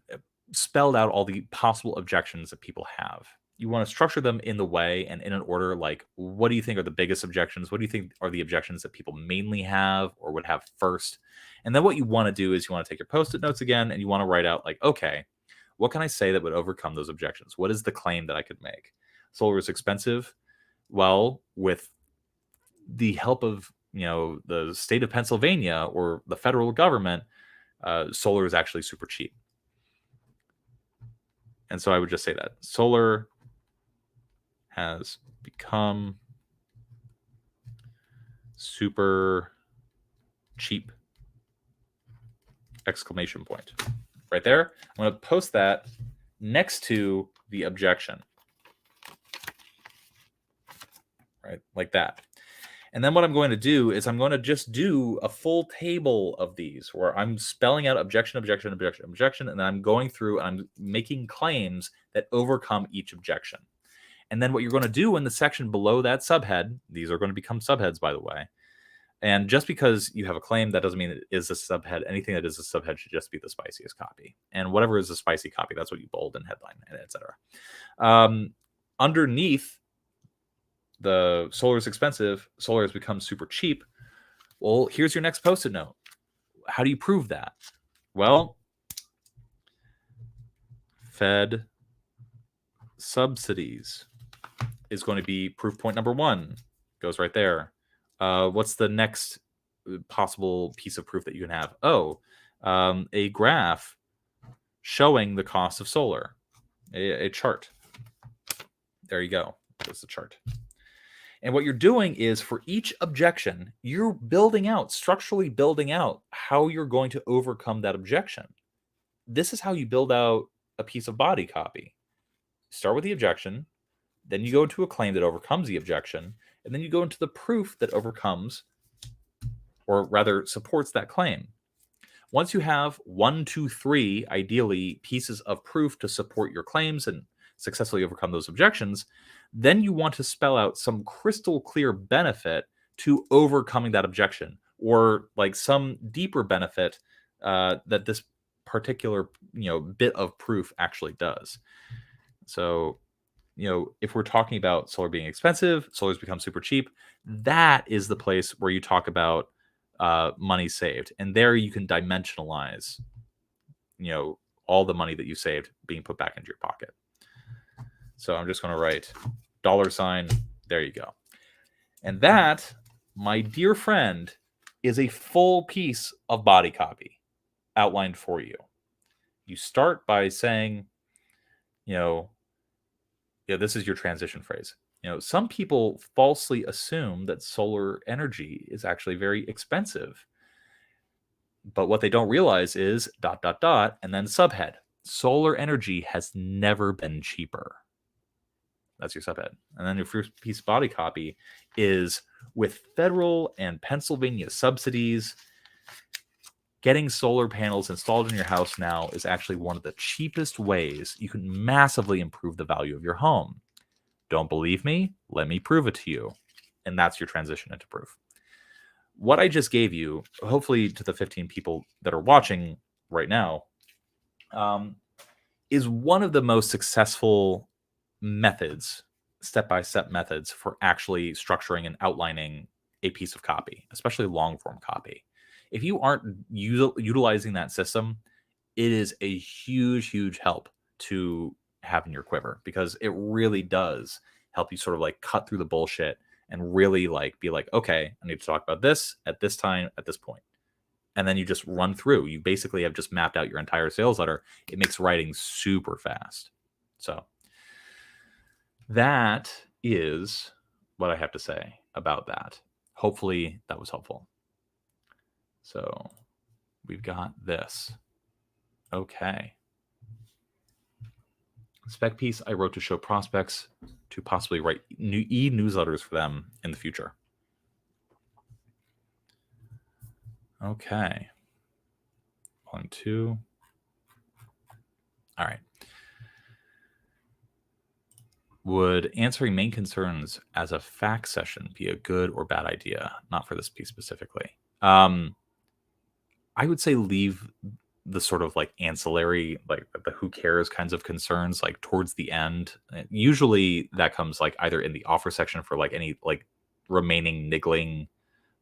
spelled out all the possible objections that people have, you want to structure them in the way and in an order like, what do you think are the biggest objections? What do you think are the objections that people mainly have or would have first? And then what you want to do is you want to take your Post-it notes again and you want to write out like, okay, what can I say that would overcome those objections? What is the claim that I could make? Solar is expensive. Well, with the help of the state of Pennsylvania or the federal government, solar is actually super cheap. And so I would just say that solar has become super cheap! Exclamation point. Right there. I'm going to post that next to the objection. Right, like that. And then what I'm going to do is I'm going to just do a full table of these where I'm spelling out objection, objection, objection, objection, and then I'm going through and I'm making claims that overcome each objection. And then what you're going to do in the section below that subhead, these are going to become subheads, by the way. And just because you have a claim, that doesn't mean it is a subhead. Anything that is a subhead should just be the spiciest copy. And whatever is a spicy copy, that's what you bold and headline, and etc. Underneath the solar is expensive, solar has become super cheap. Well, here's your next Post-it note. How do you prove that? Well, Fed subsidies is going to be proof point number 1. Goes right there. What's the next possible piece of proof that you can have? A graph showing the cost of solar. A chart. There you go. There's the chart. And what you're doing is for each objection, you're building out, structurally building out how you're going to overcome that objection. This is how you build out a piece of body copy. Start with the objection, then you go into a claim that overcomes the objection, and then you go into the proof that overcomes, or rather supports that claim. Once you have 1, 2, 3, ideally, pieces of proof to support your claims and successfully overcome those objections, then you want to spell out some crystal clear benefit to overcoming that objection, or like some deeper benefit that this particular bit of proof actually does. So, if we're talking about solar being expensive, solar's become super cheap, that is the place where you talk about money saved. And there you can dimensionalize, all the money that you saved being put back into your pocket. So I'm just going to write $. There you go. And that, my dear friend, is a full piece of body copy outlined for you. You start by saying, this is your transition phrase. Some people falsely assume that solar energy is actually very expensive. But what they don't realize is ... and then subhead. Solar energy has never been cheaper. That's your subhead. And then your first piece of body copy is, with federal and Pennsylvania subsidies, getting solar panels installed in your house now is actually one of the cheapest ways you can massively improve the value of your home. Don't believe me? Let me prove it to you. And that's your transition into proof. What I just gave you, hopefully to the 15 people that are watching right now, is one of the most successful methods, step-by-step methods for actually structuring and outlining a piece of copy, especially long-form copy. If you aren't utilizing that system, it is a huge, huge help to have in your quiver, because it really does help you sort of like cut through the bullshit and really like be like, okay, I need to talk about this at this time, at this point. And then you just run through. You basically have just mapped out your entire sales letter. It makes writing super fast. So that is what I have to say about that. Hopefully that was helpful. So we've got this. Okay. Spec piece I wrote to show prospects to possibly write e-newsletters for them in the future. Okay. 1, 2. All right. Would answering main concerns as a fact session be a good or bad idea? Not for this piece specifically. I would say leave the sort of like ancillary, like the who cares kinds of concerns, like towards the end. Usually that comes like either in the offer section for like any like remaining niggling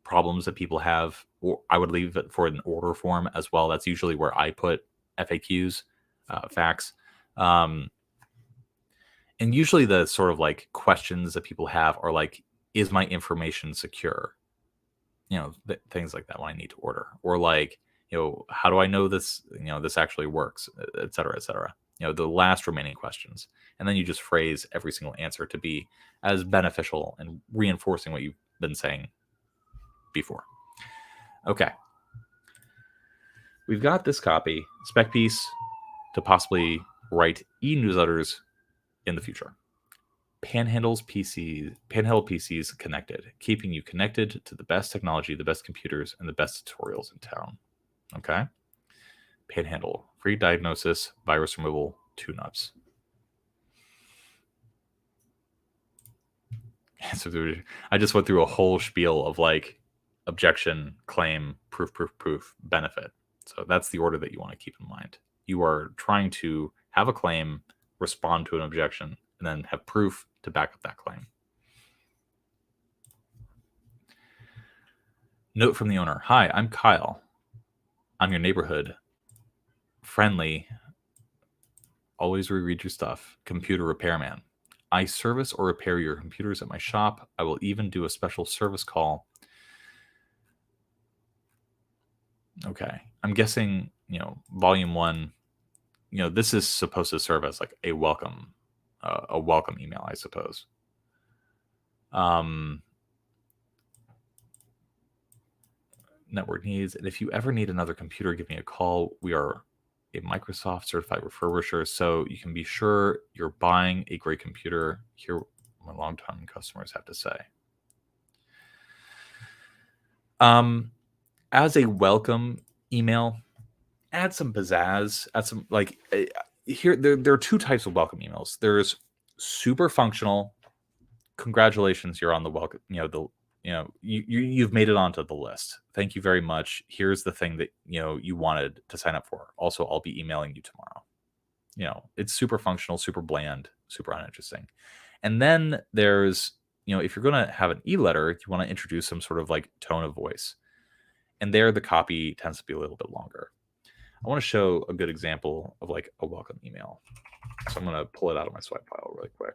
problems that people have, or I would leave it for an order form as well. That's usually where I put FAQs, facts. And usually the sort of like questions that people have are like, is my information secure? Things like that when I need to order, or like, how do I know this, this actually works, et cetera, et cetera. The last remaining questions. And then you just phrase every single answer to be as beneficial and reinforcing what you've been saying before. Okay. We've got this copy, spec piece, to possibly write e-newsletters in the future. Panhandle PCs connected, keeping you connected to the best technology, the best computers, and the best tutorials in town. Okay. Panhandle, free diagnosis, virus removal, tune-ups. So I just went through a whole spiel of like objection, claim, proof, benefit. So that's the order that you want to keep in mind. You are trying to have a claim, respond to an objection, and then have proof to back up that claim. Note from the owner. Hi, I'm Kyle. I'm your neighborhood friendly, always reread your stuff, computer repairman. I service or repair your computers at my shop. I will even do a special service call. Okay. I'm guessing, volume 1, this is supposed to serve as like a welcome email, I suppose. Network needs. And if you ever need another computer, give me a call. We are a Microsoft certified refurbisher, so you can be sure you're buying a great computer. Hear what my longtime customers have to say. As a welcome email, add some pizzazz, add some like here. There are 2 types of welcome emails. There's super functional. Congratulations, you're on the welcome. You've made it onto the list. Thank you very much. Here's the thing that you wanted to sign up for. Also, I'll be emailing you tomorrow. It's super functional, super bland, super uninteresting. And then there's, if you're going to have an e-letter, you want to introduce some sort of like tone of voice. And there the copy tends to be a little bit longer. I want to show a good example of like a welcome email. So I'm going to pull it out of my swipe file really quick.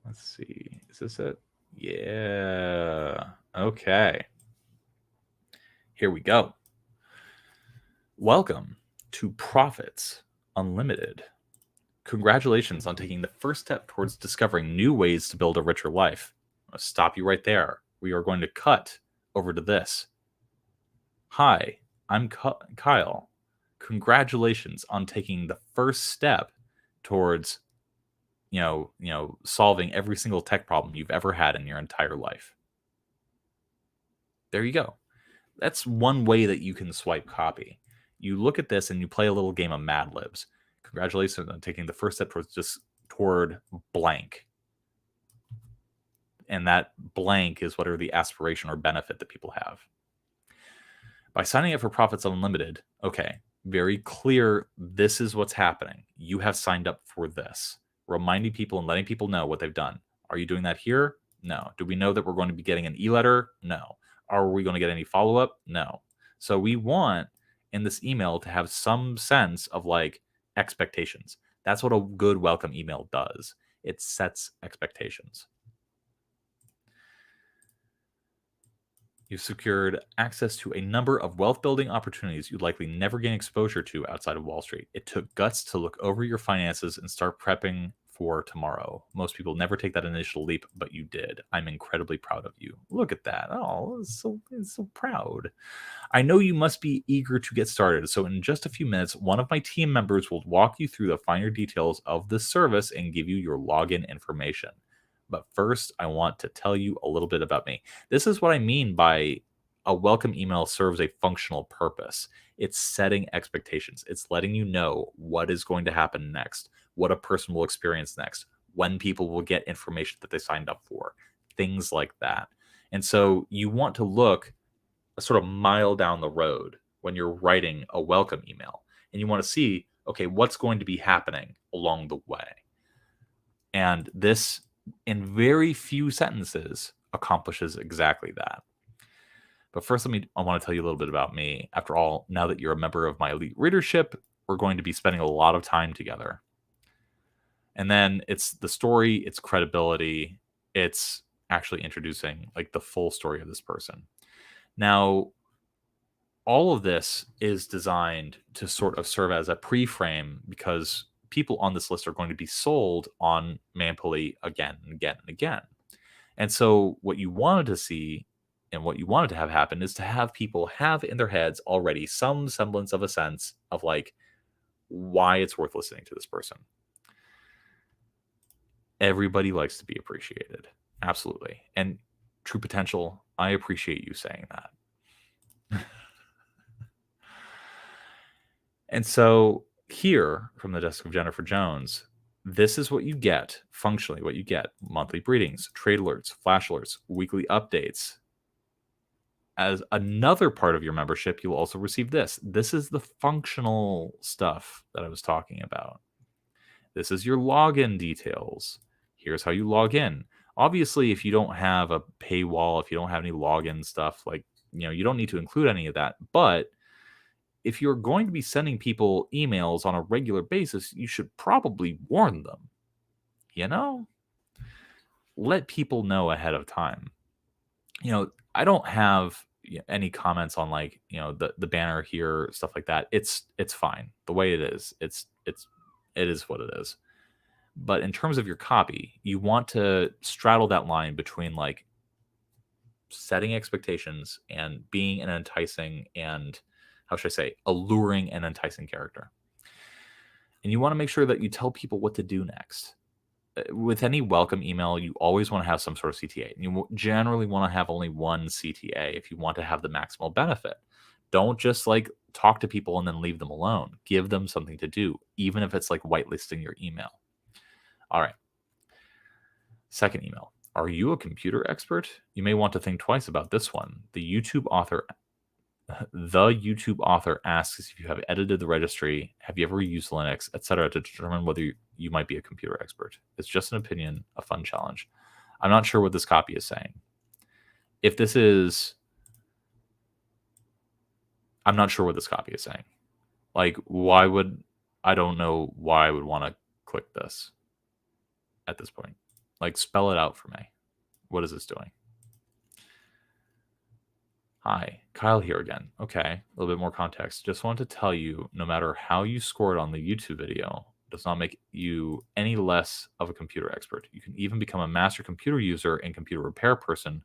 Let's see. Is this it? Yeah. Okay. Here we go. Welcome to Profits Unlimited. Congratulations on taking the first step towards discovering new ways to build a richer life. I'll stop you right there. We are going to cut over to this. Hi, I'm Kyle. Congratulations on taking the first step towards solving every single tech problem you've ever had in your entire life. There you go. That's one way that you can swipe copy. You look at this and you play a little game of Mad Libs. Congratulations on taking the first step toward blank. And that blank is whatever the aspiration or benefit that people have. By signing up for Profits Unlimited, okay, very clear, this is what's happening. You have signed up for this. Reminding people and letting people know what they've done. Are you doing that here? No. Do we know that we're going to be getting an e-letter? No. Are we going to get any follow-up? No. So we want in this email to have some sense of like expectations. That's what a good welcome email does. It sets expectations. You've secured access to a number of wealth building opportunities you'd likely never gain exposure to outside of Wall Street. It took guts to look over your finances and start prepping for tomorrow. Most people never take that initial leap, but you did. I'm incredibly proud of you. Look at that. Oh, it's so proud. I know you must be eager to get started, so in just a few minutes, one of my team members will walk you through the finer details of this service and give you your login information. But first, I want to tell you a little bit about me. This is what I mean by a welcome email serves a functional purpose. It's setting expectations. It's letting you know what is going to happen next, what a person will experience next, when people will get information that they signed up for, things like that. And so you want to look a sort of mile down the road when you're writing a welcome email, and you want to see, okay, what's going to be happening along the way. And this, in very few sentences, accomplishes exactly that. But first, I want to tell you a little bit about me. After all, now that you're a member of my elite readership, we're going to be spending a lot of time together. And then it's the story, it's credibility, it's actually introducing like the full story of this person. Now, all of this is designed to sort of serve as a pre-frame because people on this list are going to be sold on Man-Pulley again and again and again. And so what you wanted to see and what you wanted to have happen is to have people have in their heads already some semblance of a sense of like why it's worth listening to this person. Everybody likes to be appreciated. Absolutely. And True Potential, I appreciate you saying that. And so here from the desk of Jennifer Jones, this is what you get functionally, what you get: monthly briefings, trade alerts, flash alerts, weekly updates. As another part of your membership, you'll also receive this. This is the functional stuff that I was talking about. This is your login details. Here's how you log in. Obviously, if you don't have a paywall, if you don't have any login stuff, like, you don't need to include any of that. But if you're going to be sending people emails on a regular basis, you should probably warn them. Let people know ahead of time. I don't have any comments on like, the banner here, stuff like that. It's fine the way it is. It is what it is. But in terms of your copy, you want to straddle that line between like setting expectations and being an enticing and, how should I say, alluring and enticing character. And you want to make sure that you tell people what to do next. With any welcome email, you always want to have some sort of CTA. And you generally want to have only one CTA if you want to have the maximal benefit. Don't just like talk to people and then leave them alone. Give them something to do, even if it's like whitelisting your email. All right. Second email. Are you a computer expert? You may want to think twice about this one. The YouTube author asks if you have edited the registry, have you ever used Linux, etc., to determine whether you might be a computer expert. It's just an opinion, a fun challenge. I'm not sure what this copy is saying. I'm not sure what this copy is saying. Like, I don't know why I would want to click this at this point. Like, spell it out for me. What is this doing? Hi, Kyle here again. Okay, a little bit more context. Just wanted to tell you, no matter how you scored on the YouTube video, does not make you any less of a computer expert. You can even become a master computer user and computer repair person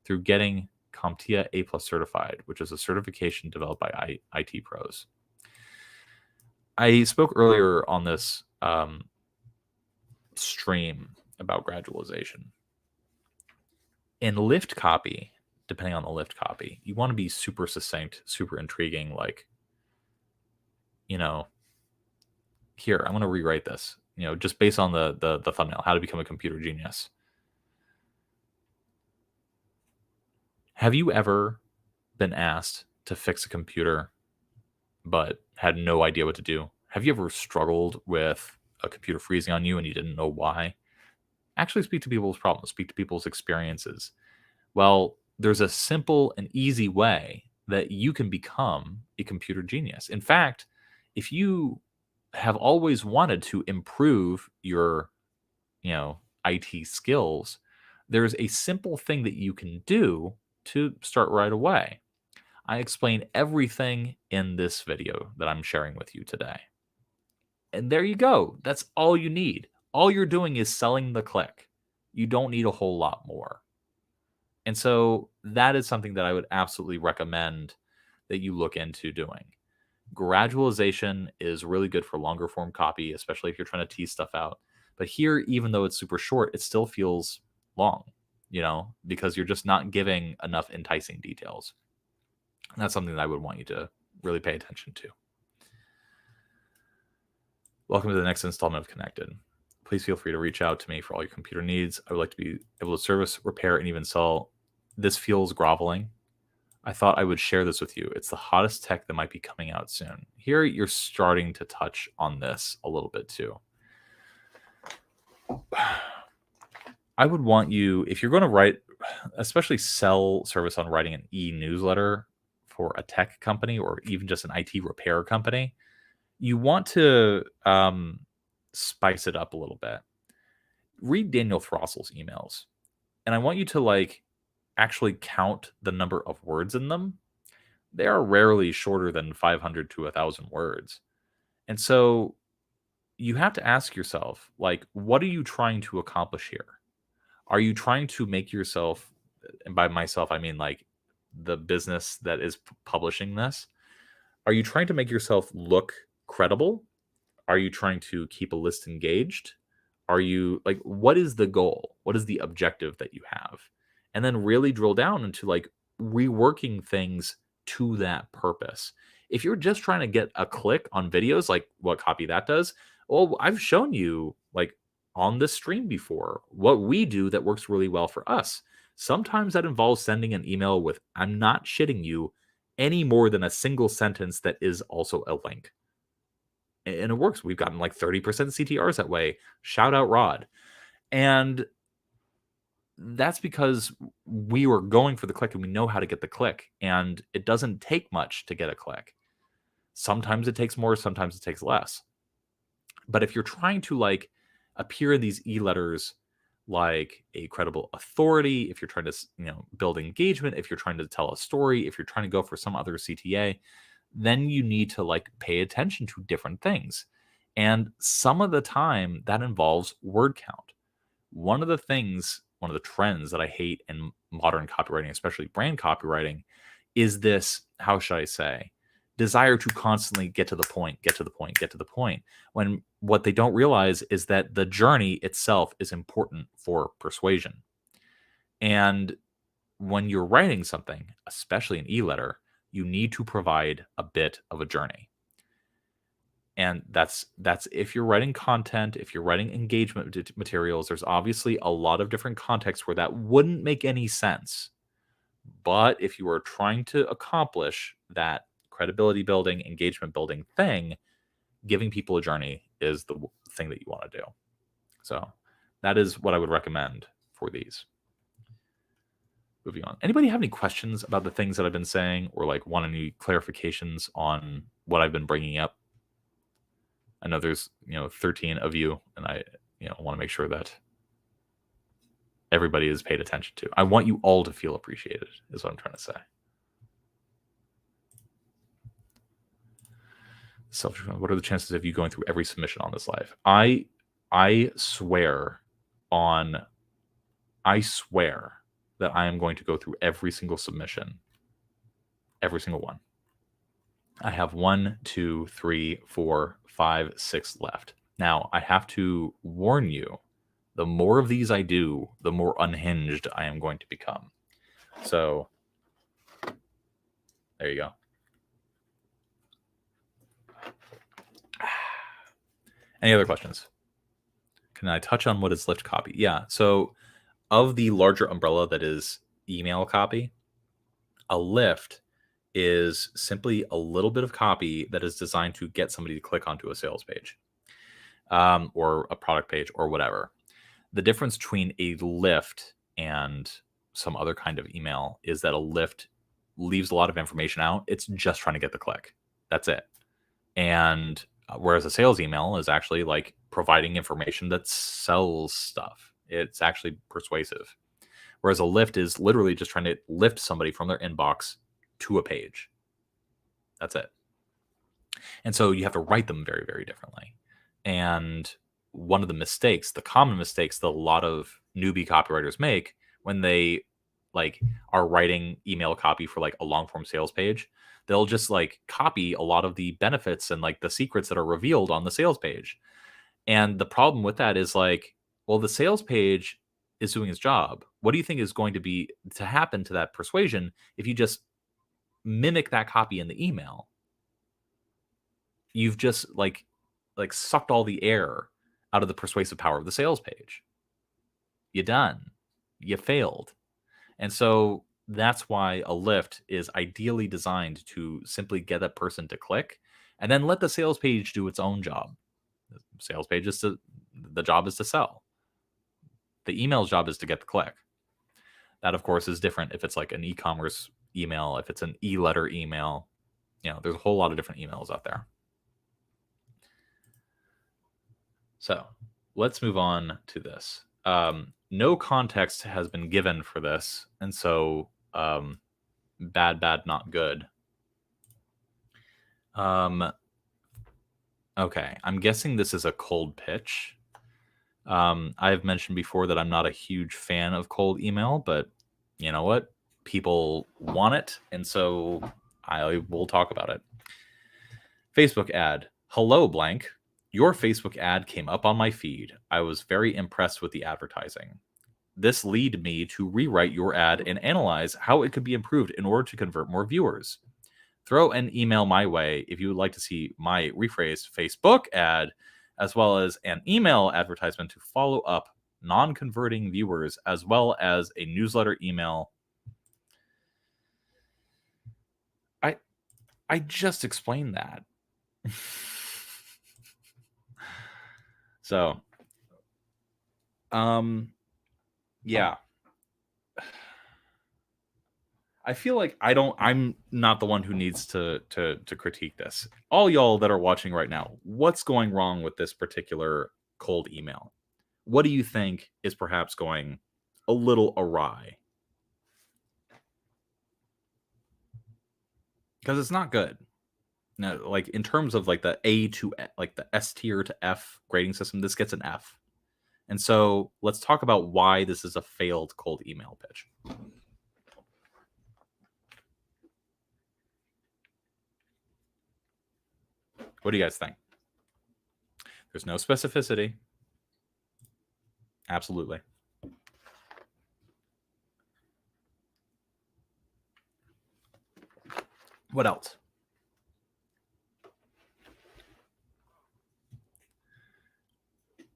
through getting CompTIA A+ certified, which is a certification developed by IT pros. I spoke earlier on this stream about gradualization. In lift copy, depending on the lift copy, you want to be super succinct, super intriguing. Like, here, I'm going to rewrite this, just based on the thumbnail, how to become a computer genius. Have you ever been asked to fix a computer but had no idea what to do? Have you ever struggled with a computer freezing on you and you didn't know why? Actually speak to people's problems, speak to people's experiences. Well, there's a simple and easy way that you can become a computer genius. In fact, if you have always wanted to improve your, IT skills, there's a simple thing that you can do to start right away. I explain everything in this video that I'm sharing with you today. And there you go. That's all you need. All you're doing is selling the click. You don't need a whole lot more. And so that is something that I would absolutely recommend that you look into doing. Gradualization is really good for longer form copy, especially if you're trying to tease stuff out. But here, even though it's super short, it still feels long, because you're just not giving enough enticing details. And that's something that I would want you to really pay attention to. Welcome to the next installment of Connected. Please feel free to reach out to me for all your computer needs. I would like to be able to service, repair, and even sell. This feels groveling. I thought I would share this with you. It's the hottest tech that might be coming out soon. Here, you're starting to touch on this a little bit too. I would want you, if you're going to write, especially sell service on writing an e-newsletter for a tech company or even just an IT repair company, you want to spice it up a little bit. Read Daniel Throssel's emails, and I want you to actually count the number of words in them. They are rarely shorter than 500 to 1,000 words. And so you have to ask yourself, what are you trying to accomplish here? Are you trying to make yourself, and by myself, I mean the business that is publishing this, are you trying to make yourself look credible? Are you trying to keep a list engaged? Are you what is the goal? What is the objective that you have? And then really drill down into reworking things to that purpose. If you're just trying to get a click on videos, like what copy that does, well, I've shown you on this stream before what we do that works really well for us. Sometimes that involves sending an email with, I'm not shitting you, any more than a single sentence that is also a link. And it works. We've gotten 30% CTRs that way. Shout out Rod. And that's because we were going for the click and we know how to get the click. And it doesn't take much to get a click. Sometimes it takes more, sometimes it takes less. But if you're trying to appear in these e-letters like a credible authority, if you're trying to build engagement, if you're trying to tell a story, if you're trying to go for some other CTA, then you need to pay attention to different things. And some of the time that involves word count. One of the trends that I hate in modern copywriting, especially brand copywriting, is this, how should I say, desire to constantly get to the point, when what they don't realize is that the journey itself is important for persuasion. And when you're writing something, especially an e-letter, you need to provide a bit of a journey. And that's if you're writing content, if you're writing engagement materials, there's obviously a lot of different contexts where that wouldn't make any sense. But if you are trying to accomplish that credibility building, engagement building thing, giving people a journey is the thing that you want to do. So that is what I would recommend for these. Moving on. Anybody have any questions about the things that I've been saying, or want any clarifications on what I've been bringing up? I know there's 13 of you, and I want to make sure that everybody is paid attention to. I want you all to feel appreciated, is what I'm trying to say. What are the chances of you going through every submission on this live? I swear that I am going to go through every single submission, every single one. I have 1, 2, 3, 4, 5, 6 left. Now, I have to warn you, the more of these I do, the more unhinged I am going to become. So, there you go. Any other questions? Can I touch on what is lift copy? Yeah. So, of the larger umbrella that is email copy, a lift is simply a little bit of copy that is designed to get somebody to click onto a sales page or a product page or whatever. The difference between a lift and some other kind of email is that a lift leaves a lot of information out. It's just trying to get the click. That's it. And whereas a sales email is actually providing information that sells stuff. It's actually persuasive. Whereas a lift is literally just trying to lift somebody from their inbox to a page. That's it. And so you have to write them very, very differently. And one of the common mistakes that a lot of newbie copywriters make when they like are writing email copy for like a long form sales page, they'll just like copy a lot of the benefits and like the secrets that are revealed on the sales page. And the problem with that is like, well, the sales page is doing its job. What do you think is going to happen to that persuasion if you just mimic that copy in the email? You've just like sucked all the air out of the persuasive power of the sales page. You done. You failed. And so that's why a lift is ideally designed to simply get a person to click and then let the sales page do its own job. The sales page the job is to sell. The email's job is to get the click. That, of course, is different if it's like an e-commerce email, if it's an e-letter email. There's a whole lot of different emails out there. So let's move on to this. No context has been given for this, and so bad, not good. Okay, I'm guessing this is a cold pitch. I've mentioned before that I'm not a huge fan of cold email, but you know what? People want it, and so I will talk about it. Facebook ad. Hello, blank. Your Facebook ad came up on my feed. I was very impressed with the advertising. This led me to rewrite your ad and analyze how it could be improved in order to convert more viewers. Throw an email my way if you would like to see my rephrased Facebook ad, as well as an email advertisement to follow up non-converting viewers, as well as a newsletter email. I just explained that. So, yeah. I feel like I'm not the one who needs to critique this. All y'all that are watching right now, what's going wrong with this particular cold email? What do you think is perhaps going a little awry? Because it's not good. No, like in terms of like the A to like the S tier to F grading system, this gets an F. And so let's talk about why this is a failed cold email pitch. What do you guys think? There's no specificity. Absolutely. What else?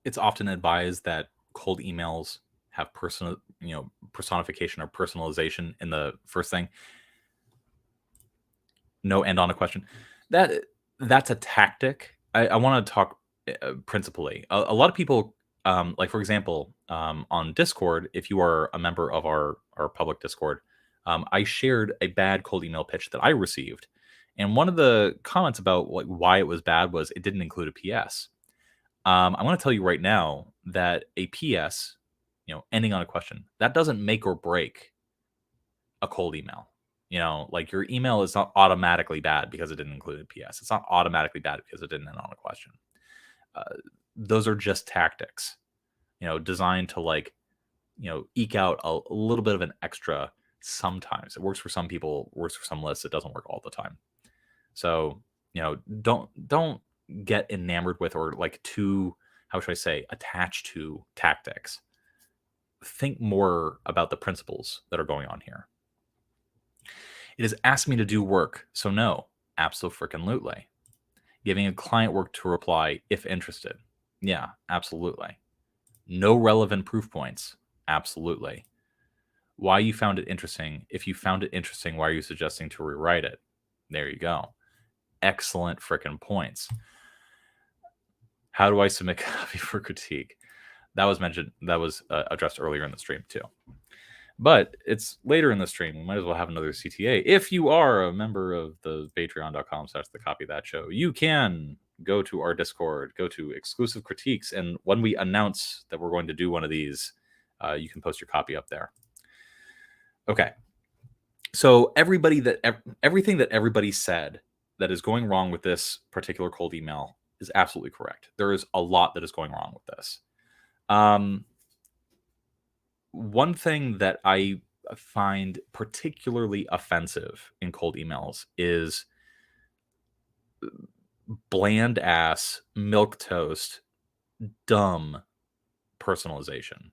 It's often advised that cold emails have personification or personalization in the first thing. No end on a question. That's a tactic. I want to talk principally. A lot of people, like for example, on Discord, if you are a member of our public Discord, I shared a bad cold email pitch that I received. And one of the comments about like why it was bad was it didn't include a PS. I'm going to tell you right now that a PS, ending on a question, that doesn't make or break a cold email. Like your email is not automatically bad because it didn't include a PS. It's not automatically bad because it didn't end on a question. Those are just tactics, designed to like, eke out a little bit of an extra. Sometimes it works for some people, works for some lists. It doesn't work all the time. So, don't get enamored with or like too, how should I say, attached to tactics. Think more about the principles that are going on here. It has asked me to do work, so no, abso-freaking-lutely. Giving a client work to reply if interested. Yeah, absolutely. No relevant proof points. Absolutely. Why you found it interesting. If you found it interesting, why are you suggesting to rewrite it? There you go. Excellent freaking points. How do I submit copy for critique? That was mentioned. That was addressed earlier in the stream too. But it's later in the stream. We might as well have another CTA. If you are a member of the patreon.com/thecopythatshow, you can go to our Discord, go to exclusive critiques. And when we announce that we're going to do one of these, you can post your copy up there. Okay. So everything that everybody said that is going wrong with this particular cold email is absolutely correct. There is a lot that is going wrong with this. One thing that I find particularly offensive in cold emails is bland ass milk toast dumb personalization.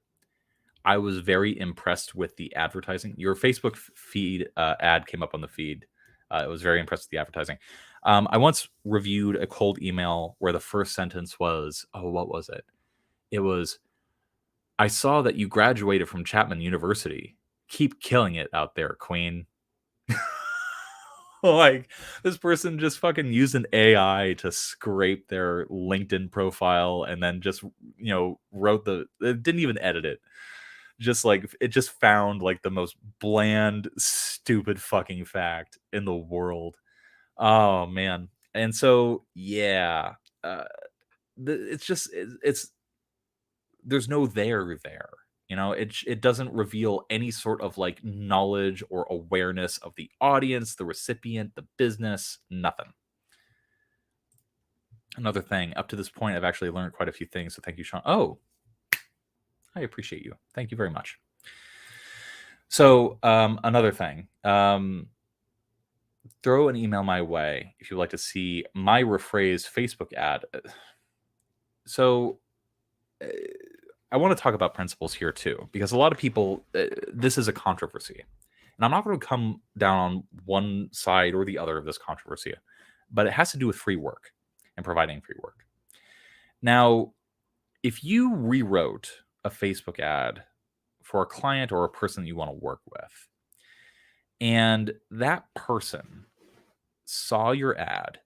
I was very impressed with the advertising. Your Facebook feed ad came up on the feed. I was very impressed with the advertising. I once reviewed a cold email where the first sentence was, what was it? It was, I saw that you graduated from Chapman University. Keep killing it out there, Queen. Like, this person just fucking used an AI to scrape their LinkedIn profile and then just, wrote it didn't even edit it. Just like, it just found like the most bland, stupid fucking fact in the world. Oh, man. And so, yeah, it's there's no there. It doesn't reveal any sort of like knowledge or awareness of the audience, the recipient, the business, nothing. Another thing, up to this point, I've actually learned quite a few things. So thank you, Sean. Oh, I appreciate you. Thank you very much. So another thing, throw an email my way if you'd like to see my rephrased Facebook ad. So I want to talk about principles here too, because a lot of people, this is a controversy. And I'm not going to come down on one side or the other of this controversy, but it has to do with free work and providing free work. Now, if you rewrote a Facebook ad for a client or a person that you want to work with, and that person saw your ad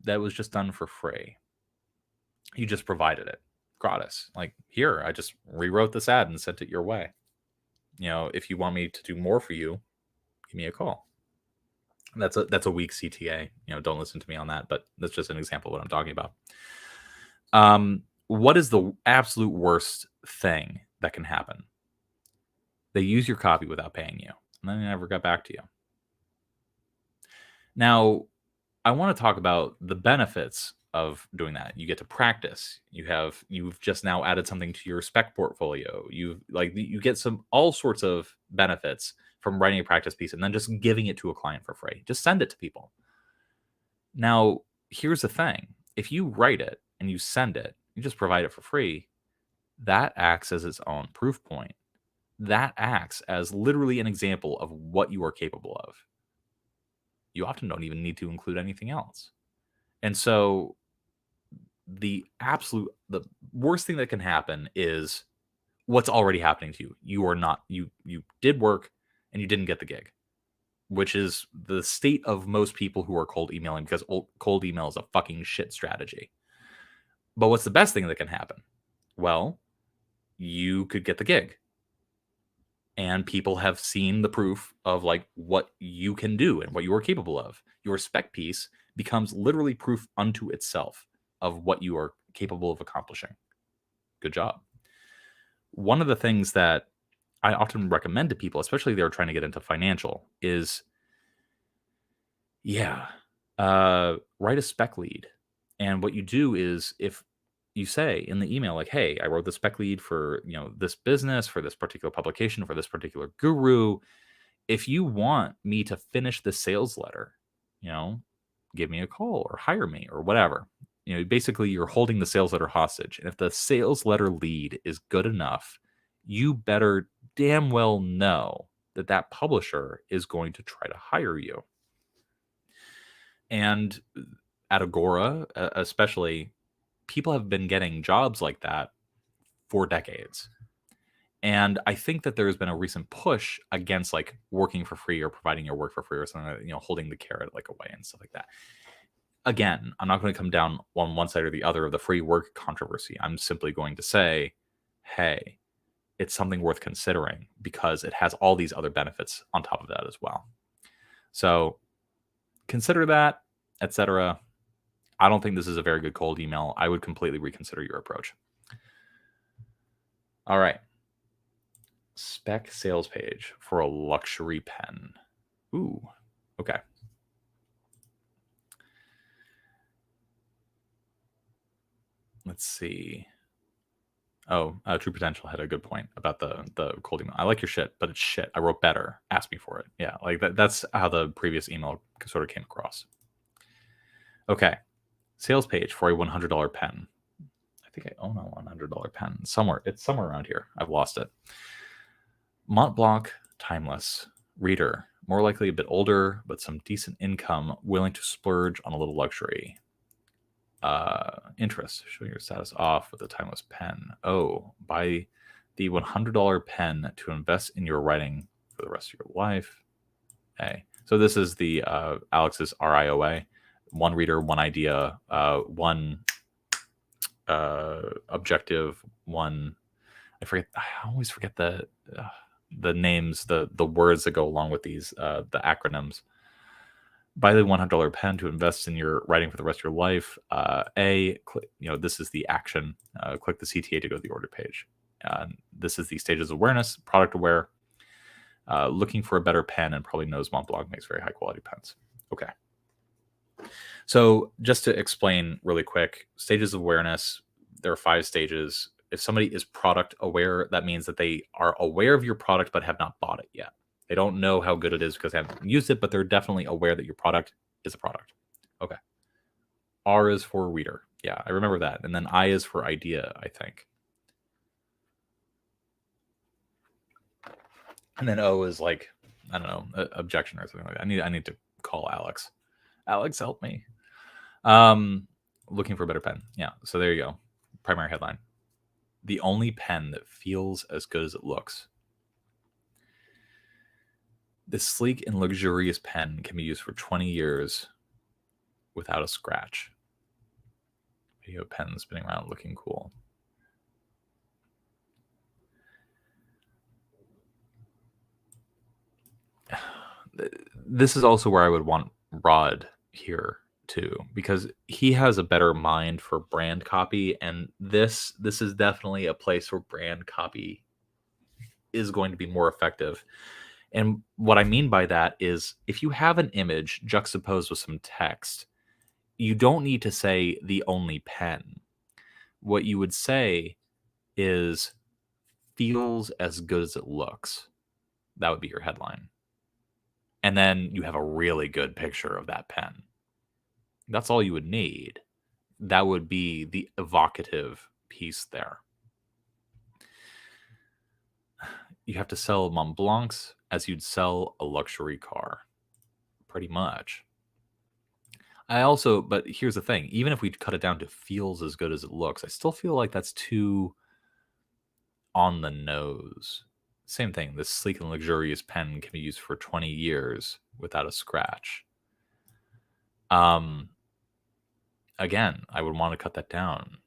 that was just done for free, you just provided it gratis. Like, here, I just rewrote this ad and sent it your way. If you want me to do more for you, give me a call. That's a weak CTA. Don't listen to me on that, but that's just an example of what I'm talking about. What is the absolute worst thing that can happen? They use your copy without paying you, and then they never got back to you. Now, I want to talk about the benefits of doing that. You get to practice. You've just now added something to your spec portfolio. You get all sorts of benefits from writing a practice piece and then just giving it to a client for free. Just send it to people. Now, here's the thing. If you write it and you send it, you just provide it for free, that acts as its own proof point. That acts as literally an example of what you are capable of. You often don't even need to include anything else. And so the worst thing that can happen is what's already happening to you. You did work and you didn't get the gig, which is the state of most people who are cold emailing, because cold email is a fucking shit strategy. But what's the best thing that can happen? Well, you could get the gig. And people have seen the proof of like what you can do and what you are capable of. Your spec piece becomes literally proof unto itself of what you are capable of accomplishing. Good job. One of the things that I often recommend to people, especially if they're trying to get into financial, is write a spec lead. And what you do is, if you say in the email, like, hey, I wrote the spec lead for, this business, for this particular publication, for this particular guru. If you want me to finish the sales letter, give me a call or hire me or whatever. Basically you're holding the sales letter hostage. And if the sales letter lead is good enough, you better damn well know that publisher is going to try to hire you. And at Agora, especially, people have been getting jobs like that for decades. And I think that there's been a recent push against like working for free or providing your work for free or something, holding the carrot like away and stuff like that. Again, I'm not going to come down on one side or the other of the free work controversy. I'm simply going to say, hey, it's something worth considering because it has all these other benefits on top of that as well. So consider that, etc. I don't think this is a very good cold email. I would completely reconsider your approach. All right. Spec sales page for a luxury pen. Ooh, okay. Let's see. Oh, True Potential had a good point about the cold email. I like your shit, but it's shit. I wrote better. Ask me for it. Yeah, like that's how the previous email sort of came across. Okay. Sales page for a $100 pen. I think I own a $100 pen somewhere. It's somewhere around here. I've lost it. Mont Blanc, timeless. Reader, more likely a bit older, but some decent income, willing to splurge on a little luxury. Interest, showing your status off with a timeless pen. Oh, buy the $100 pen to invest in your writing for the rest of your life. Okay. So this is the Alex's RIOA. One reader, one idea, one objective, one. I always forget the names, the words that go along with these, the acronyms. Buy the $100 pen to invest in your writing for the rest of your life. This is the action. Click the CTA to go to the order page. This is the stages of awareness, product aware, looking for a better pen, and probably knows Mont Blanc makes very high quality pens. Okay. So just to explain really quick, stages of awareness, there are 5 stages. If somebody is product aware, that means that they are aware of your product but have not bought it yet. They don't know how good it is because they haven't used it, but they're definitely aware that your product is a product. Okay. R is for reader. Yeah, I remember that. And then I is for idea, I think. And then O is like, I don't know, objection or something like that. I need to call Alex. Alex, help me. Looking for a better pen. Yeah, so there you go. Primary headline. The only pen that feels as good as it looks. This sleek and luxurious pen can be used for 20 years without a scratch. Video pen spinning around looking cool. This is also where I would want Rod here too, because he has a better mind for brand copy, and this is definitely a place where brand copy is going to be more effective. And what I mean by that is if you have an image juxtaposed with some text, you don't need to say the only pen. What you would say is feels as good as it looks. That would be your headline. And then you have a really good picture of that pen. That's all you would need. That would be the evocative piece there. You have to sell Mont Blancs as you'd sell a luxury car. Pretty much. But here's the thing. Even if we cut it down to feels as good as it looks, I still feel like that's too on the nose. Same thing. This sleek and luxurious pen can be used for 20 years without a scratch. Again, I would want to cut that down.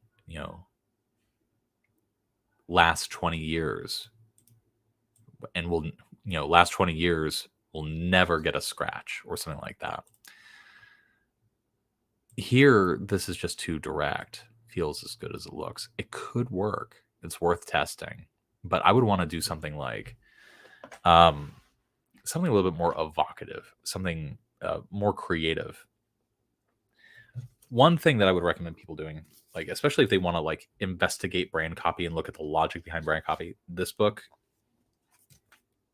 Last 20 years. And last 20 years will never get a scratch or something like that. Here, this is just too direct. Feels as good as it looks. It could work. It's worth testing. But I would want to do something like something a little bit more evocative, something more creative. One thing that I would recommend people doing, like especially if they want to like investigate brand copy and look at the logic behind brand copy, this book,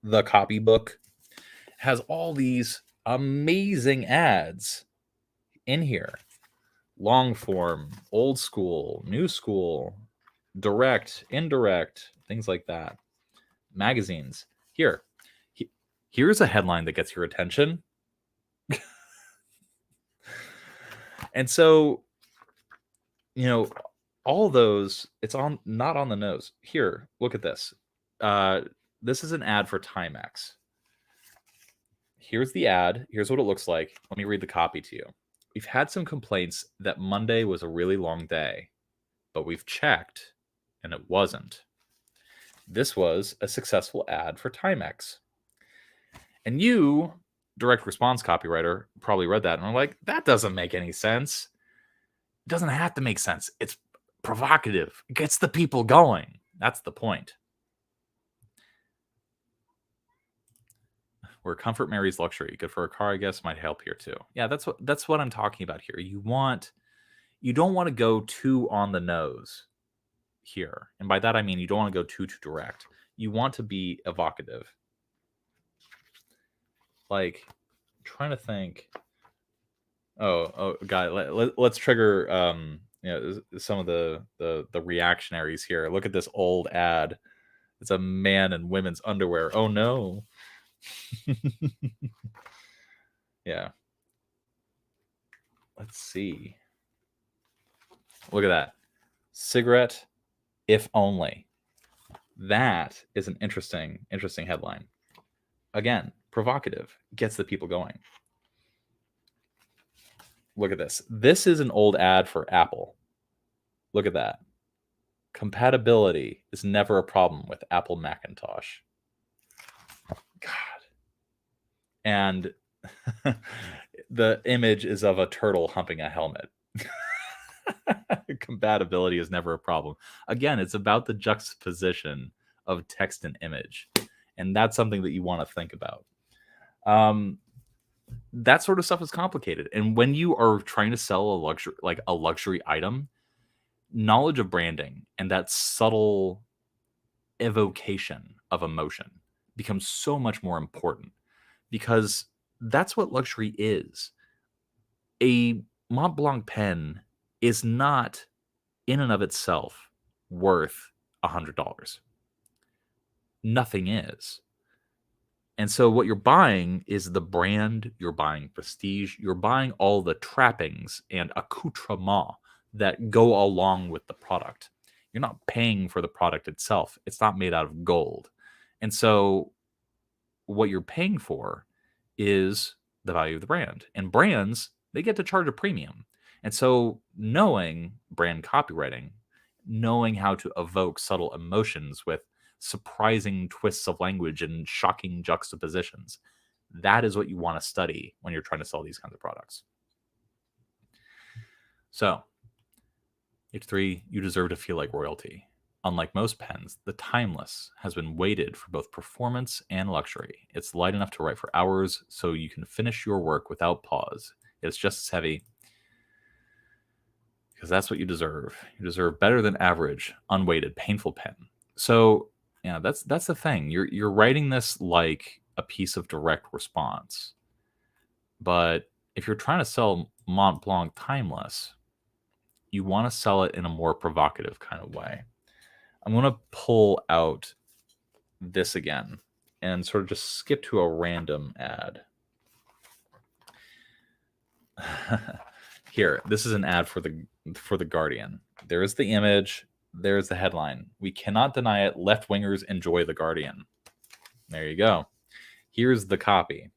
The Copy Book, has all these amazing ads in here. Long form, old school, new school, direct, indirect, things like that. Magazines. Here's a headline that gets your attention. And so, all those, it's not on the nose. Here, look at this. This is an ad for Timex. Here's the ad. Here's what it looks like. Let me read the copy to you. We've had some complaints that Monday was a really long day, but we've checked and it wasn't. This was a successful ad for Timex. And you, direct response copywriter, probably read that and are like, that doesn't make any sense. It doesn't have to make sense. It's provocative. It gets the people going. That's the point. Where comfort marries luxury. Good for a car, I guess, might help here too. Yeah, that's what I'm talking about here. You don't want to go too on the nose here. And by that I mean you don't want to go too direct. You want to be evocative. Like, trying to think. Oh, guy, let's trigger some of the reactionaries here. Look at this old ad. It's a man in women's underwear. Oh no. Yeah. Let's see. Look at that. Cigarette, if only. That is an interesting headline. Again, provocative, gets the people going. Look at this. This is an old ad for Apple. Look at that. Compatibility is never a problem with Apple Macintosh. God. And the image is of a turtle humping a helmet. Compatibility is never a problem. Again, it's about the juxtaposition of text and image. And that's something that you want to think about. That sort of stuff is complicated. And when you are trying to sell a luxury item, knowledge of branding and that subtle evocation of emotion becomes so much more important, because that's what luxury is. A Mont Blanc pen is not in and of itself worth $100. Nothing is. And so what you're buying is the brand, you're buying prestige, you're buying all the trappings and accoutrement that go along with the product. You're not paying for the product itself. It's not made out of gold. And so what you're paying for is the value of the brand. And brands, they get to charge a premium. And so knowing brand copywriting, knowing how to evoke subtle emotions with surprising twists of language and shocking juxtapositions, that is what you want to study when you're trying to sell these kinds of products. So, H3, you deserve to feel like royalty. Unlike most pens, the Timeless has been weighted for both performance and luxury. It's light enough to write for hours, so you can finish your work without pause. It's just as heavy, because that's what you deserve. You deserve better than average, unweighted, painful pen. So, yeah, that's the thing. You're writing this like a piece of direct response. But if you're trying to sell Mont Blanc Timeless, you want to sell it in a more provocative kind of way. I'm going to pull out this again and sort of just skip to a random ad. Here, this is an ad for the Guardian. There is the image. There's the headline. We cannot deny it. Left-wingers enjoy the Guardian. There you go. Here's the copy.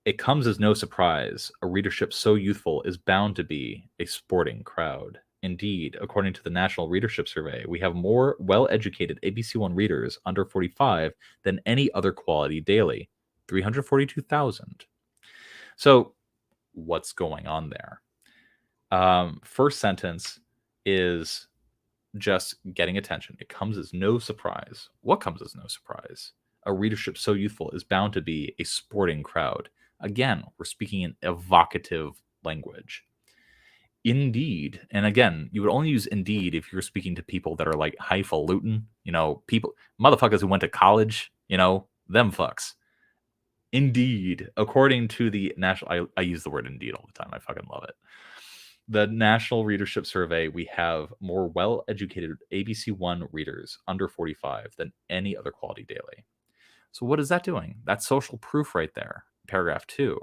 It comes as no surprise. A readership so youthful is bound to be a sporting crowd. Indeed, according to the National Readership Survey, we have more well-educated ABC1 readers under 45 than any other quality daily, 342,000. So what's going on there? First sentence is just getting attention. It comes as no surprise. What comes as no surprise? A readership so youthful is bound to be a sporting crowd. Again, we're speaking in evocative language. Indeed. And again, you would only use indeed if you're speaking to people that are like highfalutin, people, motherfuckers who went to college, them fucks. Indeed, according to the national, I use the word indeed all the time. I fucking love it. The National Readership Survey, we have more well-educated ABC1 readers under 45 than any other quality daily. So what is that doing? That's social proof right there. Paragraph 2.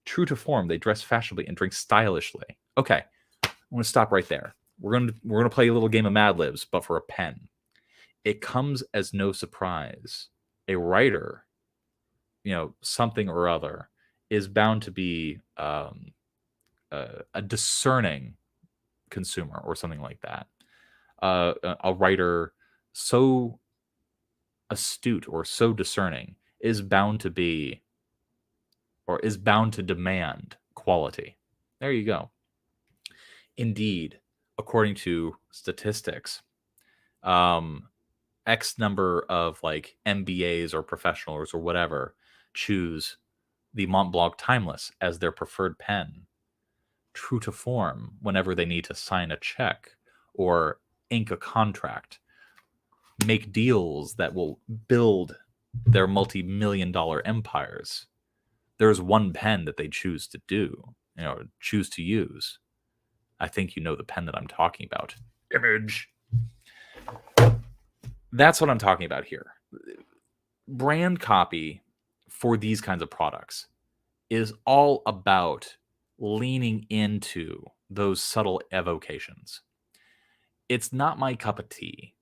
True to form, they dress fashionably and drink stylishly. Okay, I'm going to stop right there. We're going to play a little game of Mad Libs, but for a pen. It comes as no surprise. A writer, something or other, is bound to be a discerning consumer or something like that. A writer so astute or so discerning is bound to be, or is bound to demand, quality. There you go. Indeed, according to statistics, X number of like MBAs or professionals or whatever choose the Mont Blanc Timeless as their preferred pen, true to form whenever they need to sign a check or ink a contract, make deals that will build their multi-million-dollar empires. There's one pen that they choose to do, choose to use. I think you know the pen that I'm talking about. Image. That's what I'm talking about here. Brand copy for these kinds of products is all about leaning into those subtle evocations. It's not my cup of tea.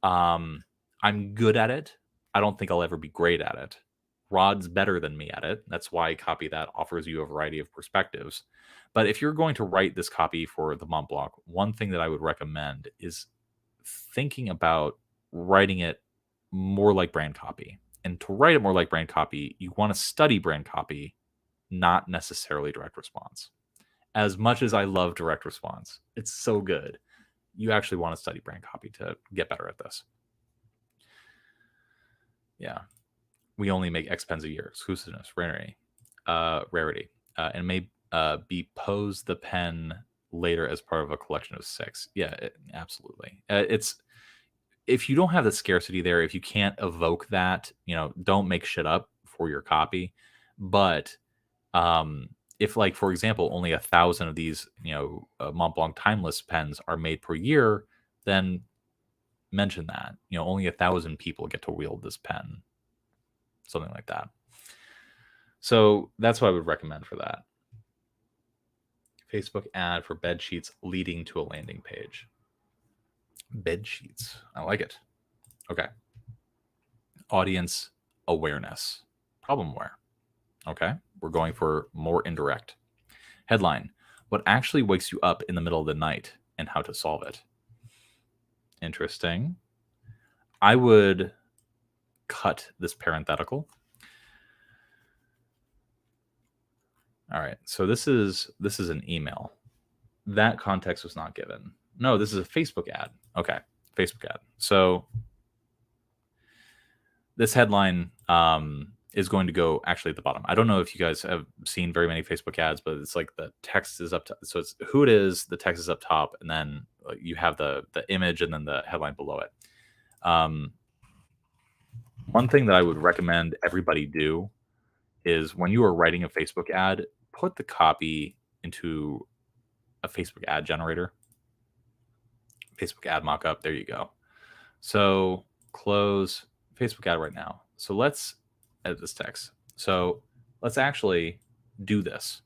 I'm good at it. I don't think I'll ever be great at it. Rod's better than me at it. That's why copy that offers you a variety of perspectives. But if you're going to write this copy for the Mont Blanc, one thing that I would recommend is thinking about writing it more like brand copy. And to write it more like brand copy, you want to study brand copy, not necessarily direct response. As much as I love direct response, it's so good. You actually want to study brand copy to get better at this. Yeah. We only make X pens a year. Exclusiveness, rarity. And may be pose the pen later as part of a collection of 6. Yeah, absolutely. It's if you don't have the scarcity there, if you can't evoke that, don't make shit up for your copy. But if, like, for example, only 1,000 of these, Mont Blanc Timeless pens are made per year, then mention that. Only 1,000 people get to wield this pen. Something like that. So that's what I would recommend for that. Facebook ad for bed sheets leading to a landing page. Bed sheets. I like it. Okay. Audience awareness. Problem aware. Okay. We're going for more indirect. Headline. What actually wakes you up in the middle of the night and how to solve it. Interesting. I would cut this parenthetical. All right. So this is an email. That context was not given. No, this is a Facebook ad. Okay. Facebook ad. So this headline is going to go actually at the bottom. I don't know if you guys have seen very many Facebook ads, but it's like the text is up top. So it's who it is, the text is up top, and then you have the image and then the headline below it. One thing that I would recommend everybody do is when you are writing a Facebook ad, put the copy into a Facebook ad generator. Facebook ad mockup. There you go. So close Facebook ad right now. So let's edit this text. So let's actually do this.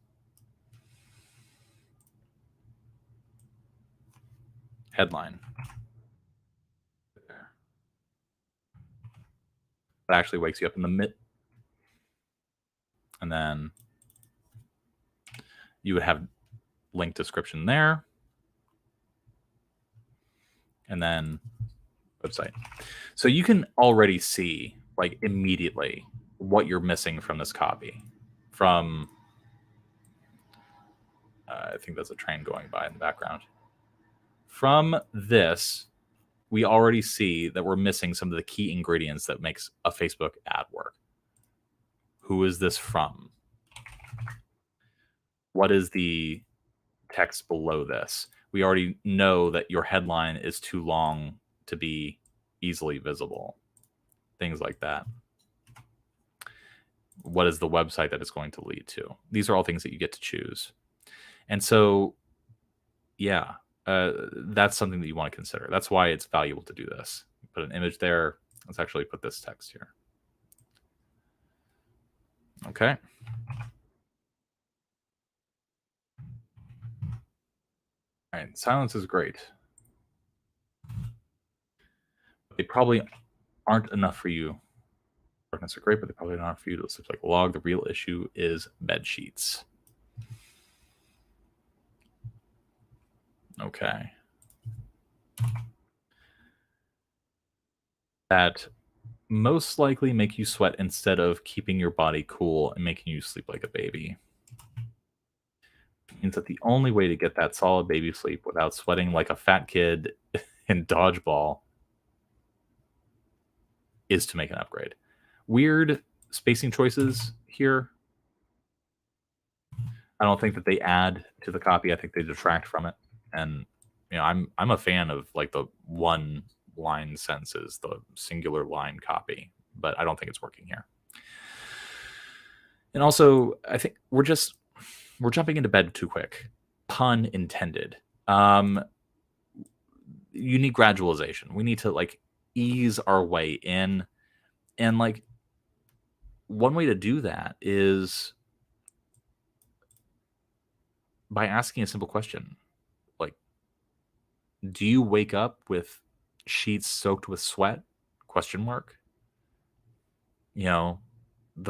Headline. That actually wakes you up in the mid. And then you would have link description there. And then website. So you can already see, like, immediately what you're missing from this copy. From, I think there's a train going by in the background. From this, we already see that we're missing some of the key ingredients that makes a Facebook ad work. Who is this from? What is the text below this? We already know that your headline is too long to be easily visible. Things like that. What is the website that it's going to lead to? These are all things that you get to choose. And so, yeah, that's something that you want to consider. That's why it's valuable to do this. Put an image there. Let's actually put this text here. Okay. All right, silence is great. They probably aren't enough for you. Darkness are great, but they probably aren't enough for you to slip like a log. The real issue is bed sheets. Okay. That most likely make you sweat instead of keeping your body cool and making you sleep like a baby. Means that the only way to get that solid baby sleep without sweating like a fat kid in dodgeball is to make an upgrade. Weird spacing choices here, I don't think that they add to the copy. I think they detract from it. And I'm a fan of like the one line sentences, the singular line copy, but I don't think it's working here. And also, I think we're jumping into bed too quick. Pun intended. You need gradualization. We need to like ease our way in. And like one way to do that is by asking a simple question. Like, do you wake up with sheets soaked with sweat? Question mark. The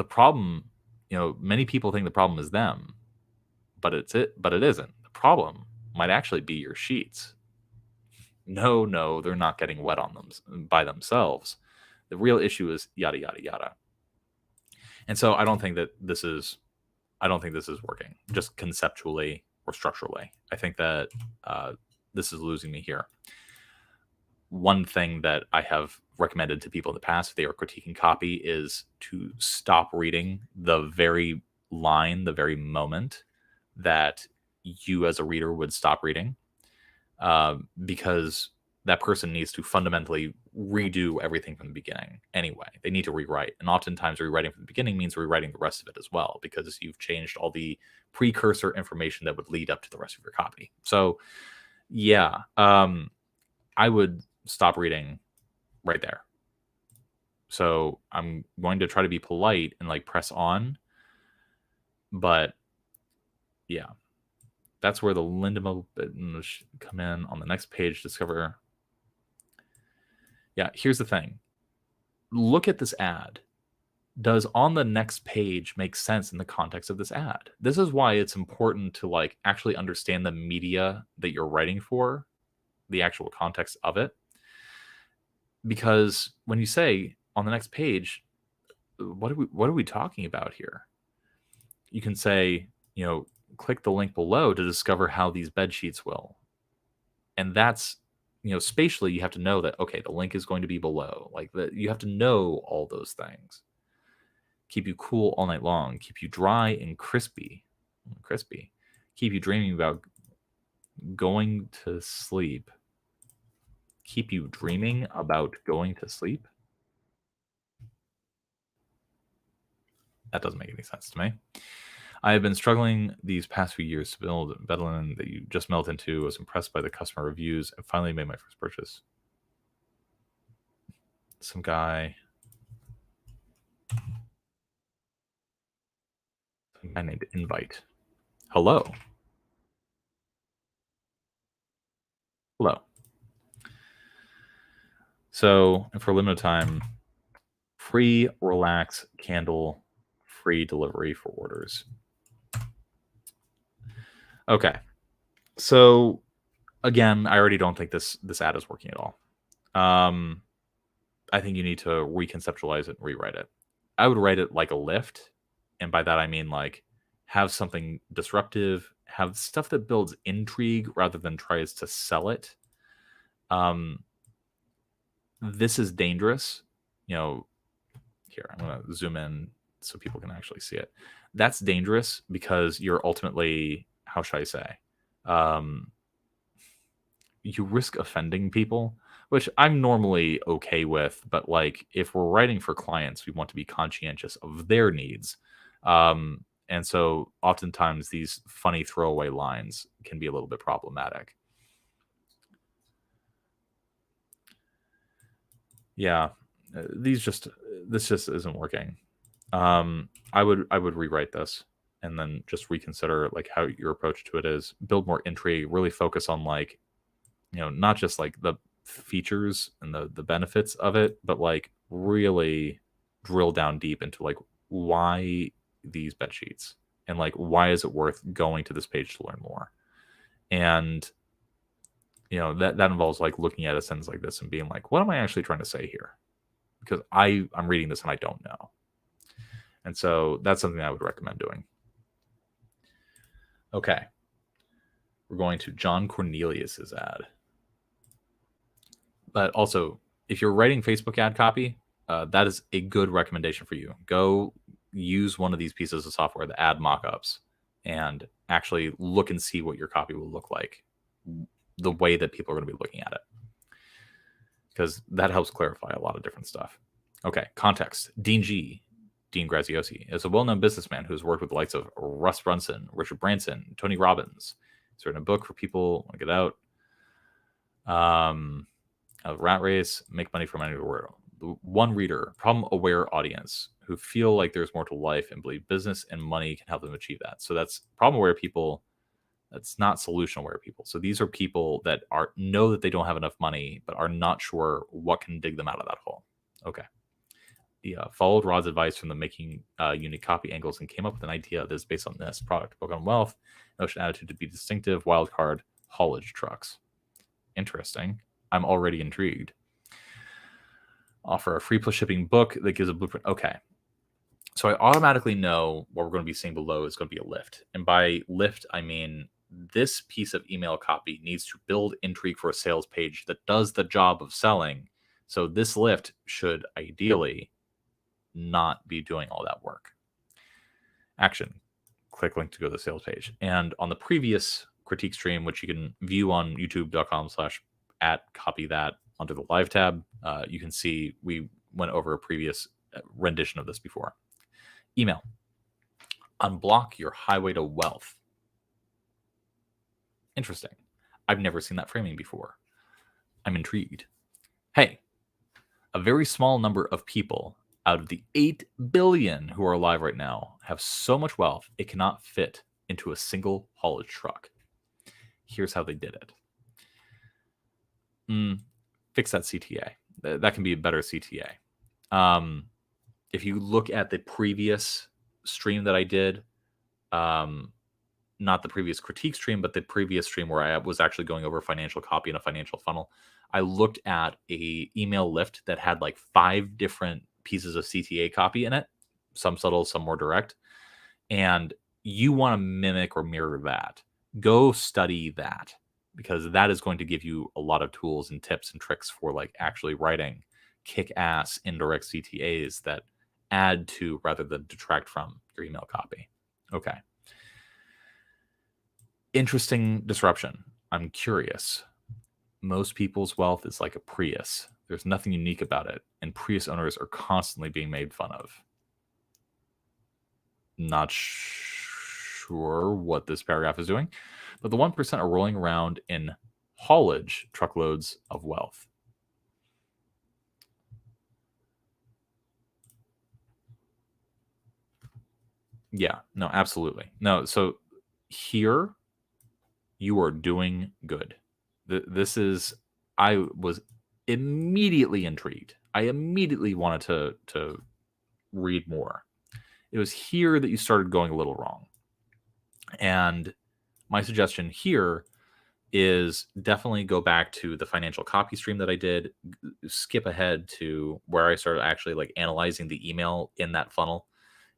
problem, many people think the problem is them, but it isn't. The problem might actually be your sheets. No, they're not getting wet on them by themselves. The real issue is yada yada yada. And so I don't think this is working, just conceptually or structurally. I think that this is losing me here. One thing that I have recommended to people in the past, if they are critiquing copy, is to stop reading the very line, the very moment that you as a reader would stop reading, because that person needs to fundamentally redo everything from the beginning anyway. They need to rewrite. And oftentimes rewriting from the beginning means rewriting the rest of it as well, because you've changed all the precursor information that would lead up to the rest of your copy. So yeah, I would stop reading right there. So I'm going to try to be polite and like press on, but yeah, that's where the Linda come in on the next page. Discover. Yeah, here's the thing. Look at this ad. Does on the next page make sense in the context of this ad? This is why it's important to like actually understand the media that you're writing for, the actual context of it. Because when you say on the next page, what are we talking about here? You can say, click the link below to discover how these bed sheets will. And that's, spatially, you have to know that, okay, the link is going to be below. Like that, you have to know all those things. Keep you cool all night long. Keep you dry and crispy. Keep you dreaming about going to sleep. Keep you dreaming about going to sleep? That doesn't make any sense to me. I have been struggling these past few years to build Bedouin that you just melt into. I was impressed by the customer reviews and finally made my first purchase. Some guy named Invite. Hello. So, and for a limited time, free relax candle, free delivery for orders. Okay. So again, I already don't think this ad is working at all. I think you need to reconceptualize it and rewrite it. I would write it like a lift. And by that, I mean like have something disruptive, have stuff that builds intrigue rather than tries to sell it. This is dangerous. Here, I'm going to zoom in so people can actually see it. That's dangerous because you're ultimately, how should I say? You risk offending people, which I'm normally okay with. But like, if we're writing for clients, we want to be conscientious of their needs. And so oftentimes these funny throwaway lines can be a little bit problematic. Yeah, this just isn't working. I would rewrite this and then just reconsider like how your approach to it is. Build more intrigue, really focus on like, not just like the features and the benefits of it, but like really drill down deep into like why these bed sheets and like why is it worth going to this page to learn more. And that involves like looking at a sentence like this and being like, what am I actually trying to say here? Because I'm reading this and I don't know. And so that's something I would recommend doing. Okay. We're going to John Cornelius's ad. But also, if you're writing Facebook ad copy, that is a good recommendation for you. Go use one of these pieces of software that add mockups and actually look and see what your copy will look like, the way that people are going to be looking at it, because that helps clarify a lot of different stuff. Okay, context. Dean Graziosi, is a well-known businessman who's worked with the likes of Russ Brunson, Richard Branson, Tony Robbins. He's written a book for people. Want to get out. A rat race, make money from anywhere. One reader, problem-aware audience who feel like there's more to life and believe business and money can help them achieve that. So that's problem-aware people. That's not solution-aware people. So these are people that know that they don't have enough money, but are not sure what can dig them out of that hole. Okay. He followed Rod's advice from the making unique copy angles and came up with an idea that is based on this product. Book on wealth, notion attitude to be distinctive, wild card, haulage trucks. Interesting. I'm already intrigued. Offer a free plus shipping book that gives a blueprint. Okay. So I automatically know what we're going to be seeing below is going to be a lift. And by lift, I mean this piece of email copy needs to build intrigue for a sales page that does the job of selling. So this lift should ideally not be doing all that work. Action. Click link to go to the sales page. And on the previous critique stream, which you can view on youtube.com/@copy that under the live tab, you can see we went over a previous rendition of this before. Email. Unblock your highway to wealth. Interesting. I've never seen that framing before. I'm intrigued. Hey, a very small number of people out of the 8 billion who are alive right now have so much wealth it cannot fit into a single haulage truck. Here's how they did it. Fix that CTA. That can be a better CTA. If you look at the previous stream that I did, not the previous critique stream, but the previous stream where I was actually going over financial copy and a financial funnel, I looked at a email lift that had like 5 different pieces of CTA copy in it, some subtle, some more direct. And you want to mimic or mirror that. Go study that, because that is going to give you a lot of tools and tips and tricks for like actually writing kick-ass indirect CTAs that add to rather than detract from your email copy. Okay. Interesting disruption. I'm curious. Most people's wealth is like a Prius. There's nothing unique about it, and Prius owners are constantly being made fun of. Not sure what this paragraph is doing, but the 1% are rolling around in haulage truckloads of wealth. Yeah, no, absolutely. No, so here you are doing good. This is, I was immediately intrigued. I immediately wanted to read more. It was here that you started going a little wrong. And my suggestion here is definitely go back to the financial copy stream that I did, skip ahead to where I started actually like analyzing the email in that funnel,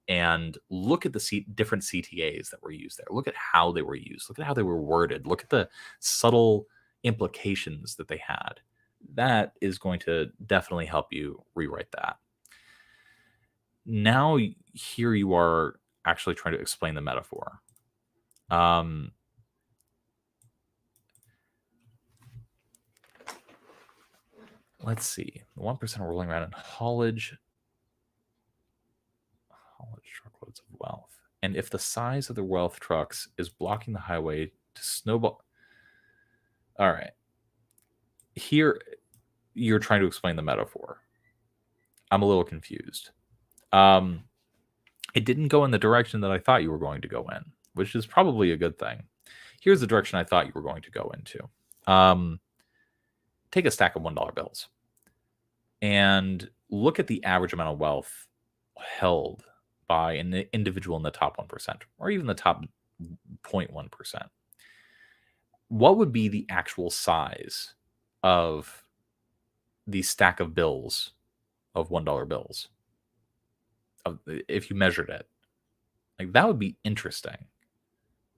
and look at the different CTAs that were used there. Look at how they were used. Look at how they were worded. Look at the subtle implications that they had. That is going to definitely help you rewrite that. Now, here you are actually trying to explain the metaphor. Let's see. The 1% are rolling around in haulage truckloads of wealth. And if the size of the wealth trucks is blocking the highway to snowball. All right. Here, you're trying to explain the metaphor. I'm a little confused. It didn't go in the direction that I thought you were going to go in, which is probably a good thing. Here's the direction I thought you were going to go into. Take a stack of $1 bills and look at the average amount of wealth held by an individual in the top 1% or even the top 0.1%. What would be the actual size of the stack of bills, of $1 bills, if you measured it? Like, that would be interesting.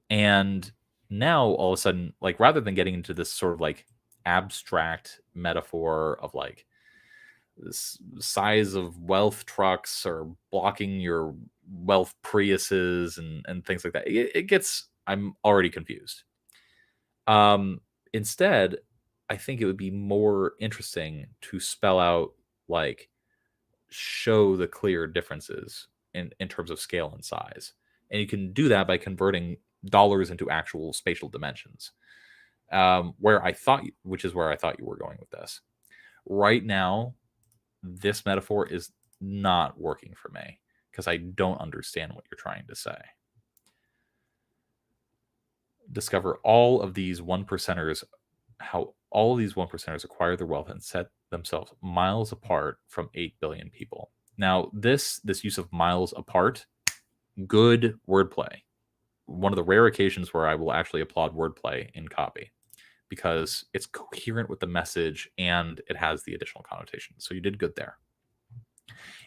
And now all of a sudden, like, rather than getting into this sort of like abstract metaphor of like size of wealth trucks or blocking your wealth Priuses and things like that. It gets, I'm already confused. Instead, I think it would be more interesting to spell out, like, show the clear differences in terms of scale and size. And you can do that by converting dollars into actual spatial dimensions. Which is where I thought you were going with this. Right now, this metaphor is not working for me because I don't understand what you're trying to say. Discover all of these one percenters, how all of these one percenters acquire their wealth and set themselves miles apart from 8 billion people. Now, this use of miles apart, good wordplay. One of the rare occasions where I will actually applaud wordplay in copy, because it's coherent with the message and it has the additional connotation. So you did good there.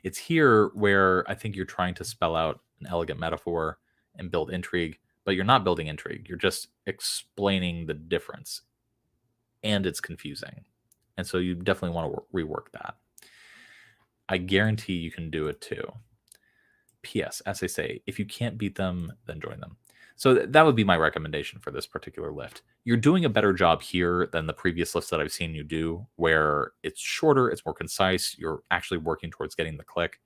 It's here where I think you're trying to spell out an elegant metaphor and build intrigue, but you're not building intrigue. You're just explaining the difference, and it's confusing. And so you definitely want to rework that. I guarantee you can do it too. P.S. As they say, if you can't beat them, then join them. So that would be my recommendation for this particular lift. You're doing a better job here than the previous lifts that I've seen you do, where it's shorter, it's more concise, you're actually working towards getting the click.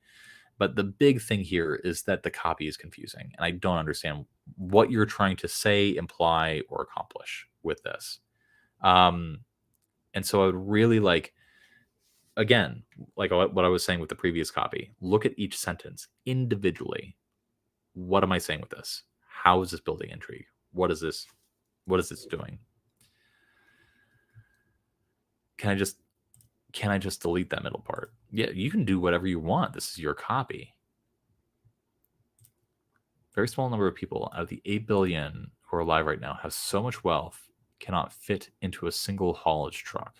But the big thing here is that the copy is confusing, and I don't understand what you're trying to say, imply, or accomplish with this. And so I would really like, again, like what I was saying with the previous copy, look at each sentence individually. What am I saying with this? How is this building intrigue? What is this doing? Can I just delete that middle part? Yeah, you can do whatever you want. This is your copy. Very small number of people out of the 8 billion who are alive right now have so much wealth cannot fit into a single haulage truck.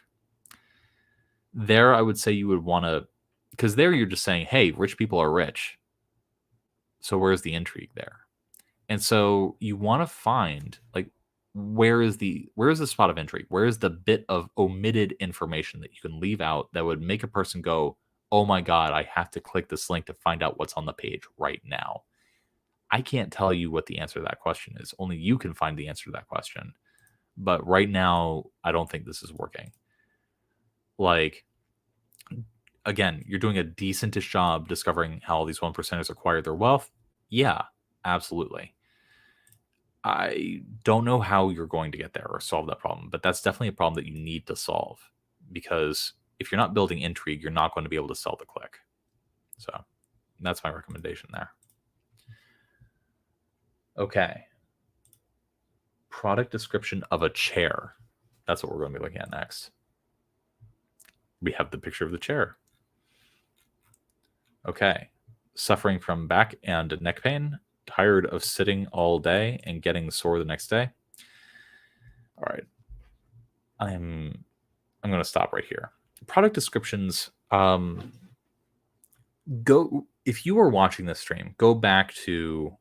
There, I would say you would want to, because there you're just saying, hey, rich people are rich. So where's the intrigue there? And so you want to find, like, where is the spot of intrigue? Where is the bit of omitted information that you can leave out that would make a person go, oh my God, I have to click this link to find out what's on the page right now? I can't tell you what the answer to that question is. Only you can find the answer to that question. But right now, I don't think this is working. Like, again, you're doing a decentish job discovering how all these one percenters acquire their wealth. Yeah, absolutely. I don't know how you're going to get there or solve that problem, but that's definitely a problem that you need to solve, because if you're not building intrigue, you're not going to be able to sell the click. So that's my recommendation there. Okay. Product description of a chair. That's what we're going to be looking at next. We have the picture of the chair. Okay. Suffering from back and neck pain. Tired of sitting all day and getting sore the next day. All right. I'm going to stop right here. Product descriptions. If you were watching this stream, go back to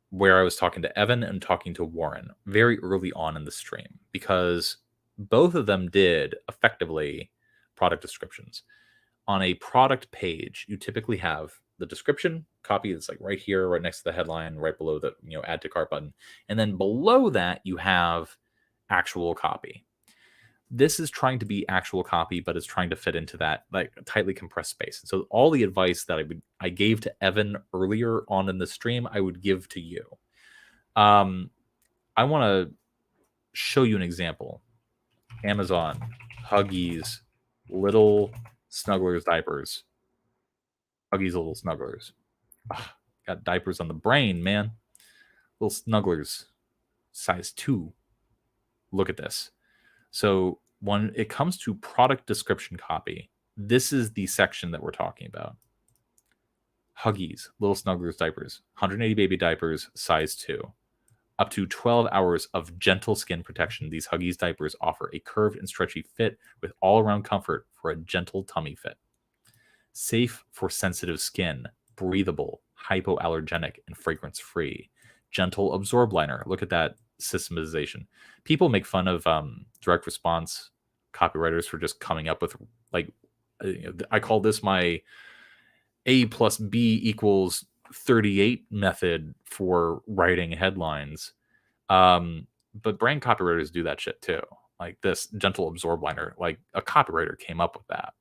where I was talking to Evan and talking to Warren very early on in the stream, because both of them did effectively product descriptions. On a product page, you typically have the description copy that's like right here, right next to the headline, right below the add to cart button. And then below that, you have actual copy. This is trying to be actual copy, but it's trying to fit into that like tightly compressed space. And so all the advice that I gave to Evan earlier on in the stream, I would give to you. I want to show you an example. Amazon, Huggies, Little Snugglers diapers. Huggies Little Snugglers. Ugh, got diapers on the brain, man. Little Snugglers, size 2. Look at this. So when it comes to product description copy, this is the section that we're talking about. Huggies, Little Snugglers diapers, 180 baby diapers, size 2. Up to 12 hours of gentle skin protection, these Huggies diapers offer a curved and stretchy fit with all-around comfort for a gentle tummy fit. Safe for sensitive skin, breathable, hypoallergenic, and fragrance-free. Gentle absorb liner. Look at that systematization. People make fun of direct response copywriters for just coming up with like I call this my A plus B equals 38 method for writing headlines. But brand copywriters do that shit too. Like this gentle absorb liner, like a copywriter came up with that.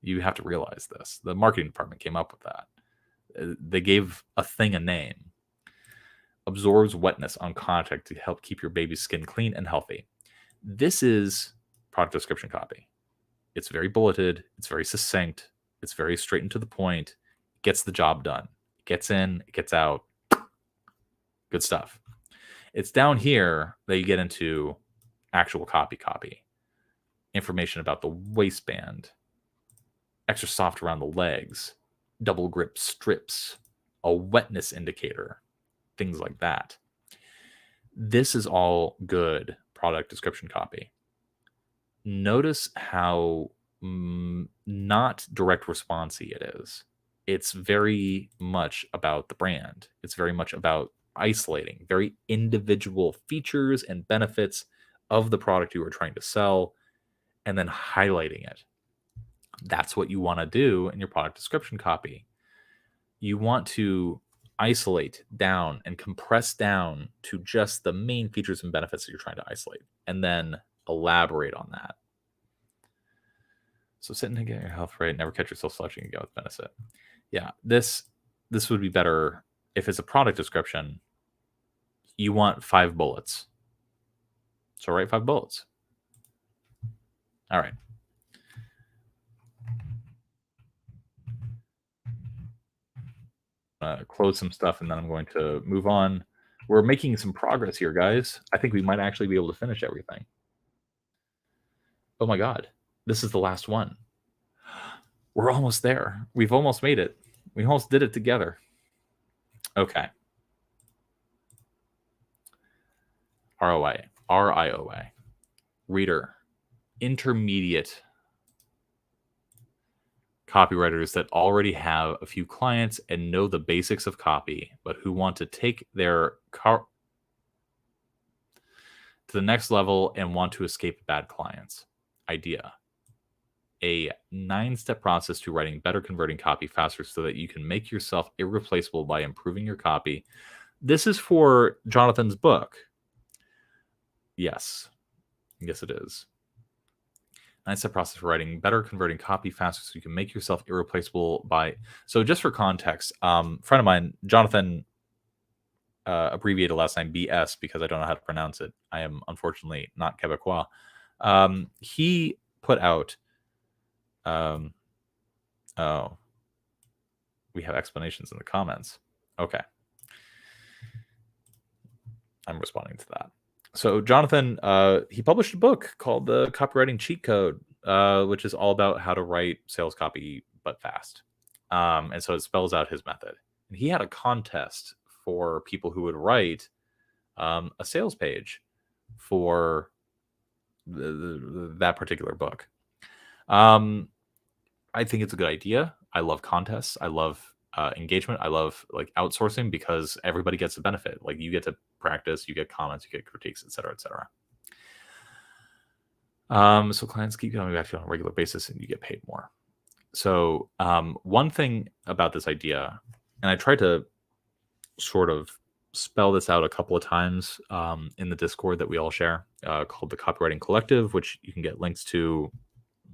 You have to realize this. The marketing department came up with that. They gave a thing a name. Absorbs wetness on contact to help keep your baby's skin clean and healthy. This is product description copy. It's very bulleted. It's very succinct. It's very straight and to the point. It gets the job done. It gets in, it gets out. Good stuff. It's down here that you get into actual copy. Information about the waistband. Extra soft around the legs. Double grip strips. A wetness indicator. Things like that. This is all good product description copy. Notice how not direct responsey it is. It's very much about the brand. It's very much about isolating very individual features and benefits of the product you are trying to sell and then highlighting it. That's what you want to do in your product description copy. You want to isolate down and compress down to just the main features and benefits that you're trying to isolate and then elaborate on that. So sit and get your health right. Never catch yourself slouching again with benefit. Yeah, this would be better if it's a product description. You want 5 bullets. So write 5 bullets. All right. Close some stuff and then I'm going to move on. We're making some progress here, guys. I think we might actually be able to finish everything. Oh my God. This is the last one. We're almost there. We've almost made it. We almost did it together. Okay. RIOA. Reader. Intermediate copywriters that already have a few clients and know the basics of copy, but who want to take their to the next level and want to escape bad clients. Idea. A 9-step process to writing better converting copy faster so that you can make yourself irreplaceable by improving your copy. This is for Jonathan's book. Yes. Yes, it is. 9-step process for writing better converting copy faster so you can make yourself irreplaceable by... So just for context, friend of mine, Jonathan, abbreviated last name BS because I don't know how to pronounce it. I am unfortunately not Quebecois. He put out... oh, we have explanations in the comments. Okay. I'm responding to that. So Jonathan, he published a book called The Copywriting Cheat Code, which is all about how to write sales copy, but fast. And so it spells out his method. And he had a contest for people who would write a sales page for that particular book. I think it's a good idea. I love contests. I love engagement. I love like outsourcing because everybody gets a benefit. Like you get to practice, you get comments, you get critiques, etc., etc. So clients keep coming back to you on a regular basis and you get paid more. So one thing about this idea, and I tried to sort of spell this out a couple of times in the Discord that we all share called the Copywriting Collective, which you can get links to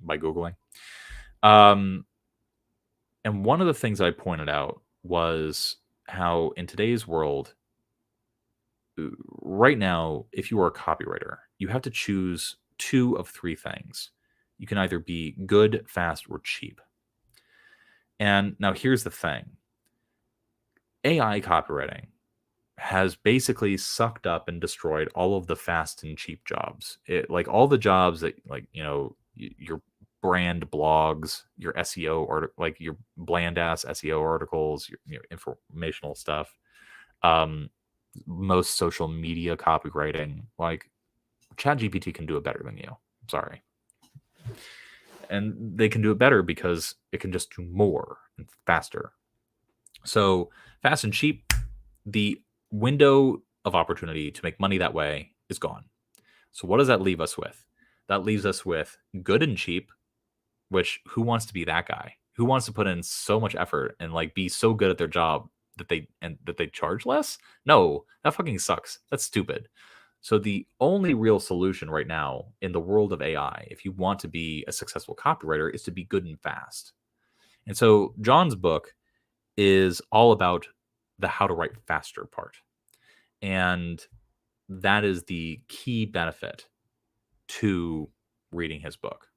by Googling. And one of the things I pointed out was how in today's world, right now, if you are a copywriter, you have to choose 2 of 3 things. You can either be good, fast, or cheap. And now here's the thing. AI copywriting has basically sucked up and destroyed all of the fast and cheap jobs. Like all the jobs that, like, you know, your brand blogs, your SEO or like your bland ass SEO articles, your informational stuff, most social media copywriting, like ChatGPT can do it better than you. I'm sorry. And they can do it better because it can just do more and faster. So fast and cheap, the window of opportunity to make money that way is gone. So what does that leave us with? That leaves us with good and cheap which who wants to be that guy? Who wants to put in so much effort and like be so good at their job that they charge less? No, that fucking sucks. That's stupid. So the only real solution right now in the world of AI, if you want to be a successful copywriter, is to be good and fast. And so John's book is all about the how to write faster part. And that is the key benefit to reading his book.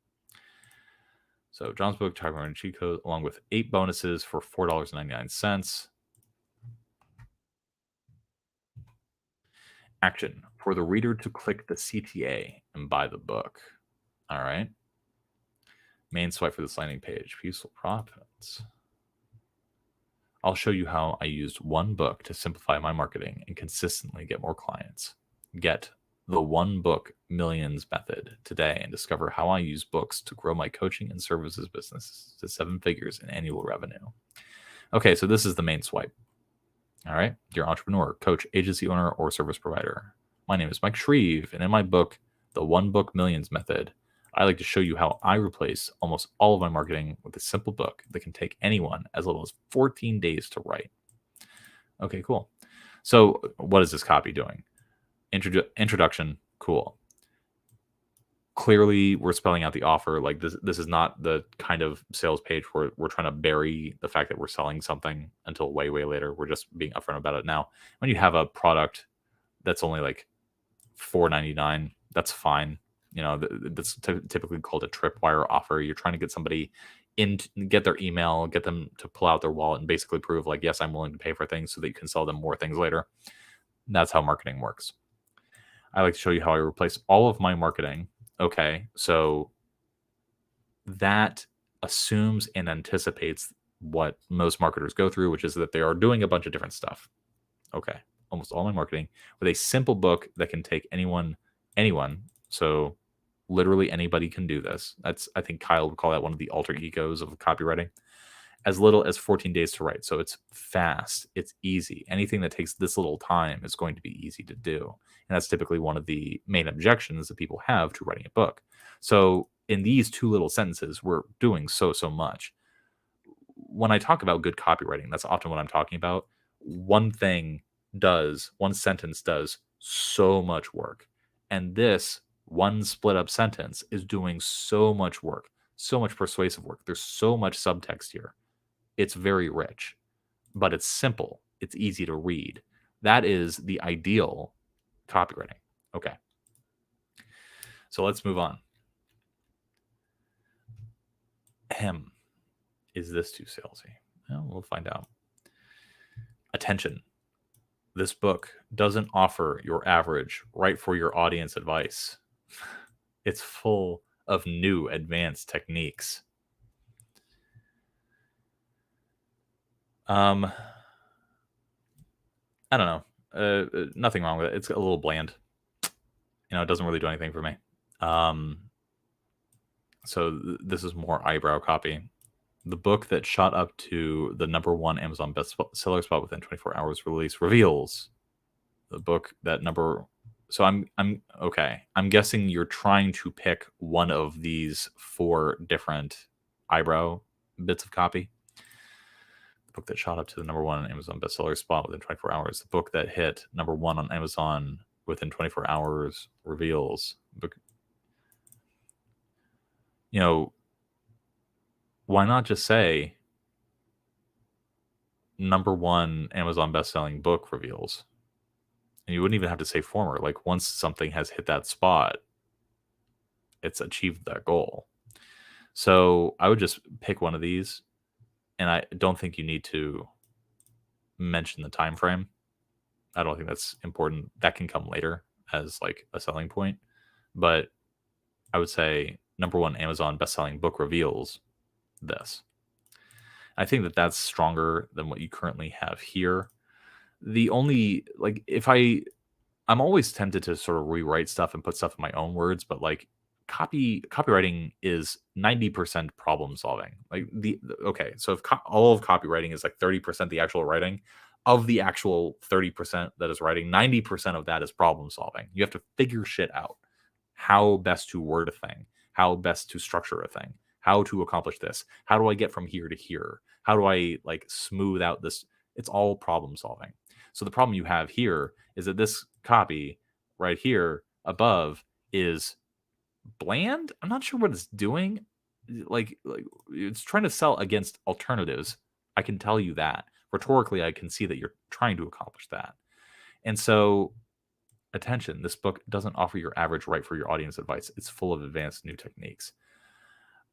So John's book, Typewriter Cheat Code, along with 8 bonuses for $4.99. Action for the reader to click the CTA and buy the book. All right. Main swipe for this landing page. Useful profits. I'll show you how I used one book to simplify my marketing and consistently get more clients. Get the One Book Millions method today and discover how I use books to grow my coaching and services business to 7 figures in annual revenue. Okay, so this is the main swipe. All right, dear entrepreneur, coach, agency owner, or service provider. My name is Mike Shreve, and in my book, The One Book Millions Method, I like to show you how I replace almost all of my marketing with a simple book that can take anyone as little as 14 days to write. Okay, cool. So what is this copy doing? Introduction, cool. Clearly, we're spelling out the offer. Like this is not the kind of sales page where we're trying to bury the fact that we're selling something until way, way later. We're just being upfront about it now. When you have a product that's only like $4.99, that's fine. You know, that's typically called a tripwire offer. You're trying to get somebody in, get their email, get them to pull out their wallet and basically prove like, yes, I'm willing to pay for things so that you can sell them more things later. That's how marketing works. I like to show you how I replace all of my marketing. Okay, so that assumes and anticipates what most marketers go through, which is that they are doing a bunch of different stuff. Okay, almost all my marketing with a simple book that can take anyone. So literally anybody can do this. I think Kyle would call that one of the alter egos of copywriting. As little as 14 days to write. So it's fast, it's easy. Anything that takes this little time is going to be easy to do. And that's typically one of the main objections that people have to writing a book. So in these 2 little sentences, we're doing so much. When I talk about good copywriting, that's often what I'm talking about. One sentence does so much work. And this one split up sentence is doing so much work, so much persuasive work. There's so much subtext here. It's very rich, but it's simple. It's easy to read. That is the ideal copywriting. Okay. So let's move on. Is this too salesy? Well, we'll find out. Attention. This book doesn't offer your average right for your audience advice. It's full of new advanced techniques. I don't know. Nothing wrong with it. It's a little bland. You know, it doesn't really do anything for me. So this is more eyebrow copy. The book that shot up to the #1 Amazon bestseller spot within 24 hours release reveals the book that So I'm okay. I'm guessing you're trying to pick one of these 4 different eyebrow bits of copy. The book that shot up to the #1 Amazon bestseller spot within 24 hours. The book that hit #1 on Amazon within 24 hours reveals. You know, why not just say #1 Amazon bestselling book reveals? And you wouldn't even have to say former. Like once something has hit that spot, it's achieved that goal. So I would just pick one of these, and I don't think you need to mention the time frame. I don't think that's important. That can come later as like a selling point. But I would say #1 Amazon bestselling book reveals this. I think that that's stronger than what you currently have here. The only like I'm always tempted to sort of rewrite stuff and put stuff in my own words, but like copywriting is 90% problem solving. Like so if all of copywriting is like 30% the actual writing, of the actual 30% that is writing, 90% of that is problem solving. You have to figure shit out. How best to word a thing, how best to structure a thing, how to accomplish this. How do I get from here to here? How do I like smooth out this? It's all problem solving. So the problem you have here is that this copy right here above is bland. I'm not sure what it's doing. Like it's trying to sell against alternatives. I can tell you that. Rhetorically, I can see that you're trying to accomplish that. And so, attention, this book doesn't offer your average right for your audience advice. It's full of advanced new techniques.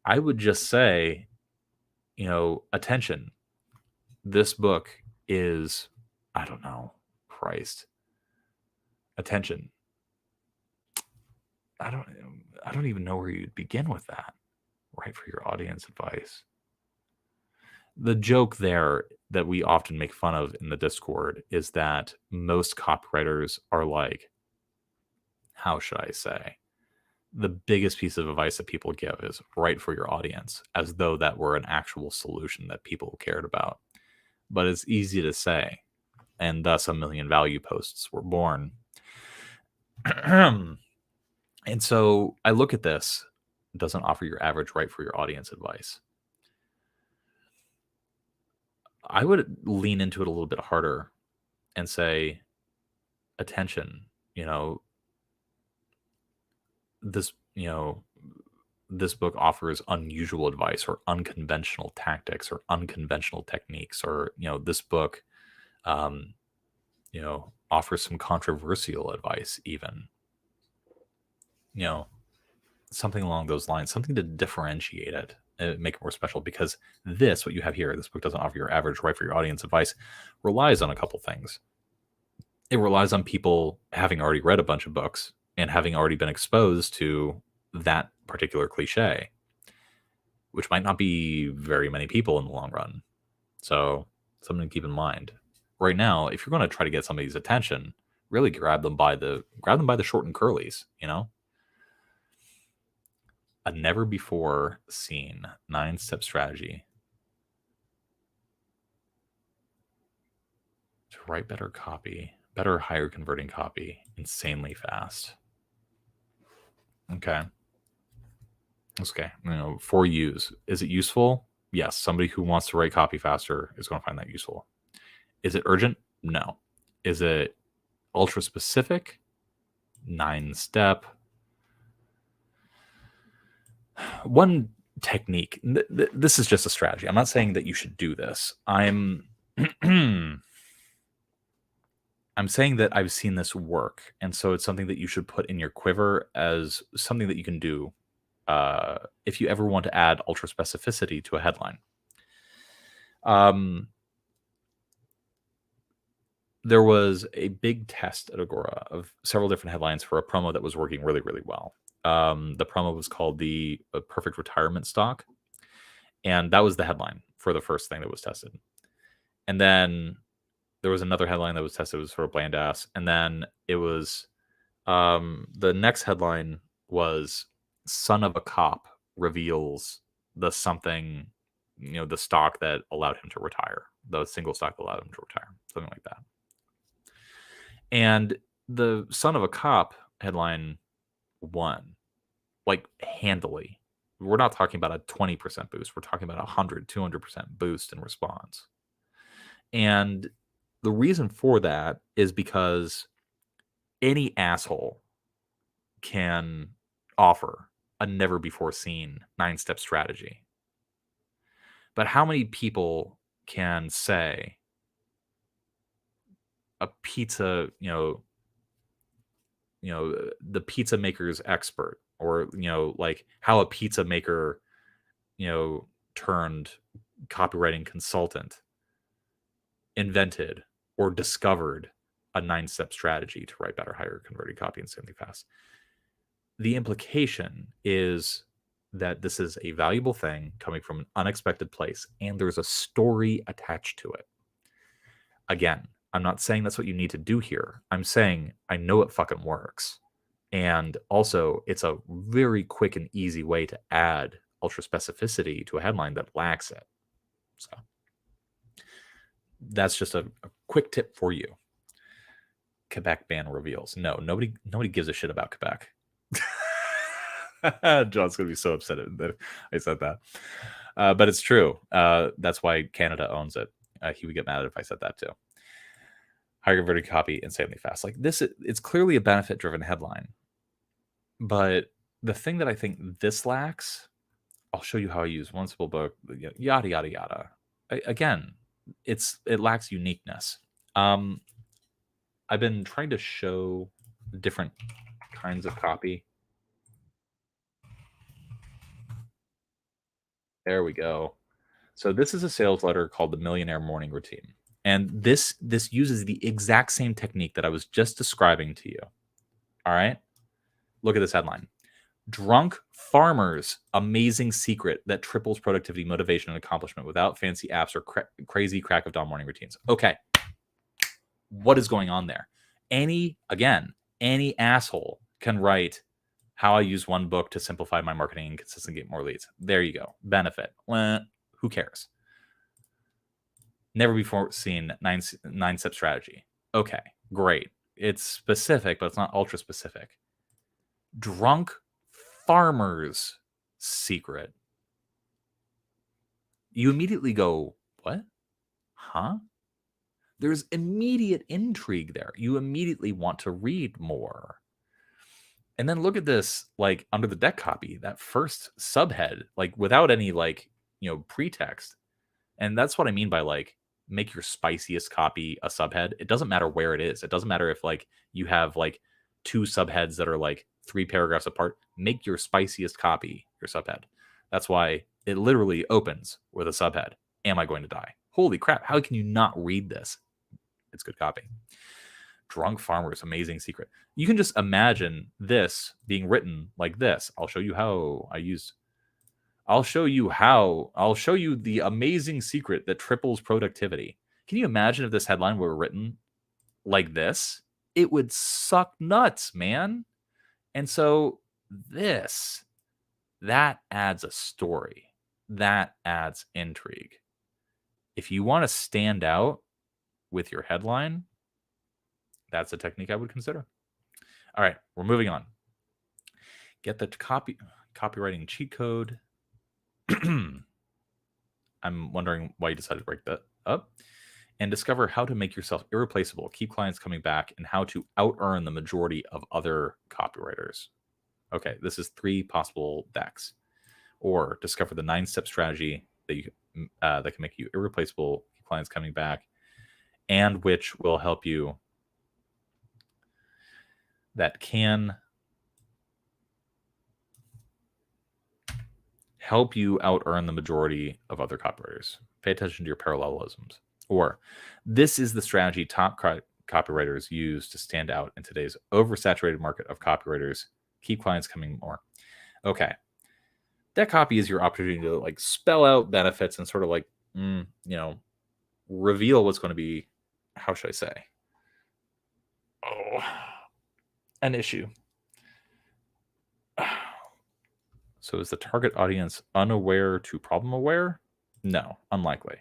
I would just say, attention. This book is, I don't know, Christ. Attention. I don't even know where you'd begin with that. Right for your audience advice. The joke there that we often make fun of in the Discord is that most copywriters are like, how should I say? The biggest piece of advice that people give is write for your audience, as though that were an actual solution that people cared about. But it's easy to say, and thus a million value posts were born. And so I look at this, it doesn't offer your average right for your audience advice. I would lean into it a little bit harder and say, attention, this book offers unusual advice or unconventional tactics or unconventional techniques, or, this book, offers some controversial advice even, something along those lines, something to differentiate it and make it more special, because what you have here, this book doesn't offer your average right for your audience advice, relies on a couple things. It relies on people having already read a bunch of books and having already been exposed to that particular cliche, which might not be very many people in the long run. So something to keep in mind. Right now, if you're going to try to get somebody's attention, really grab them by the short and curlies, A never before seen 9-step strategy to write better copy, better, higher converting copy, insanely fast. Okay. 4 U's. Is it useful? Yes. Somebody who wants to write copy faster is going to find that useful. Is it urgent? No. Is it ultra specific? 9-step. One technique. This is just a strategy. I'm not saying that you should do this. I'm saying that I've seen this work, and so it's something that you should put in your quiver as something that you can do if you ever want to add ultra specificity to a headline. There was a big test at Agora of several different headlines for a promo that was working really, really well. The promo was called the Perfect Retirement Stock, and that was the headline for the first thing that was tested. And then there was another headline that was tested. It was sort of bland ass. And then it was the next headline was son of a cop reveals the something, the stock that allowed him to retire, the single stock that allowed him to retire, something like that. And the son of a cop headline won, like handily. We're not talking about a 20% boost. We're talking about 100, 200% boost in response. And the reason for that is because any asshole can offer a never before seen 9-step strategy. But how many people can say a pizza, the pizza maker's expert, or, like how a pizza maker, turned copywriting consultant invented or discovered a 9-step strategy to write better, higher converting copy insanely fast. The implication is that this is a valuable thing coming from an unexpected place, and there's a story attached to it. Again, I'm not saying that's what you need to do here. I'm saying I know it fucking works. And also, it's a very quick and easy way to add ultra specificity to a headline that lacks it. So that's just a quick tip for you. Quebec ban reveals. No, nobody gives a shit about Quebec. John's gonna be so upset that I said that, but it's true. That's why Canada owns it. He would get mad if I said that too. Higher converting copy, insanely fast. Like this, it's clearly a benefit-driven headline. But the thing that I think this lacks, I'll show you how I use one simple book, yada yada yada. Again, it lacks uniqueness. I've been trying to show different kinds of copy. There we go. So this is a sales letter called the Millionaire Morning Routine. And this uses the exact same technique that I was just describing to you. All right? Look at this headline. Drunk Farmer's Amazing Secret That Triples Productivity, Motivation, and Accomplishment Without Fancy Apps or Crazy Crack of Dawn Morning Routines. Okay. What is going on there? Any asshole can write how I use one book to simplify my marketing and consistently get more leads. There you go. Benefit. Who cares? Never before seen nine-step strategy. Okay, great. It's specific, but it's not ultra specific. Drunk Farmer's Secret. You immediately go, what? Huh? There's immediate intrigue there. You immediately want to read more. And then look at this, like under the deck copy, that first subhead, like without any pretext. And that's what I mean by like, make your spiciest copy a subhead. It doesn't matter where it is. It doesn't matter if like you have like 2 subheads that are like 3 paragraphs apart. Make your spiciest copy your subhead. That's why it literally opens with a subhead. Am I going to die? Holy crap. How can you not read this? It's good copy. Drunk Farmer's Amazing Secret. You can just imagine this being written like this. I'll show you the amazing secret that triples productivity. Can you imagine if this headline were written like this? It would suck nuts, man. And so that adds a story. That adds intrigue. If you want to stand out with your headline, that's a technique I would consider. All right, we're moving on. Get the copywriting cheat code. I'm wondering why you decided to break that up. And discover how to make yourself irreplaceable, keep clients coming back, and how to out-earn the majority of other copywriters. Okay, this is 3 possible decks. Or discover the 9-step strategy that can make you irreplaceable, keep clients coming back, and which will help you that can help you out-earn the majority of other copywriters. Pay attention to your parallelisms. Or this is the strategy top copywriters use to stand out in today's oversaturated market of copywriters. Keep clients coming more. Okay. That copy is your opportunity to like spell out benefits and sort of like, reveal what's going to be, how should I say? An issue. So is the target audience unaware to problem aware? No, unlikely.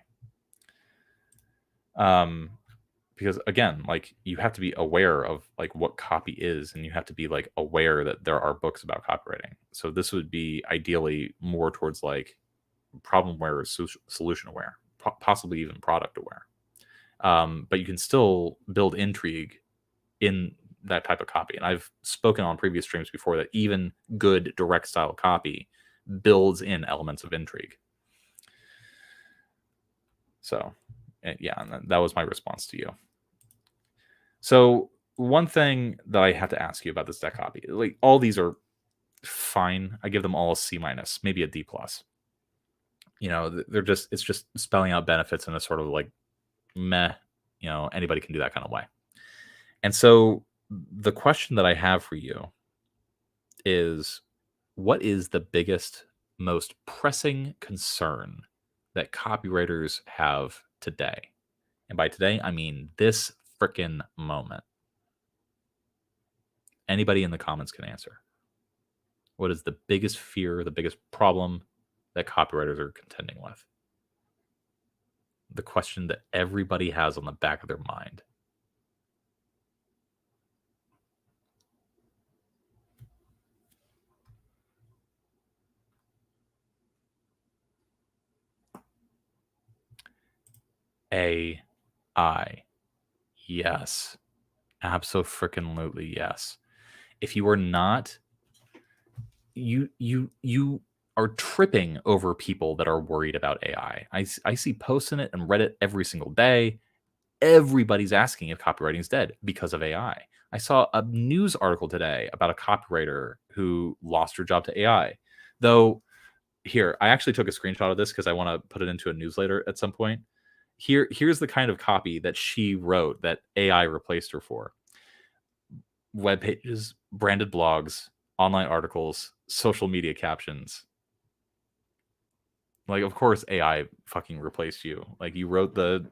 Because again, like you have to be aware of like what copy is, and you have to be like aware that there are books about copywriting. So this would be ideally more towards like problem aware or solution aware, possibly even product aware. But you can still build intrigue in that type of copy. And I've spoken on previous streams before that even good direct style copy builds in elements of intrigue. So yeah, and that was my response to you. So one thing that I have to ask you about this deck copy, like all these are fine. I give them all a C-, maybe a D+. It's just spelling out benefits in a sort of like meh, anybody can do that kind of way. And so the question that I have for you is, what is the biggest, most pressing concern that copywriters have today? And by today, I mean this frickin' moment. Anybody in the comments can answer. What is the biggest fear, the biggest problem that copywriters are contending with? The question that everybody has on the back of their mind. AI. Yes. Abso-freaking-lutely yes. If you are not, you are tripping over people that are worried about AI. I see posts in it and Reddit every single day. Everybody's asking if copywriting is dead because of AI. I saw a news article today about a copywriter who lost her job to AI. Though, here, I actually took a screenshot of this because I want to put it into a newsletter at some point. Here's the kind of copy that she wrote that AI replaced her for. Web pages, branded blogs, online articles, social media captions. Like, of course, AI fucking replaced you. Like, you wrote the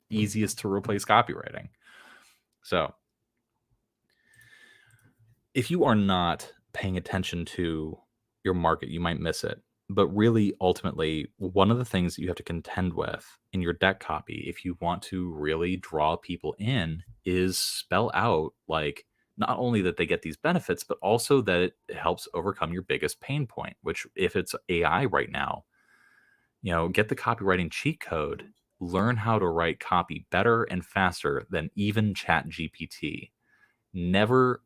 easiest to replace copywriting. So, if you are not paying attention to your market, you might miss it. But really, ultimately, one of the things that you have to contend with in your deck copy, if you want to really draw people in, is spell out, like, not only that they get these benefits, but also that it helps overcome your biggest pain point, which, if it's AI right now, get the copywriting cheat code, learn how to write copy better and faster than even Chat GPT. Never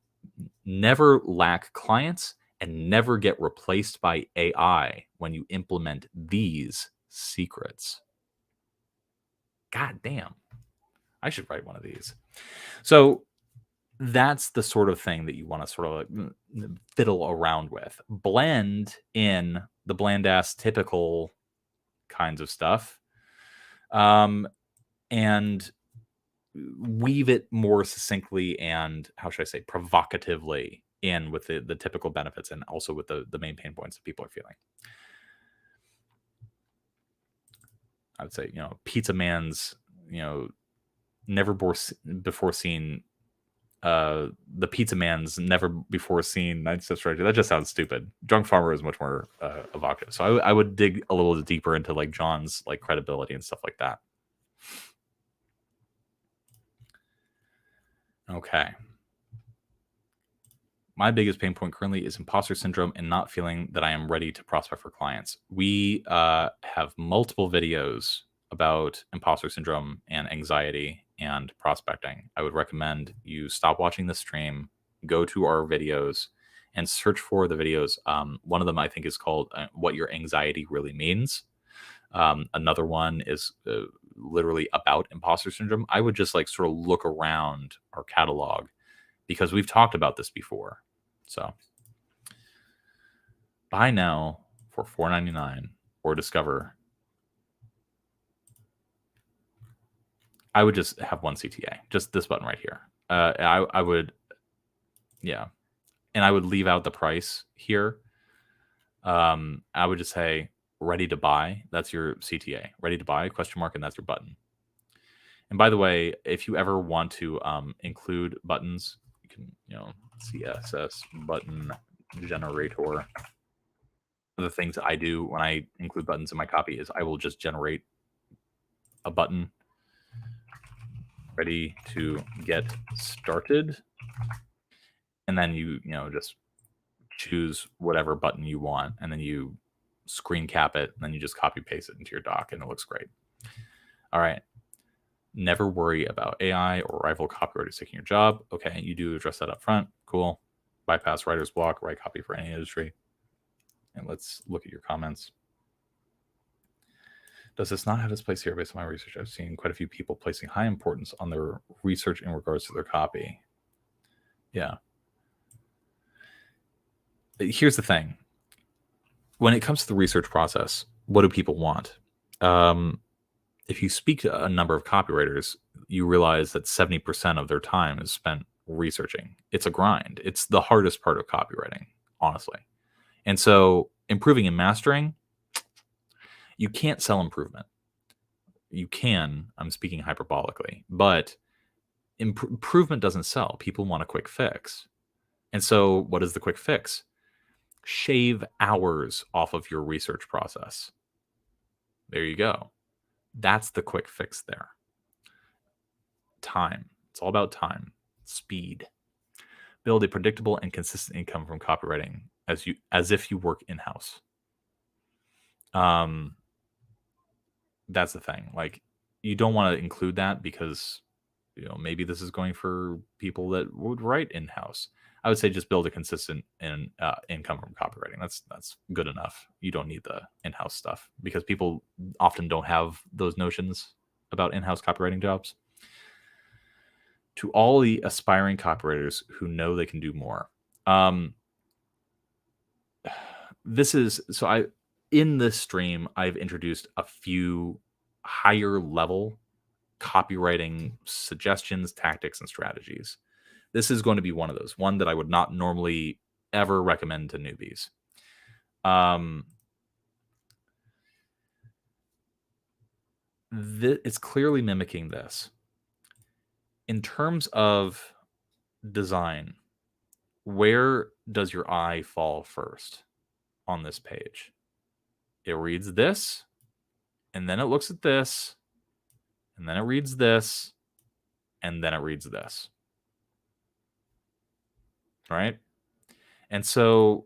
lack clients and never get replaced by AI when you implement these secrets. God damn. I should write one of these. So that's the sort of thing that you want to sort of like fiddle around with. Blend in the bland ass typical kinds of stuff. And weave it more succinctly and, how should I say, provocatively in with the typical benefits and also with the main pain points that people are feeling. I would say, Pizza Man's, never before seen, the Pizza Man's never before seen 9 Step Strategy. That just sounds stupid. Drunk Farmer is much more evocative. So I would dig a little deeper into like John's like credibility and stuff like that. Okay. My biggest pain point currently is imposter syndrome and not feeling that I am ready to prospect for clients. We have multiple videos about imposter syndrome and anxiety and prospecting. I would recommend you stop watching the stream, go to our videos, and search for the videos. One of them I think is called What Your Anxiety Really Means. Another one is literally about imposter syndrome. I would just like sort of look around our catalog because we've talked about this before. So buy now for $4.99 or discover. I would just have one CTA, just this button right here. I would, yeah, and I would leave out the price here. I would just say ready to buy. That's your CTA. Ready to buy ? And that's your button. And by the way, if you ever want to include buttons, you can, CSS button generator. One of the things that I do when I include buttons in my copy is I will just generate a button ready to get started. And then you just choose whatever button you want, and then you screen cap it, and then you just copy paste it into your doc, and it looks great. All right. Never worry about AI or rival copywriters taking your job. Okay, you do address that up front. Cool. Bypass writer's block, write copy for any industry. And let's look at your comments. Does this not have its place here? Based on my research, I've seen quite a few people placing high importance on their research in regards to their copy. Yeah. Here's the thing. When it comes to the research process, what do people want? If you speak to a number of copywriters, you realize that 70% of their time is spent researching. It's a grind. It's the hardest part of copywriting, honestly. And so improving and mastering, you can't sell improvement. You can, I'm speaking hyperbolically, but improvement doesn't sell. People want a quick fix. And so what is the quick fix? Shave hours off of your research process. There you go. That's the quick fix there. Time. It's all about time. Speed. Build a predictable and consistent income from copywriting as if you work in-house. That's the thing. Like, you don't want to include that because maybe this is going for people that would write in-house. I would say just build a consistent income from copywriting. That's good enough. You don't need the in-house stuff because people often don't have those notions about in-house copywriting jobs. To all the aspiring copywriters who know they can do more, in this stream, I've introduced a few higher level copywriting suggestions, tactics, and strategies. This is going to be one of those, one that I would not normally ever recommend to newbies. It's clearly mimicking this. In terms of design, where does your eye fall first on this page? It reads this, and then it looks at this, and then it reads this, and then it reads this. Right? And so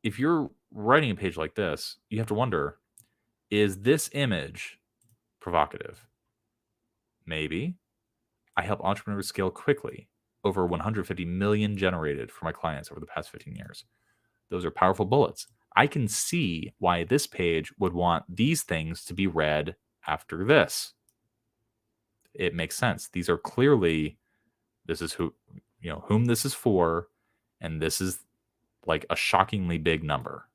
if you're writing a page like this, you have to wonder, is this image provocative? Maybe. I help entrepreneurs scale quickly. Over 150 million generated for my clients over the past 15 years. Those are powerful bullets. I can see why this page would want these things to be read after this. It makes sense. These are clearly, this is whom this is for, and this is like a shockingly big number.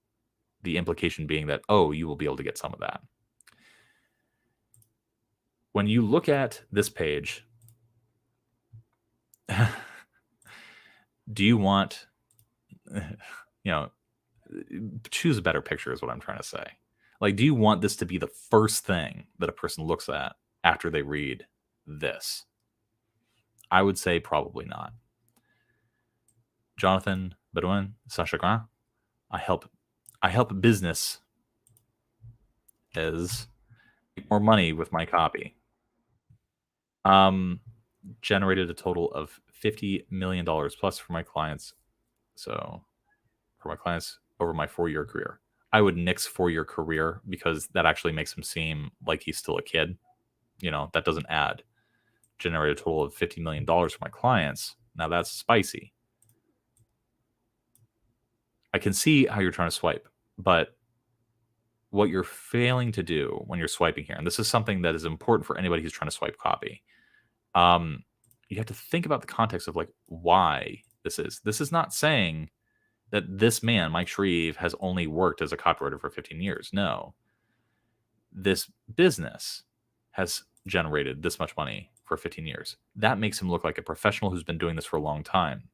The implication being that, you will be able to get some of that. When you look at this page, do you want, choose a better picture is what I'm trying to say. Like, do you want this to be the first thing that a person looks at after they read this? I would say probably not. Jonathan Bedouin, Saint-Chagrin, I help business is make more money with my copy. Generated a total of $50 million plus for my clients. So for my clients over my 4-year career. I would nix 4-year career because that actually makes him seem like he's still a kid. That doesn't add. Generated a total of $50 million for my clients. Now that's spicy. I can see how you're trying to swipe, but what you're failing to do when you're swiping here, and this is something that is important for anybody who's trying to swipe copy, you have to think about the context of like why this is. This is not saying that this man, Mike Shreve, has only worked as a copywriter for 15 years. No. This business has generated this much money for 15 years. That makes him look like a professional who's been doing this for a long time.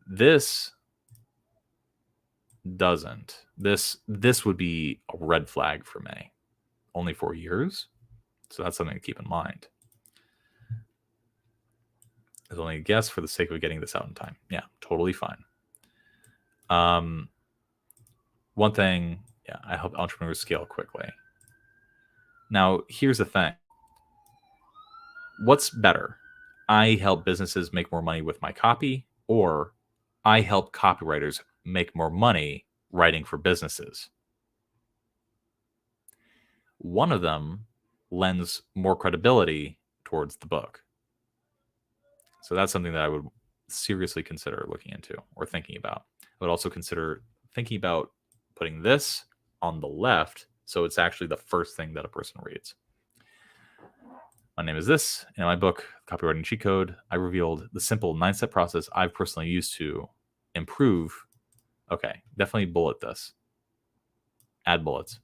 This doesn't. This would be a red flag for me. Only 4 years? So that's something to keep in mind. It's only a guess for the sake of getting this out in time. Yeah, totally fine. One thing, I help entrepreneurs scale quickly. Now, here's the thing. What's better? I help businesses make more money with my copy, or I help copywriters make more money writing for businesses. One of them lends more credibility towards the book. So that's something that I would seriously consider looking into or thinking about. I would also consider thinking about putting this on the left so it's actually the first thing that a person reads. My name is this. In my book, Copywriting Cheat Code, I revealed the simple 9-step process I've personally used to improve. Okay, definitely bullet this. Add bullets.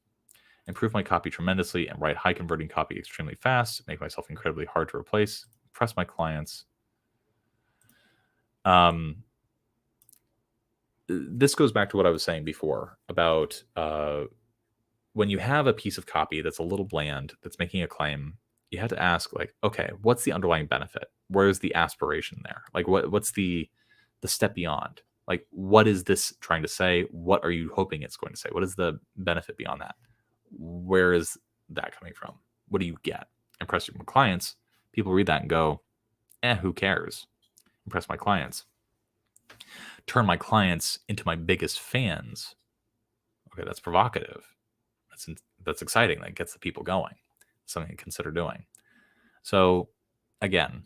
Improve my copy tremendously and write high converting copy extremely fast. Make myself incredibly hard to replace. Impress my clients. This goes back to what I was saying before about when you have a piece of copy that's a little bland, that's making a claim, you have to ask, like, okay, what's the underlying benefit? Where's the aspiration there? Like, what's the step beyond? Like, what is this trying to say? What are you hoping it's going to say? What is the benefit beyond that? Where is that coming from? What do you get? Impress your clients. People read that and go, who cares? Impress my clients. Turn my clients into my biggest fans. Okay, that's provocative. That's exciting. That gets the people going. something to consider doing. So again,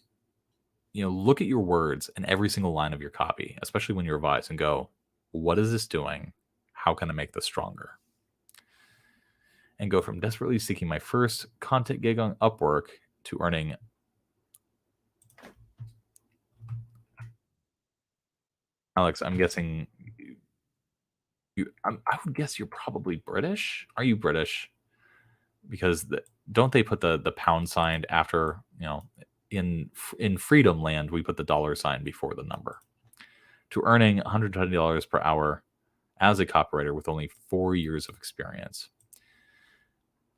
look at your words in every single line of your copy, especially when you revise, and go, what is this doing? How can I make this stronger? And go from desperately seeking my first content gig on Upwork to earning Alex, I'm guessing I would guess you're probably British. Are you British? Because don't they put the pound sign after, in Freedom Land, we put the dollar sign before the number. To earning $120 per hour as a copywriter with only 4 years of experience.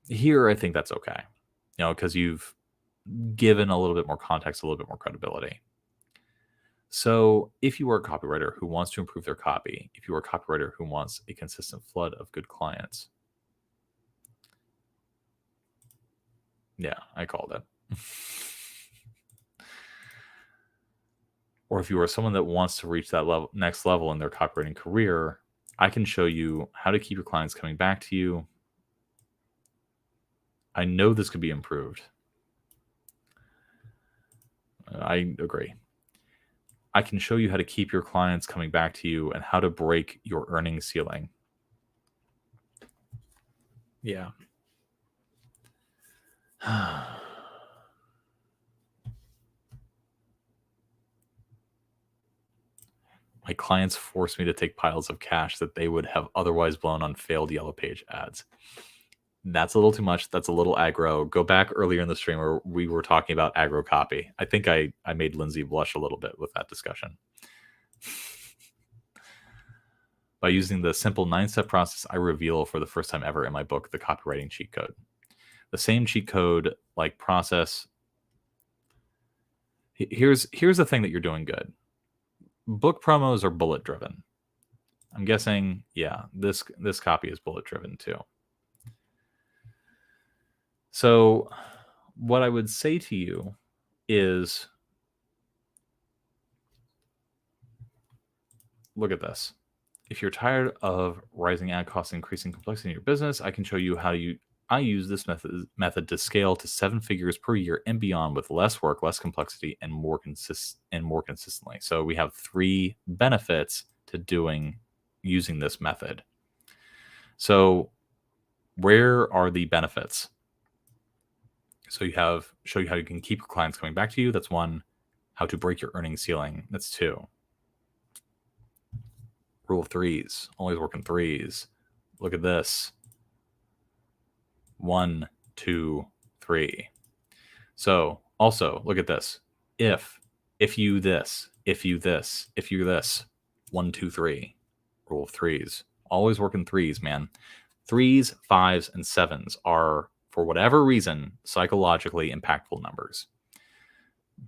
Here, I think that's okay, because you've given a little bit more context, a little bit more credibility. So if you are a copywriter who wants to improve their copy, if you are a copywriter who wants a consistent flood of good clients, yeah, I called it. Or if you are someone that wants to reach that next level in their copywriting career, I can show you how to keep your clients coming back to you. I know this could be improved. I agree. I can show you how to keep your clients coming back to you and how to break your earnings ceiling. Yeah. My clients force me to take piles of cash that they would have otherwise blown on failed Yellow Page ads. That's a little too much. That's a little aggro. Go back earlier in the stream where we were talking about aggro copy. I think I made Lindsay blush a little bit with that discussion. By using the simple 9-step process I reveal for the first time ever in my book, The Copywriting Cheat Code. The same cheat code like process. Here's the thing that you're doing good. Book promos are bullet driven. I'm guessing, yeah, this copy is bullet driven too. So what I would say to you is, look at this. If you're tired of rising ad costs and increasing complexity in your business, I can show you how I use this method to scale to 7 figures per year and beyond with less work, less complexity, and more consistently. So we have 3 benefits to using this method. So where are the benefits? So show you how you can keep your clients coming back to you. That's 1. How to break your earnings ceiling. That's 2. Rule of 3s. Always work in 3s. Look at this. 1, 2, 3. So also look at this. If you this, if you this, if you this. 1, 2, 3. Rule of 3s. Always work in 3s, man. 3s, 5s, and 7s are, for whatever reason, psychologically impactful numbers.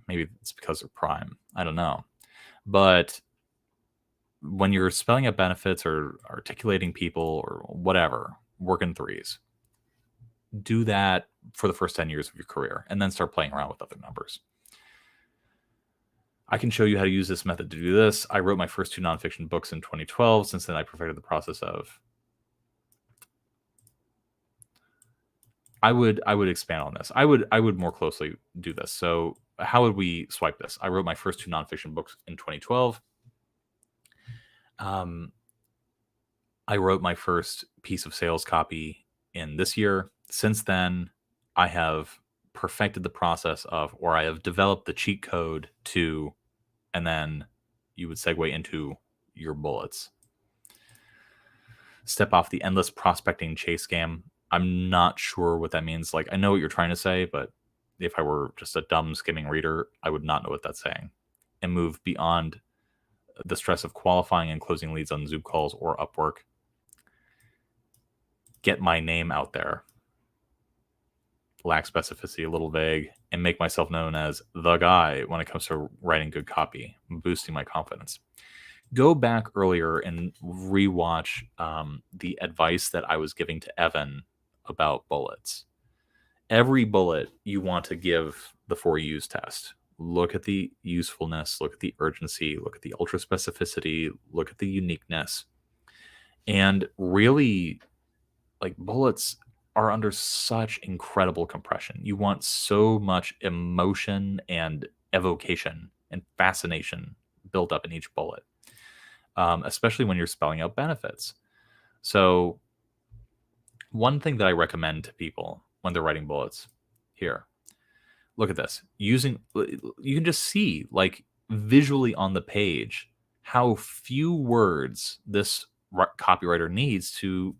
Maybe it's because they're prime. I don't know. But when you're spelling out benefits or articulating people or whatever, work in 3s. Do that for the first 10 years of your career and then start playing around with other numbers. I can show you how to use this method to do this. I wrote my first 2 nonfiction books in 2012. Since then, I perfected the process of. I would expand on this. I would more closely do this. So how would we swipe this? I wrote my first 2 nonfiction books in 2012. I wrote my first piece of sales copy in this year. Since then, I have perfected the process of, or I have developed the cheat code to, and then you would segue into your bullets. Step off the endless prospecting chase game. I'm not sure what that means. Like, I know what you're trying to say, but if I were just a dumb skimming reader, I would not know what that's saying. And move beyond the stress of qualifying and closing leads on Zoom calls or Upwork. Get my name out there. Lack specificity, a little vague, and make myself known as the guy when it comes to writing good copy, boosting my confidence. Go back earlier and rewatch the advice that I was giving to Evan about bullets. Every bullet you want to give the 4 use test. Look at the usefulness, look at the urgency, look at the ultra specificity, look at the uniqueness. And really, like, bullets are under such incredible compression. You want so much emotion and evocation and fascination built up in each bullet, especially when you're spelling out benefits. So one thing that I recommend to people when they're writing bullets, here, look at this. You can just see, like, visually on the page how few words this copywriter needs to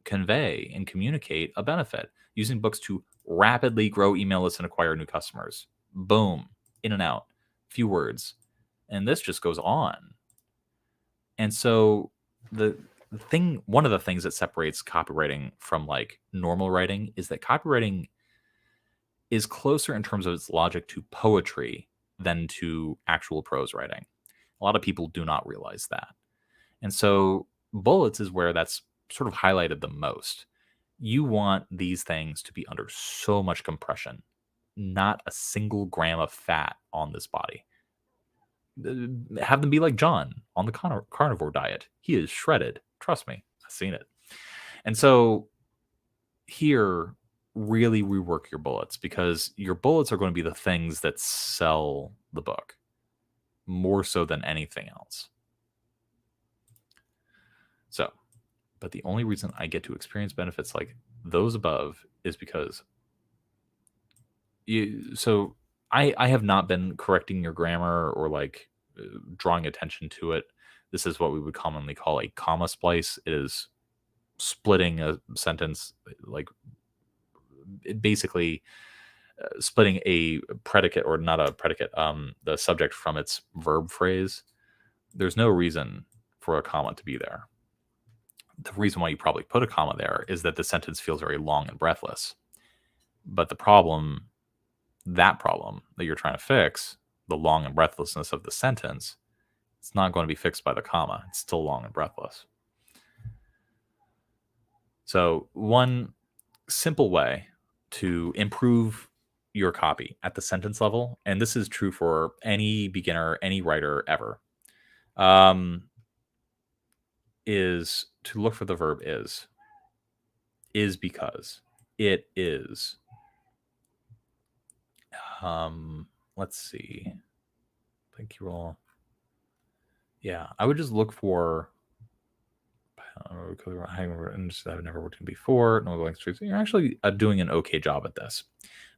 convey and communicate a benefit. Using books to rapidly grow email lists and acquire new customers. Boom, in and out, few words. And this just goes on. And so one of the things that separates copywriting from like normal writing is that copywriting is closer in terms of its logic to poetry than to actual prose writing. A lot of people do not realize that. And so bullets is where that's sort of highlighted the most. You want these things to be under so much compression, not a single gram of fat on this body. Have them be like John on the carnivore diet. He is shredded. Trust me, I've seen it. And so here, really rework your bullets, because your bullets are going to be the things that sell the book more so than anything else. So, but the only reason I get to experience benefits like those above is because I have not been correcting your grammar or like drawing attention to it. This is what we would commonly call a comma splice. It is splitting a sentence, like basically splitting a predicate, or not a predicate, the subject from its verb phrase. There's no reason for a comma to be there. The reason why you probably put a comma there is that the sentence feels very long and breathless. But that problem that you're trying to fix, the long and breathlessness of the sentence, it's not going to be fixed by the comma. It's still long and breathless. So one simple way to improve your copy at the sentence level, and this is true for any beginner, any writer ever, is to look for the verb is because it is. Let's see. Thank you all. Yeah, I would just look for. I've never worked in before. No blank streets. You're actually doing an okay job at this.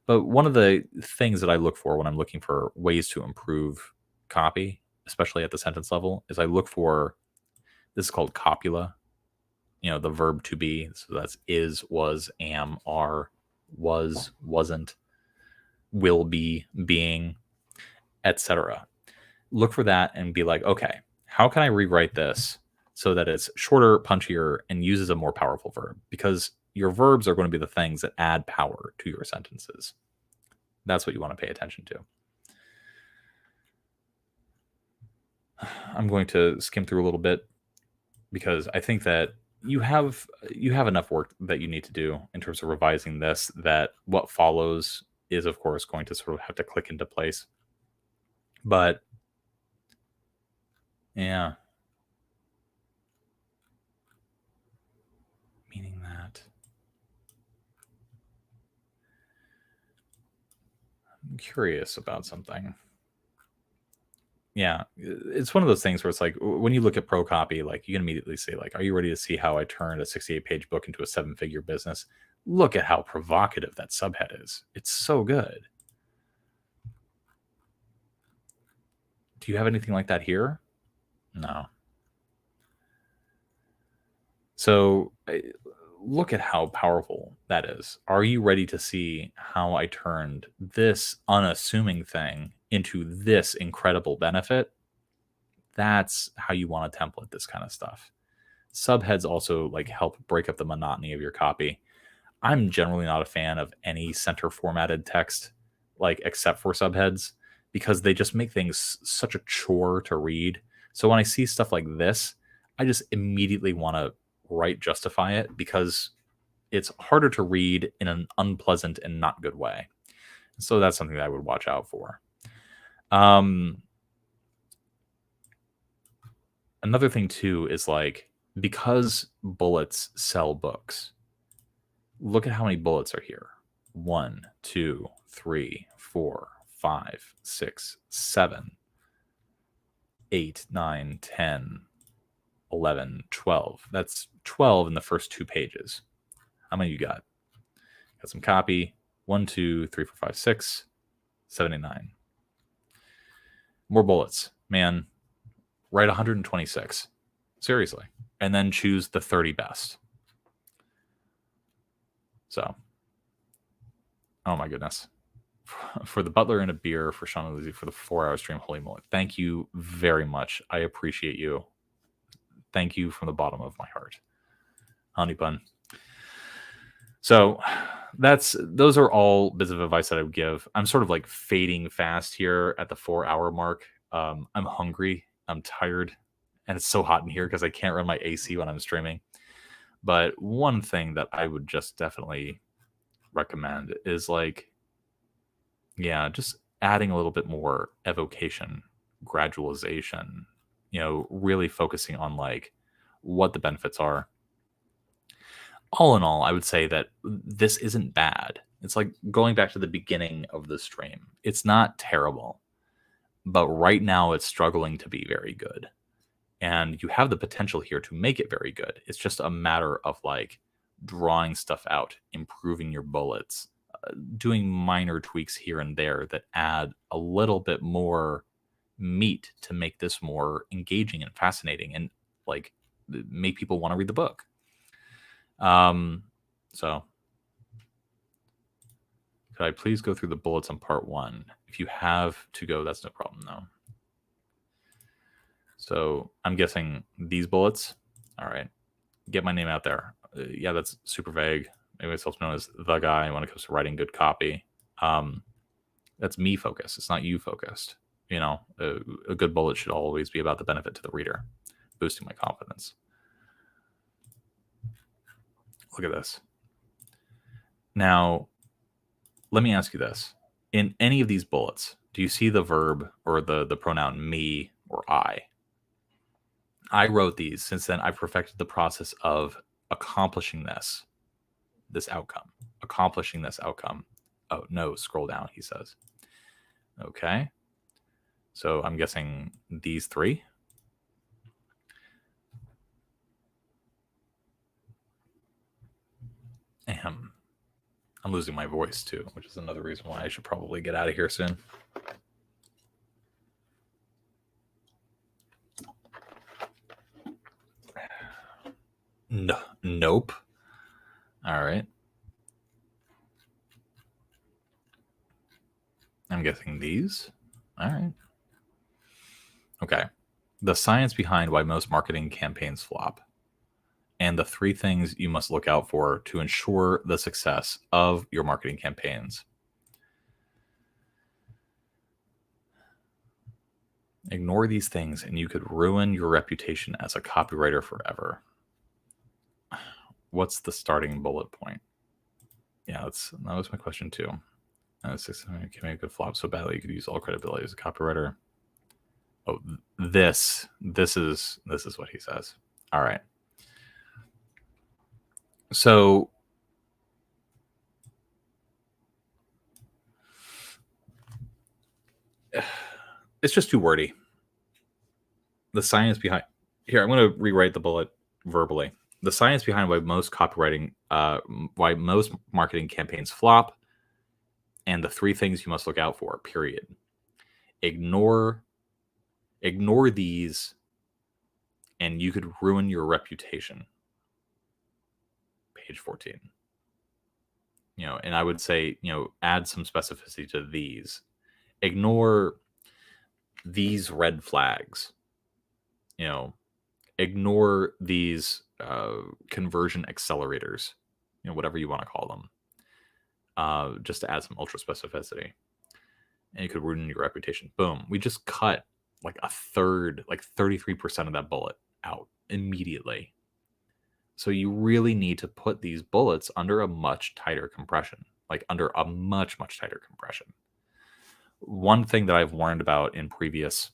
But one of the things that I look for when I'm looking for ways to improve copy, especially at the sentence level, is I look for, this is called copula. The verb to be. So that's is, was, am, are, was, wasn't, will be, being, etc. Look for that and be like, okay, how can I rewrite this so that it's shorter, punchier, and uses a more powerful verb? Because your verbs are going to be the things that add power to your sentences. That's what you want to pay attention to. I'm going to skim through a little bit because I think that you have enough work that you need to do in terms of revising this, that what follows is, of course, going to sort of have to click into place. But yeah. Meaning that I'm curious about something. Yeah, it's one of those things where it's like, when you look at pro copy, like, you can immediately say, like, are you ready to see how I turned a 68-page book into a 7-figure business? Look at how provocative that subhead is. It's so good. Do you have anything like that here? No. So look at how powerful that is. Are you ready to see how I turned this unassuming thing into this incredible benefit? That's how you want to template this kind of stuff. Subheads also like help break up the monotony of your copy. I'm generally not a fan of any center formatted text, like, except for subheads, because they just make things such a chore to read. So when I see stuff like this, I just immediately want to justify it, because it's harder to read in an unpleasant and not good way. So that's something that I would watch out for. Another thing too is, like, because bullets sell books, look at how many bullets are here. 1, 2, 3, 4, 5, 6, 7, 8, 9, 10, 11, 12. That's 12 in the first 2 pages. How many you got? Got some copy. 1, 2, 3, 4, 5, 6, 79. More bullets. Man, write 126. Seriously. And then choose the 30 best. So, oh my goodness. For the butler and a beer for Sean and Lizzie for the 4-hour stream. Holy moly. Thank you very much. I appreciate you. Thank you from the bottom of my heart. Honey bun. So those are all bits of advice that I would give. I'm sort of like fading fast here at the 4-hour mark. I'm hungry. I'm tired. And it's so hot in here because I can't run my AC when I'm streaming. But one thing that I would just definitely recommend is like, yeah, just adding a little bit more evocation, gradualization, really focusing on like what the benefits are. All in all, I would say that this isn't bad. It's like going back to the beginning of the stream. It's not terrible, but right now it's struggling to be very good. And you have the potential here to make it very good. It's just a matter of like drawing stuff out, improving your bullets, doing minor tweaks here and there that add a little bit more meat to make this more engaging and fascinating and like make people want to read the book. So could I please go through the bullets on part 1? If you have to go, that's no problem though. So I'm guessing these bullets. All right. Get my name out there. Yeah, that's super vague. Maybe it's also known as the guy when it comes to writing good copy. That's me focused. It's not you focused. A good bullet should always be about the benefit to the reader, boosting my confidence. Look at this. Now, let me ask you this. In any of these bullets, do you see the verb or the pronoun me or I? I wrote these. Since then, I perfected the process of accomplishing this outcome. Accomplishing this outcome. Oh, no, scroll down, he says. Okay. So I'm guessing these 3. I'm losing my voice too, which is another reason why I should probably get out of here soon. No, nope. All right. I'm guessing these. All right. Okay. The science behind why most marketing campaigns flop, and the 3 things you must look out for to ensure the success of your marketing campaigns. Ignore these things and you could ruin your reputation as a copywriter forever. What's the starting bullet point? Yeah, that was my question too. 6 can make a good flop so badly you could use all credibility as a copywriter. Oh, this is what he says. All right. So it's just too wordy. The science behind here, I'm going to rewrite the bullet verbally. The science behind why most why most marketing campaigns flop, and the 3 things you must look out for, period. Ignore these and you could ruin your reputation. Page 14. And I would say, add some specificity to these. Ignore these red flags. Ignore these conversion accelerators, whatever you want to call them, just to add some ultra specificity. And you could ruin your reputation. Boom. We just cut like a third, like 33% of that bullet out immediately. So you really need to put these bullets under a much tighter compression, like under a much, much tighter compression. One thing that I've warned about in previous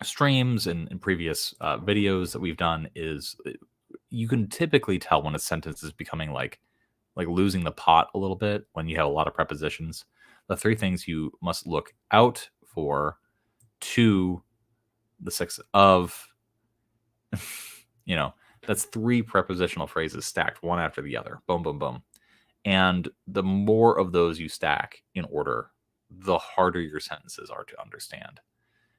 streams and in previous videos that we've done is you can typically tell when a sentence is becoming like like losing the pot a little bit when you have a lot of prepositions. The 3 things you must look out for to the 6 of, that's 3 prepositional phrases stacked one after the other. Boom, boom, boom. And the more of those you stack in order, the harder your sentences are to understand.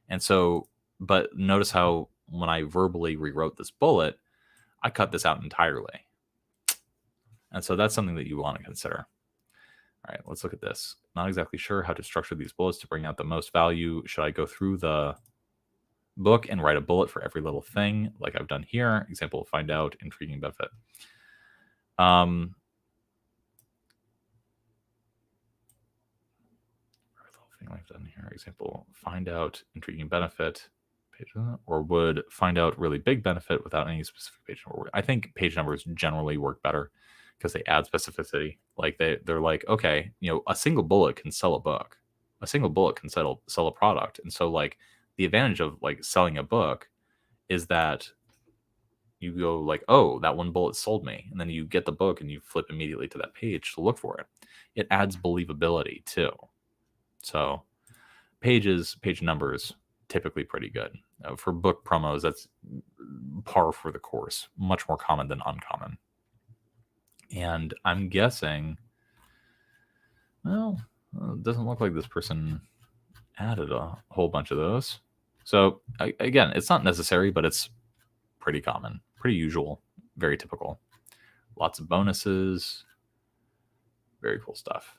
And so, but notice how when I verbally rewrote this bullet, I cut this out entirely. And so that's something that you want to consider. All right, let's look at this. Not exactly sure how to structure these bullets to bring out the most value. Should I go through the book and write a bullet for every little thing like I've done here? Example, find out, intriguing benefit. I've done here. Example, find out, intriguing benefit. Or would find out really big benefit without any specific page number. I think page numbers generally work better because they add specificity. Like they're like, okay, a single bullet can sell a book. A single bullet can sell a product. And so like the advantage of like selling a book is that you go like, oh, that one bullet sold me. And then you get the book and you flip immediately to that page to look for it. It adds believability too. So page numbers, typically pretty good. For book promos, that's par for the course. Much more common than uncommon. And I'm guessing, well, it doesn't look like this person added a whole bunch of those. So again, it's not necessary, but it's pretty common, pretty usual, very typical. Lots of bonuses. Very cool stuff.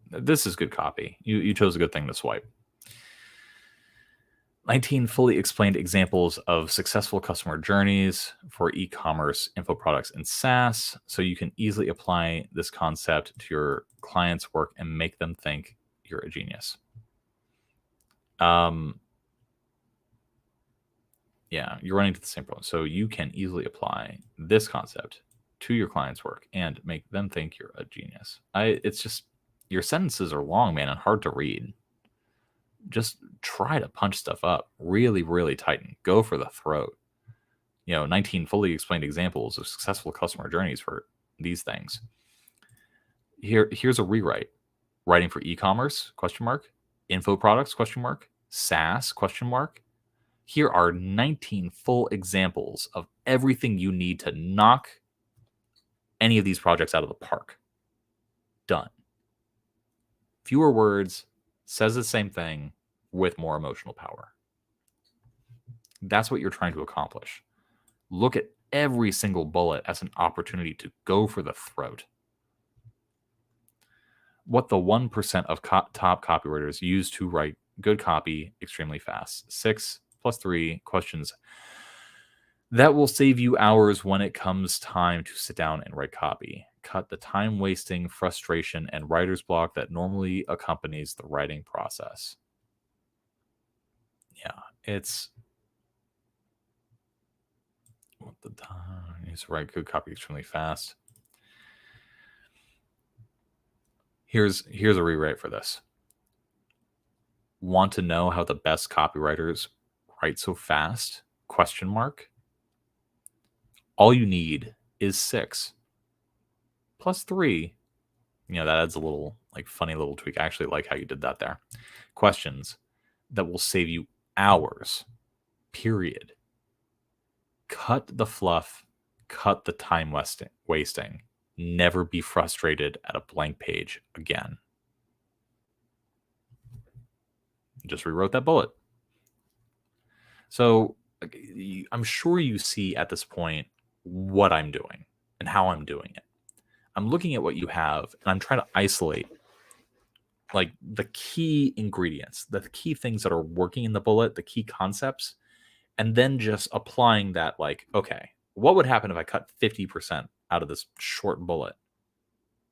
This is good copy. You chose a good thing to swipe. 19 fully explained examples of successful customer journeys for e-commerce, info products, and SaaS, so you can easily apply this concept to your clients' work and make them think you're a genius. Yeah, you're running to the same problem. So you can easily apply this concept to your client's work and make them think you're a genius. It's just, your sentences are long, man, and hard to read. Just try to punch stuff up really, really tighten. Go for the throat. 19 fully explained examples of successful customer journeys for these things. Here's a rewrite. Writing for e-commerce, ? Info products, ? SaaS, ? Here are 19 full examples of everything you need to knock any of these projects out of the park. Done. Fewer words, says the same thing with more emotional power. That's what you're trying to accomplish. Look at every single bullet as an opportunity to go for the throat. What the 1% of top copywriters use to write good copy extremely fast. 6 + 3 questions that will save you hours when it comes time to sit down and write copy. Cut the time wasting, frustration, and writer's block that normally accompanies the writing process. Yeah, it's what the time is to write good copy extremely fast. Here's a rewrite for this. Want to know how the best copywriters write so fast? ? All you need is 6 + 3. That adds a little funny little tweak. I actually like how you did that there. Questions that will save you hours, period. Cut the fluff, cut the time wasting. Never be frustrated at a blank page again. Just rewrote that bullet. So I'm sure you see at this point what I'm doing and how I'm doing it. I'm looking at what you have and I'm trying to isolate the key ingredients, the key things that are working in the bullet, the key concepts, and then just applying that okay, what would happen if I cut 50% out of this short bullet?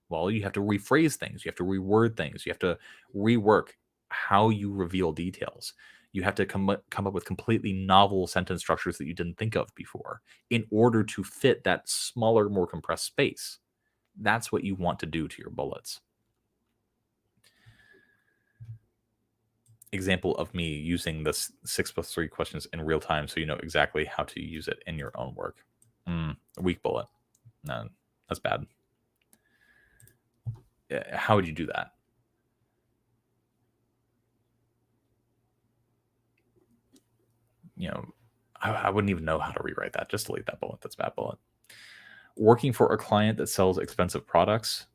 Well, you have to rephrase things. You have to reword things. You have to rework how you reveal details. You have to come up with completely novel sentence structures that you didn't think of before in order to fit that smaller, more compressed space. That's what you want to do to your bullets. Example of me using this 6 + 3 questions in real time so you know exactly how to use it in your own work. A weak bullet. No, that's bad. how would you do that? I wouldn't even know how to rewrite that. Just delete that bullet. That's a bad bullet. Working for a client that sells expensive products.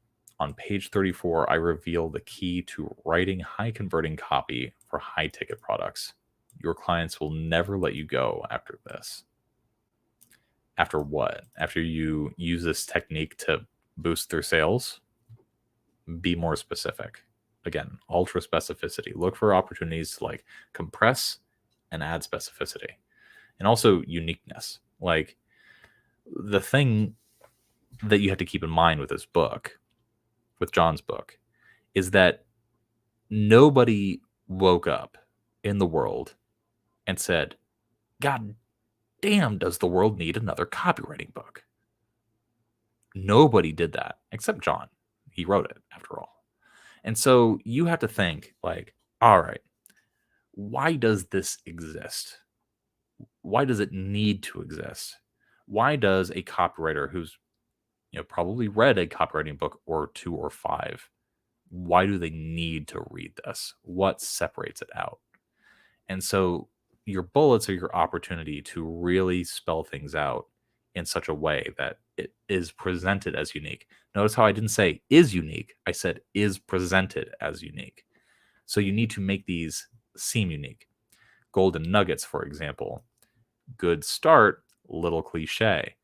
On page 34, I reveal the key to writing high converting copy for high ticket products. Your clients will never let you go after this. After what? After you use this technique to boost their sales? Be more specific. Again, ultra specificity. Look for opportunities to like compress and add specificity. And also uniqueness. Like the thing that you have to keep in mind with this book, with John's book, is that nobody woke up in the world and said, God damn, does the world need another copywriting book? Nobody did that except John. He wrote it after all. And so you have to think like, all right, why does this exist? Why does it need to exist? Why does a copywriter who's probably read a copywriting book or 2 or 5, why do they need to read this? What separates it out? And so your bullets are your opportunity to really spell things out in such a way that it is presented as unique. Notice how I didn't say is unique. I said is presented as unique. So you need to make these seem unique. Golden nuggets, for example. Good start, little cliche.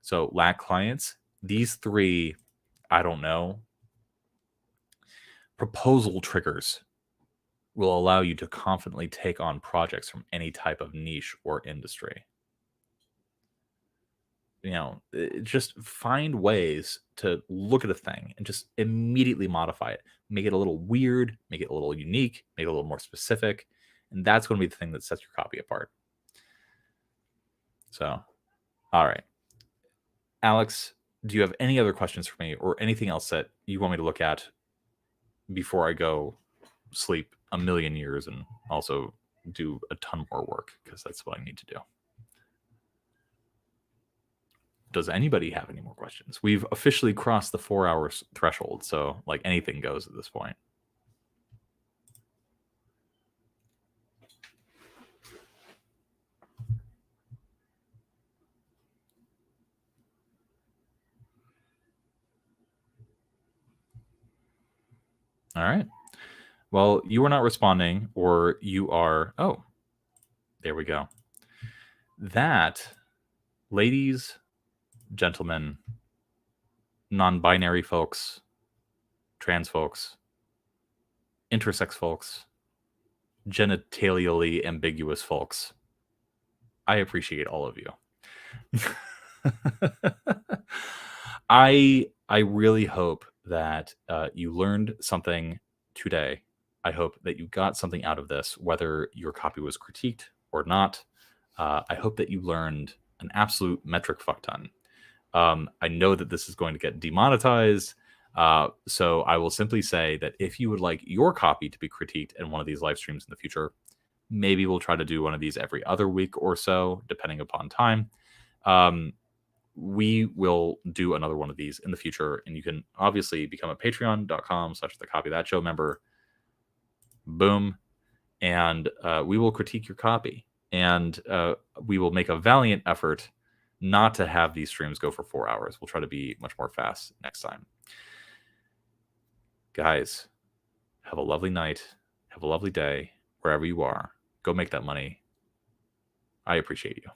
So lack clients, these 3, I don't know, proposal triggers will allow you to confidently take on projects from any type of niche or industry. Just find ways to look at a thing and just immediately modify it. Make it a little weird, make it a little unique, make it a little more specific. And that's going to be the thing that sets your copy apart. So, all right. Alex, do you have any other questions for me or anything else that you want me to look at before I go sleep a million years and also do a ton more work? Because that's what I need to do. Does anybody have any more questions? We've officially crossed the 4 hours threshold, so like anything goes at this point. All right. Well, you are not responding, or you are... Oh, there we go. That, ladies, gentlemen, non-binary folks, trans folks, intersex folks, genitalially ambiguous folks, I appreciate all of you. I really hope that you learned something today. I hope that you got something out of this, whether your copy was critiqued or not. I hope that you learned an absolute metric fuck ton. I know that this is going to get demonetized. So I will simply say that if you would like your copy to be critiqued in one of these live streams in the future, maybe we'll try to do one of these every other week or so, depending upon time. We will do another one of these in the future, and you can obviously become a patreon.com/thecopythatshow member. Boom. And we will critique your copy, and we will make a valiant effort not to have these streams go for 4 hours. We'll try to be much more fast next time. Guys, have a lovely night. Have a lovely day wherever you are. Go make that money. I appreciate you.